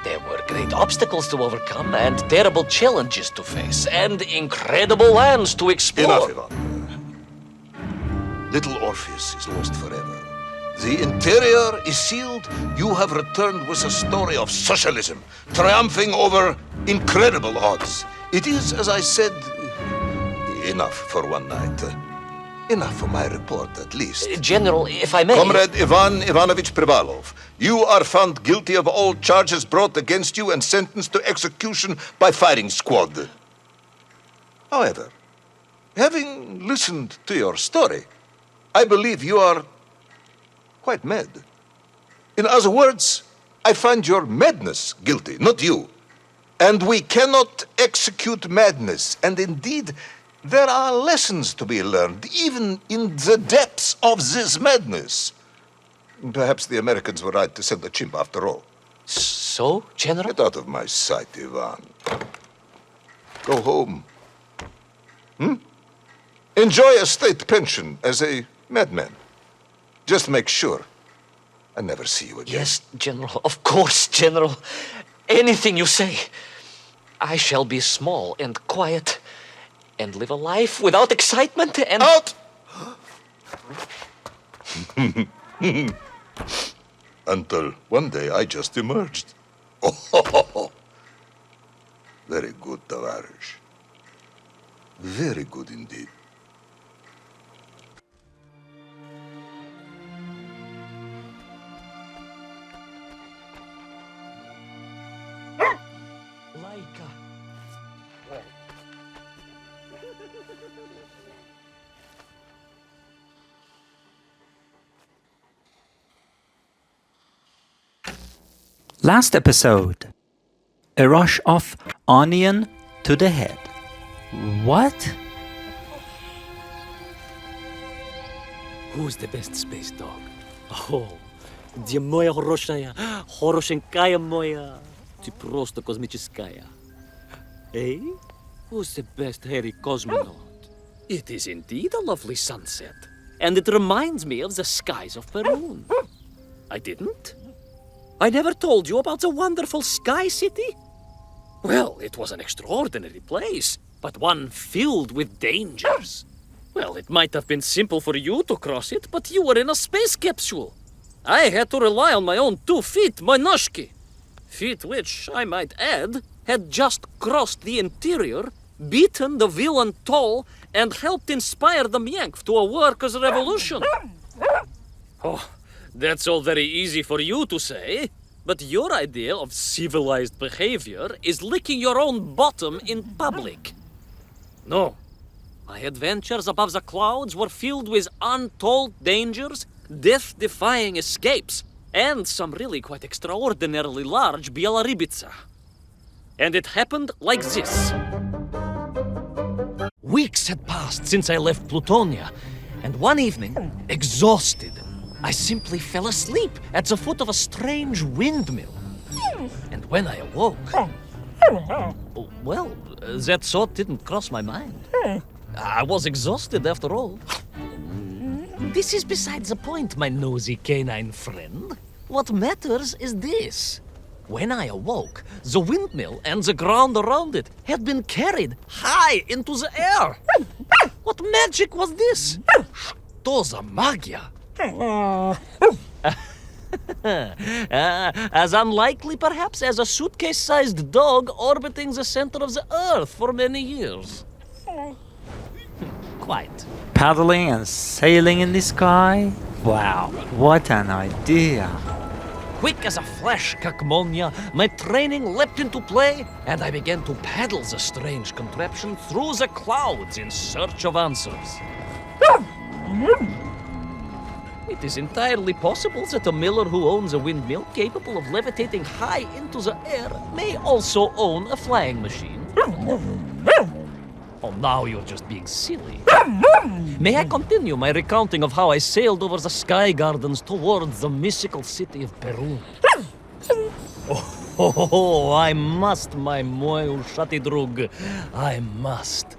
Speaker 3: There were great obstacles to overcome, and terrible challenges to face, and incredible lands to explore.
Speaker 2: Enough, Ivan. Little Orpheus is lost forever. The interior is sealed. You have returned with a story of socialism, triumphing over incredible odds. It is, as I said, enough for one night. Enough for my report, at least.
Speaker 3: General, if I may...
Speaker 2: Comrade Ivan Ivanovich Privalov, you are found guilty of all charges brought against you and sentenced to execution by firing squad. However, having listened to your story, I believe you are quite mad. In other words, I find your madness guilty, not you. And we cannot execute madness. And indeed, there are lessons to be learned, even in the depths of this madness. Perhaps the Americans were right to send the chimp after all.
Speaker 3: So, General?
Speaker 2: Get out of my sight, Ivan. Go home. Enjoy a state pension as a madman. Just make sure I never see you again.
Speaker 3: Yes, General. Of course, General. Anything you say. I shall be small and quiet and live a life without excitement and...
Speaker 2: Out! Until one day I just emerged. Oh, very good, Tavarish. Very good indeed.
Speaker 3: Laika.
Speaker 1: Last episode, a rush of onion to the head. What?
Speaker 7: Who's the best space dog? Oh, где моя хорошая, хорошенькая моя, ты просто космическая. Eh? Who's the best hairy cosmonaut? It is indeed a lovely sunset, and it reminds me of the skies of Peru. I didn't? I never told you about the wonderful Sky City? Well, it was an extraordinary place, but one filled with dangers. Well, it might have been simple for you to cross it, but you were in a space capsule. I had to rely on my own 2 feet, my noshki. Feet which, I might add, had just crossed the interior, beaten the villain Toll, and helped inspire the Myenk to a workers' revolution. Oh, that's all very easy for you to say, but your idea of civilized behavior is licking your own bottom in public. No, My adventures above the clouds were filled with untold dangers, death-defying escapes, and some really quite extraordinarily large Bielorybitsa. And it happened like this. Weeks had passed since I left Plutonia, and one evening, exhausted, I simply fell asleep at the foot of a strange windmill. And when I awoke, well, that thought didn't cross my mind. I was exhausted after all. This is beside the point, my nosy canine friend. What matters is this. When I awoke, the windmill and the ground around it had been carried high into the air. What magic was this? Что за магия? As unlikely, perhaps, as a suitcase-sized dog orbiting the center of the Earth for many years. Quite.
Speaker 1: Paddling and sailing in the sky? Wow, what an idea!
Speaker 7: Quick as a flash, Kakmonia, my training leapt into play, and I began to paddle the strange contraption through the clouds in search of answers. It is entirely possible that a miller who owns a windmill capable of levitating high into the air may also own a flying machine. Oh, now you're just being silly. May I continue my recounting of how I sailed over the sky gardens towards the mystical city of Peru? Oh, I must, my moil shatidrug. I must.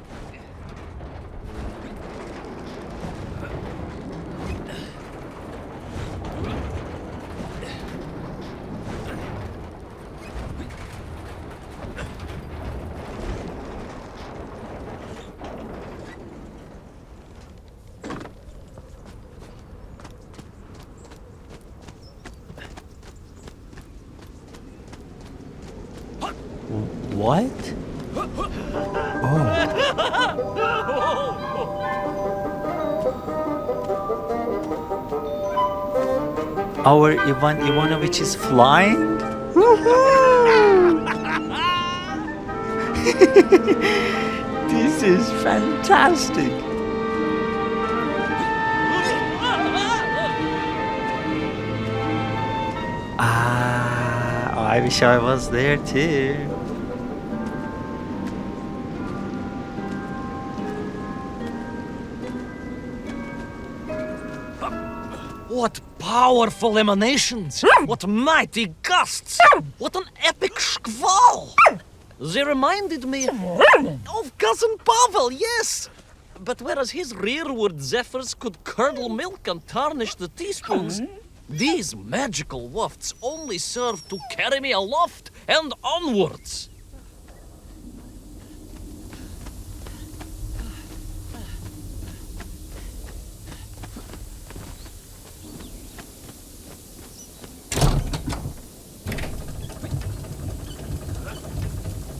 Speaker 1: What? Oh. Our Ivan Ivanovich is flying? This is fantastic. I wish I was there too.
Speaker 7: What powerful emanations! What mighty gusts! What an epic shkval! They reminded me of Cousin Pavel, yes! But whereas his rearward zephyrs could curdle milk and tarnish the teaspoons, these magical wafts only serve to carry me aloft and onwards.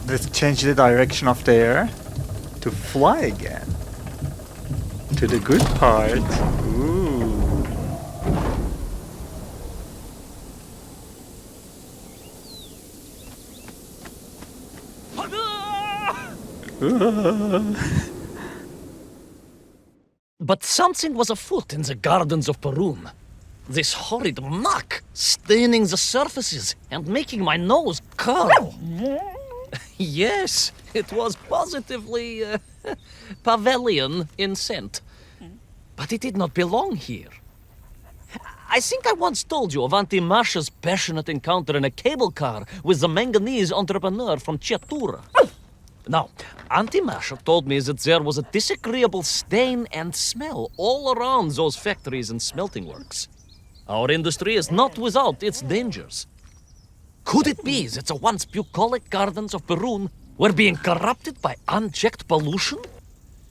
Speaker 1: Let's change the direction of the air to fly again. To the good part. Ooh.
Speaker 7: But something was afoot in the gardens of Perun. This horrid muck staining the surfaces and making my nose curl. Yes, it was positively Pavelian in scent. But it did not belong here. I think I once told you of Auntie Masha's passionate encounter in a cable car with the manganese entrepreneur from Chiatura. Now, Auntie Masha told me that there was a disagreeable stain and smell all around those factories and smelting works. Our industry is not without its dangers. Could it be that the once bucolic gardens of Perun were being corrupted by unchecked pollution?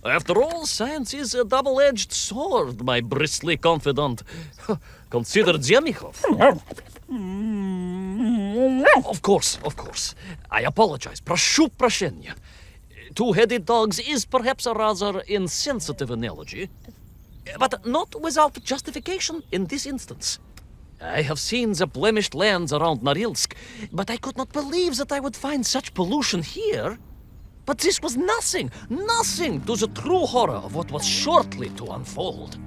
Speaker 7: After all, science is a double-edged sword, my bristly confidant. Consider Dzemikhov. Of course. I apologize. Прошу прощения. Two-headed dogs is perhaps a rather insensitive analogy, but not without justification in this instance. I have seen the blemished lands around Norilsk, but I could not believe that I would find such pollution here. But this was nothing to the true horror of what was shortly to unfold.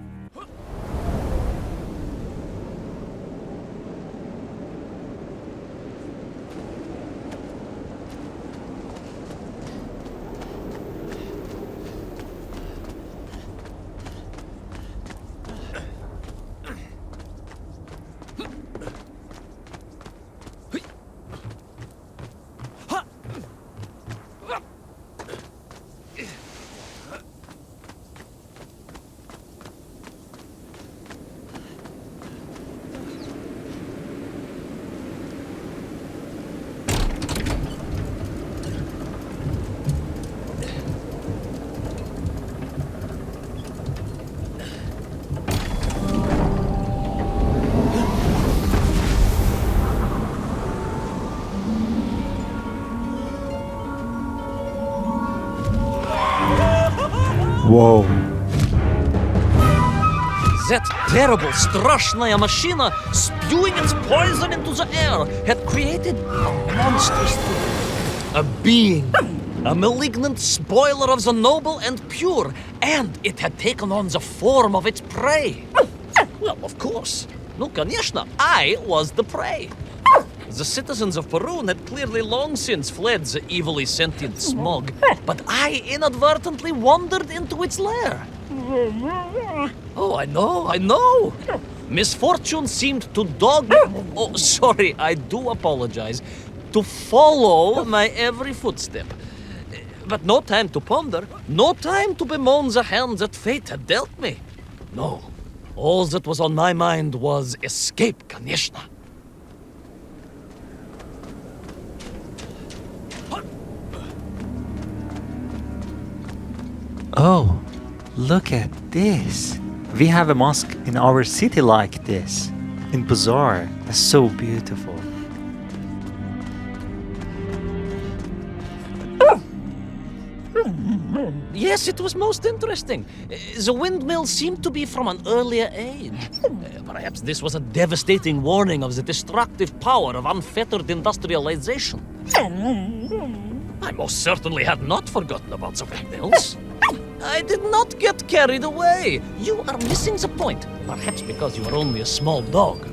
Speaker 1: Whoa.
Speaker 7: That terrible Strashnaya machina, spewing its poison into the air, had created a monstrous thing. A being. A malignant spoiler of the noble and pure. And it had taken on the form of its prey. Well, of course. No, конечно, I was the prey. The citizens of Perun had clearly long since fled the evilly sentient smog, but I inadvertently wandered into its lair. Oh, I know. Misfortune seemed to dog... Oh, sorry, I do apologize. To follow my every footstep. But no time to ponder, no time to bemoan the hand that fate had dealt me. No, all that was on my mind was escape, конечно.
Speaker 1: Oh, look at this. We have a mosque in our city like this. In Bazaar. That's so beautiful.
Speaker 7: Yes, it was most interesting. The windmill seemed to be from an earlier age. Perhaps this was a devastating warning of the destructive power of unfettered industrialization. I most certainly had not forgotten about the windmills. I did not get carried away. You are missing the point. Perhaps because you are only a small dog.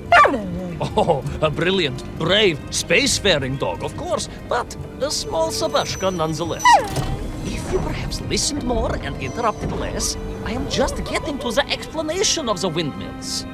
Speaker 7: Oh, a brilliant, brave, spacefaring dog, of course, but a small Sabashka nonetheless. If you perhaps listened more and interrupted less, I am just getting to the explanation of the windmills.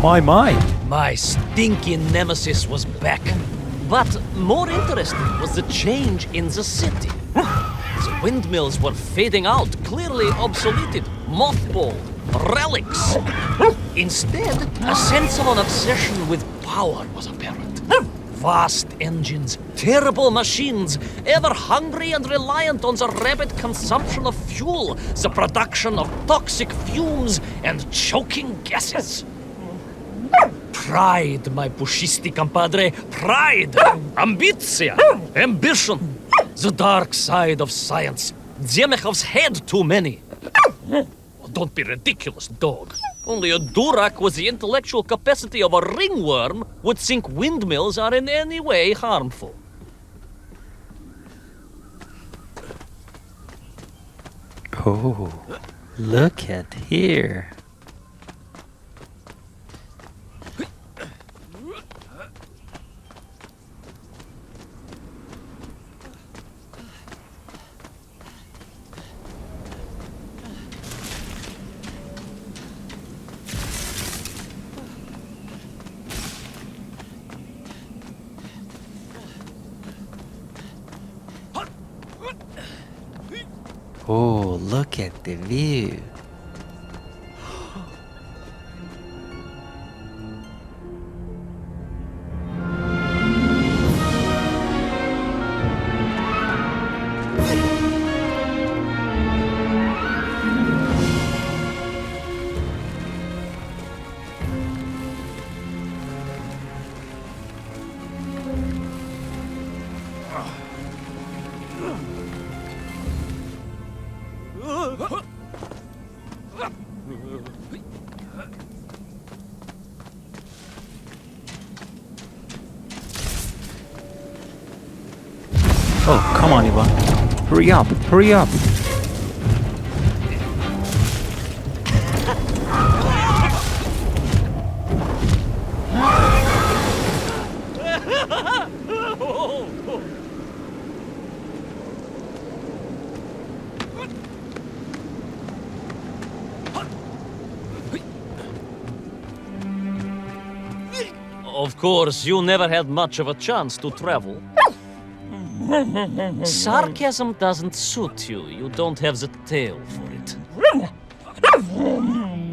Speaker 1: Oh, my.
Speaker 7: My stinky nemesis was back. But more interesting was the change in the city. The windmills were fading out, clearly obsoleted, mothballed, relics. Instead, a sense of an obsession with power was apparent. Vast engines, terrible machines, ever hungry and reliant on the rapid consumption of fuel, the production of toxic fumes and choking gases. Pride, my pushisti compadre, pride, ambitia, ambition, the dark side of science. Zemechov's had too many. Oh, don't be ridiculous, dog. Only a durak with the intellectual capacity of a ringworm would think windmills are in any way harmful.
Speaker 1: Oh, look at here. Oh, look at the view. Oh, come on, Ivan. Hurry up, hurry up.
Speaker 3: Of course, you never had much of a chance to travel. Sarcasm doesn't suit you. You don't have the tail for it.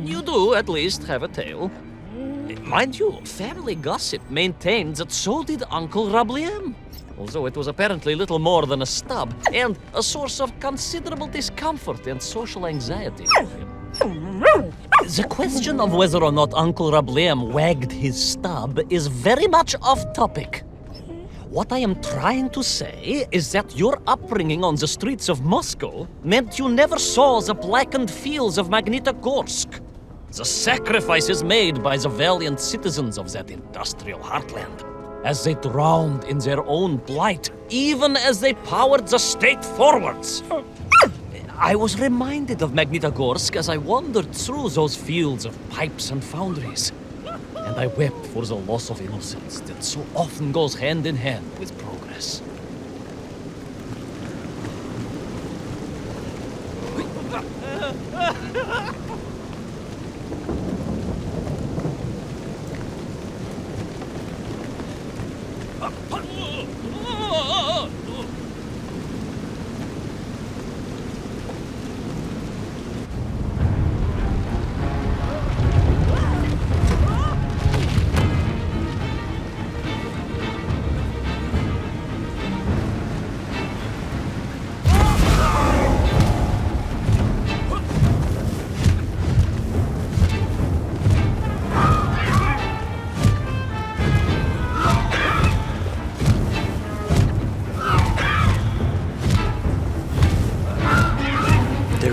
Speaker 3: You do, at least, have a tail. Mind you, family gossip maintained that so did Uncle Rabliem. Although it was apparently little more than a stub, and a source of considerable discomfort and social anxiety for him. The question of whether or not Uncle Rabliem wagged his stub is very much off topic. What I am trying to say is that your upbringing on the streets of Moscow meant you never saw the blackened fields of Magnitogorsk. The sacrifices made by the valiant citizens of that industrial heartland, as they drowned in their own blight, even as they powered the state forwards. I was reminded of Magnitogorsk as I wandered through those fields of pipes and foundries, and I wept for the loss of innocence that so often goes hand in hand with progress.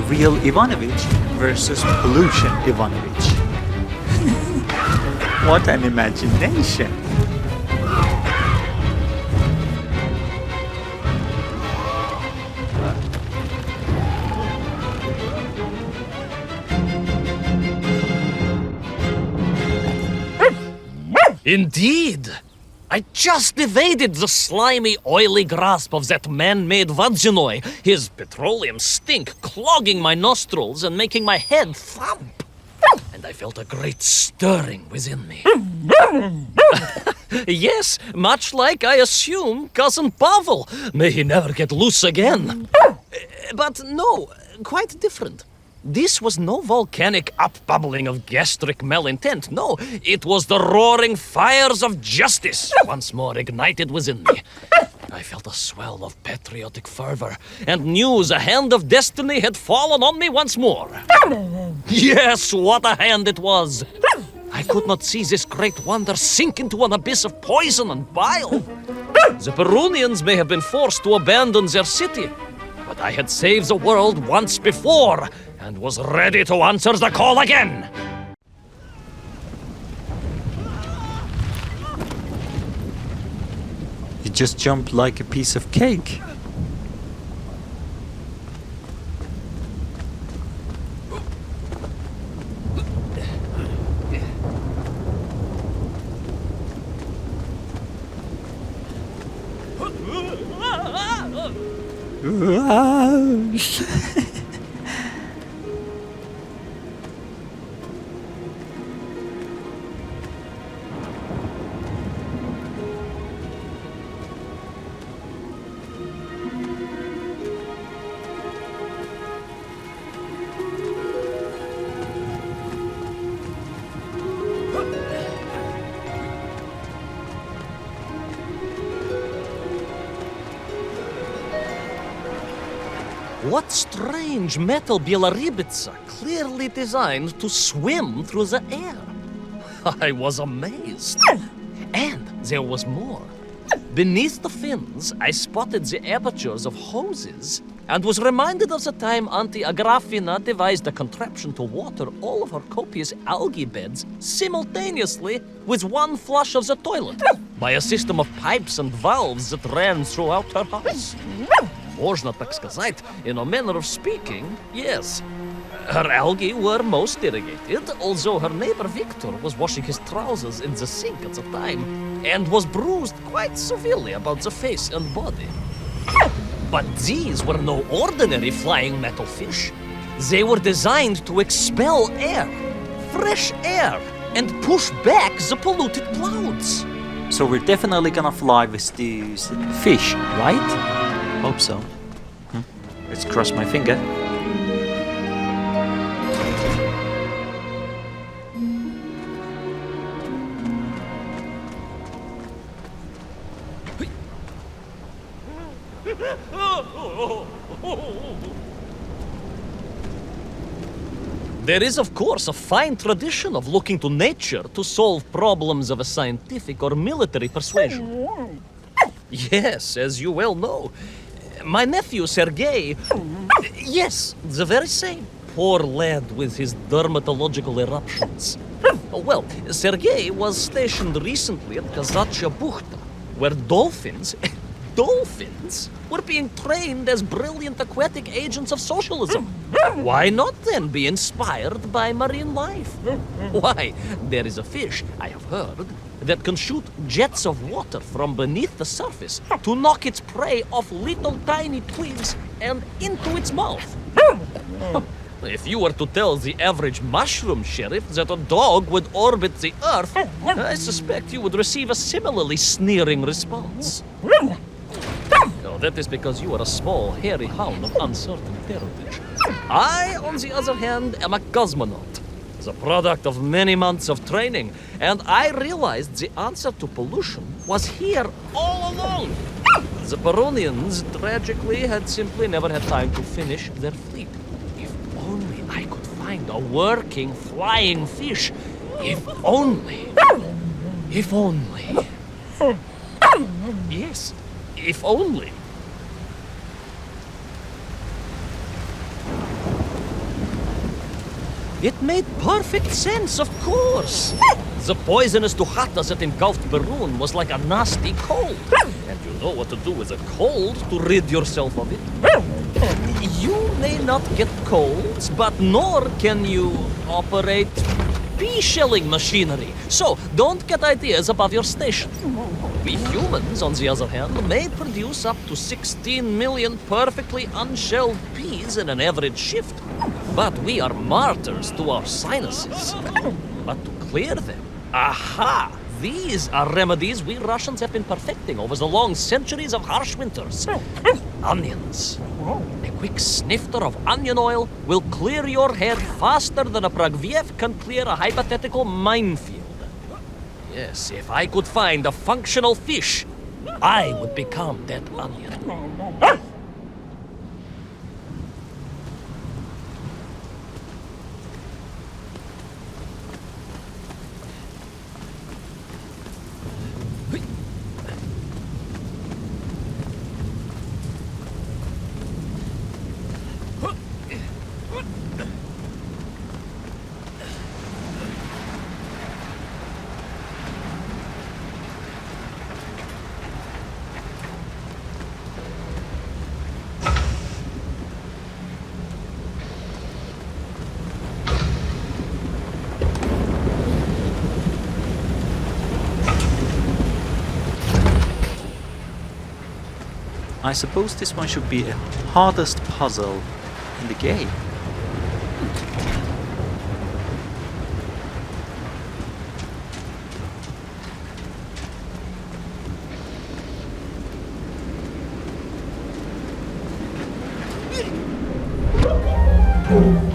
Speaker 1: Real Ivanovich versus Pollution Ivanovich. What an imagination!
Speaker 3: Indeed! I just evaded the slimy, oily grasp of that man-made Vadzinoi, his petroleum stink clogging my nostrils and making my head thump. And I felt a great stirring within me. Yes, much like, I assume, Cousin Pavel. May he never get loose again. But no, quite different. This was no volcanic upbubbling of gastric malintent. No, it was the roaring fires of justice once more ignited within me. I felt a swell of patriotic fervor and knew the hand of destiny had fallen on me once more. Yes, what a hand it was! I could not see this great wonder sink into an abyss of poison and bile. The Perunians may have been forced to abandon their city, but I had saved the world once before and was ready to answer the call again.
Speaker 1: You just jumped like a piece of cake.
Speaker 3: What strange metal Bielaribitsa clearly designed to swim through the air? I was amazed. And there was more. Beneath the fins, I spotted the apertures of hoses and was reminded of the time Auntie Agrafina devised a contraption to water all of her copious algae beds simultaneously with one flush of the toilet by a system of pipes and valves that ran throughout her house. Можно так сказать, in a manner of speaking, yes. Her algae were most irrigated, although her neighbor Victor was washing his trousers in the sink at the time and was bruised quite severely about the face and body. But these were no ordinary flying metal fish. They were designed to expel air, fresh air, and push back the polluted clouds.
Speaker 1: So we're definitely gonna fly with these fish, right? Hope so. Let's cross my finger.
Speaker 3: There is, of course, a fine tradition of looking to nature to solve problems of a scientific or military persuasion. Yes, as you well know. My nephew, Sergei... Yes, the very same. Poor lad with his dermatological eruptions. Well, Sergei was stationed recently at Kazachya Buchta, where dolphins... dolphins were being trained as brilliant aquatic agents of socialism. Why not then be inspired by marine life? Why, there is a fish, I have heard, that can shoot jets of water from beneath the surface to knock its prey off little tiny twigs and into its mouth. If you were to tell the average mushroom sheriff that a dog would orbit the earth, I suspect you would receive a similarly sneering response. No, that is because you are a small, hairy hound of uncertain parentage. I, on the other hand, am a cosmonaut, the product of many months of training, and I realized the answer to pollution was here all along. The Peronians, tragically, had simply never had time to finish their fleet. If only I could find a working, flying fish. If only. If only. Yes, if only. It made perfect sense, of course. The poisonous Duhatas that engulfed Perun was like a nasty cold. And you know what to do with a cold to rid yourself of it. You may not get colds, but nor can you operate pea-shelling machinery. So don't get ideas above your station. We humans, on the other hand, may produce up to 16 million perfectly unshelled peas in an average shift. But we are martyrs to our sinuses. But to clear them, aha! These are remedies we Russians have been perfecting over the long centuries of harsh winters. Onions. A quick snifter of onion oil will clear your head faster than a Pragviev can clear a hypothetical minefield. Yes, if I could find a functional fish, I would become that onion.
Speaker 1: I suppose this one should be the hardest puzzle in the game.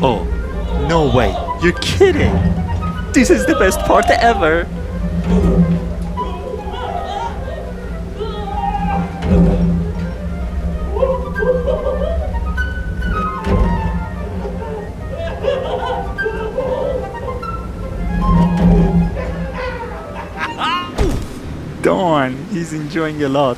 Speaker 1: Oh, no way. You're kidding. This is the best part ever. Darn. man. He's enjoying a lot.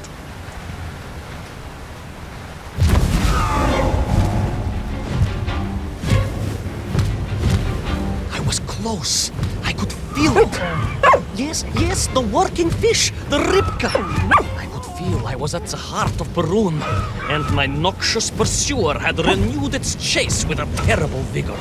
Speaker 3: I was close. I could feel it. Yes, the working fish, the ribka. I could feel I was at the heart of Perun, and my noxious pursuer had renewed its chase with a terrible vigor.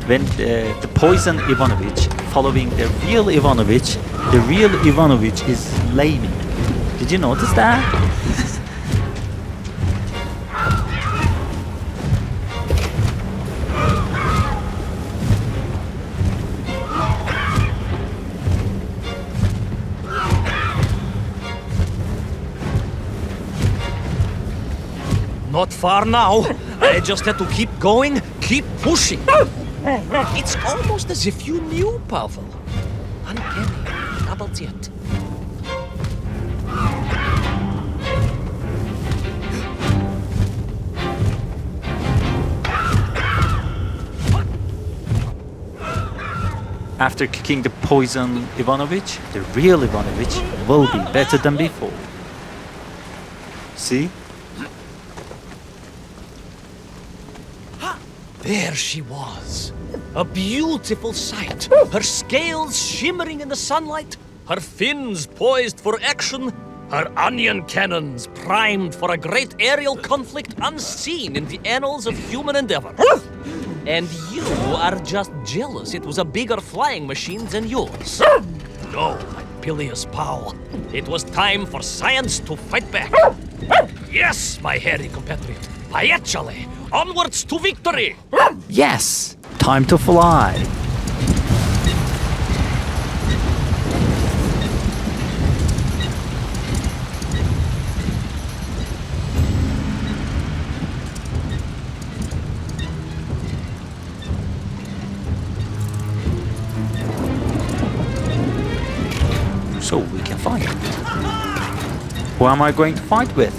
Speaker 1: When the poison Ivanovich following the real Ivanovich is lame. Did you notice that?
Speaker 3: Not far now. I just had to keep going, keep pushing. It's almost as if you knew, Pavel. Uncanny. Обалдеть.
Speaker 1: After kicking the poison Ivanovich, the real Ivanovich will be better than before. See?
Speaker 3: There she was. A beautiful sight. Her scales shimmering in the sunlight, her fins poised for action, her onion cannons primed for a great aerial conflict unseen in the annals of human endeavor. And you are just jealous it was a bigger flying machine than yours. No, my bilious pal. It was time for science to fight back. Yes, my hairy compatriot. Поехали! Onwards to victory!
Speaker 1: Yes! Time to fly! So we can fight. Who am I going to fight with?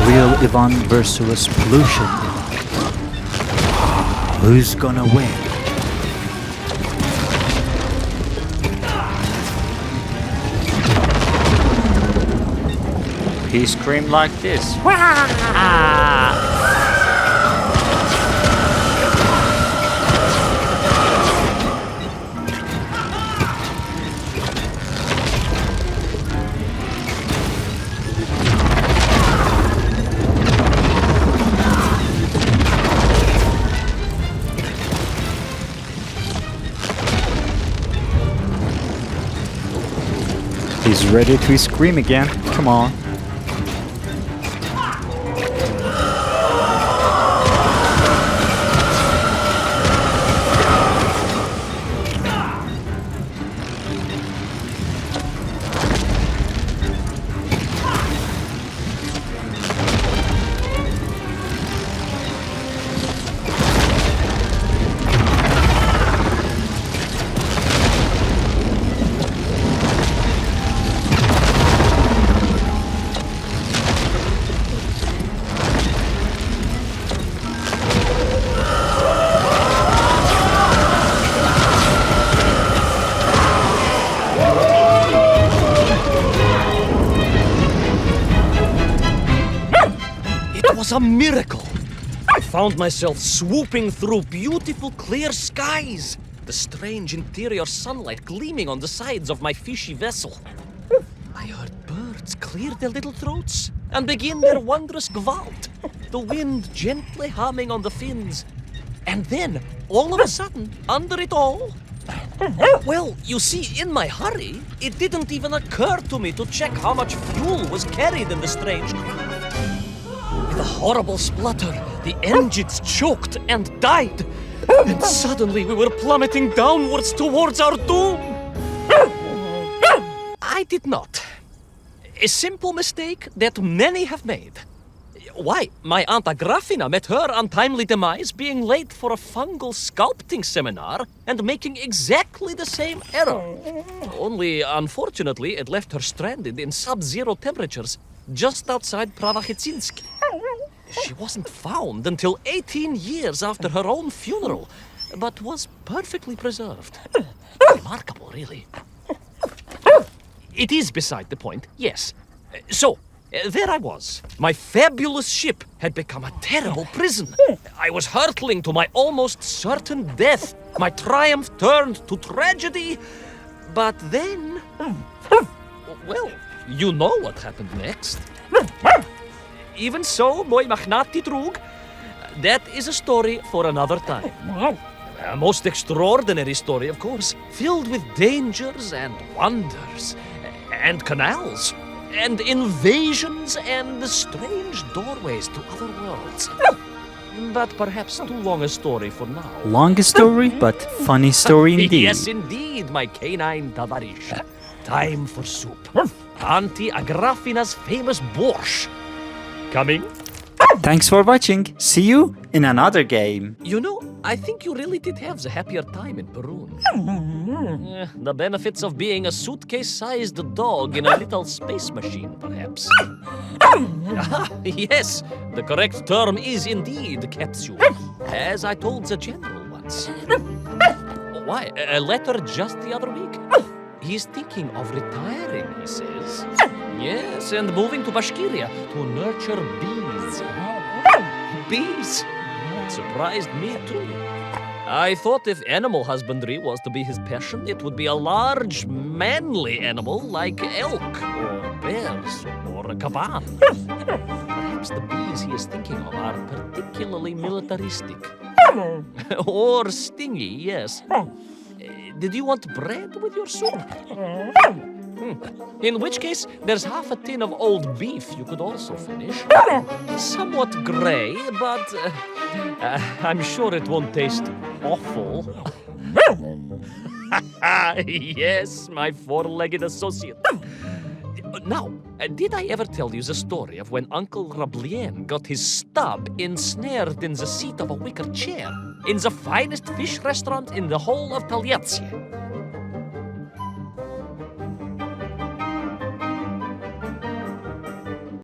Speaker 1: Real Ivan versus pollution Ivan. Who's gonna win? He screamed like this. He's ready to scream again. Come on.
Speaker 3: was a miracle. I found myself swooping through beautiful clear skies, the strange interior sunlight gleaming on the sides of my fishy vessel. I heard birds clear their little throats and begin their wondrous gvalt, the wind gently humming on the fins. And then, all of a sudden, under it all, well, you see, in my hurry, it didn't even occur to me to check how much fuel was carried in the strange craft. With a horrible splutter, the engines choked and died. And suddenly we were plummeting downwards towards our doom. I did not. A simple mistake that many have made. Why, my Aunt Agrafina met her untimely demise being late for a fungal sculpting seminar and making exactly the same error. Only, unfortunately, it left her stranded in sub-zero temperatures just outside Pravachitsinsk. She wasn't found until 18 years after her own funeral, but was perfectly preserved. Remarkable, really. It is beside the point, yes. So, there I was. My fabulous ship had become a terrible prison. I was hurtling to my almost certain death. My triumph turned to tragedy. But then... well, you know what happened next. Even so, mooi magnati drug, that is a story for another time. A most extraordinary story, of course, filled with dangers and wonders, and canals, and invasions, and strange doorways to other worlds. But perhaps too long a story for now.
Speaker 1: Long story, but funny story indeed.
Speaker 3: Yes, indeed, my canine tavarish. Time for soup. Auntie Agrafina's famous borscht. Coming?
Speaker 1: Thanks for watching. See you in another game.
Speaker 3: You know, I think you really did have the happier time in Peru. The benefits of being a suitcase-sized dog in a little space machine, perhaps. Yes, the correct term is indeed capsule, as I told the general once. Why, a letter just the other week. He's thinking of retiring, he says. Yes, and moving to Bashkiria to nurture bees. Bees? It surprised me too. I thought if animal husbandry was to be his passion, it would be a large, manly animal like elk, or bears, or a caban. Perhaps the bees he is thinking of are particularly militaristic. Or stingy, yes. Did you want bread with your soup? In which case, there's half a tin of old beef you could also finish. Somewhat grey, but I'm sure it won't taste awful. Yes, my four-legged associate. Now, did I ever tell you the story of when Uncle Rablien got his stub ensnared in the seat of a wicker chair in the finest fish restaurant in the whole of Taliatsia?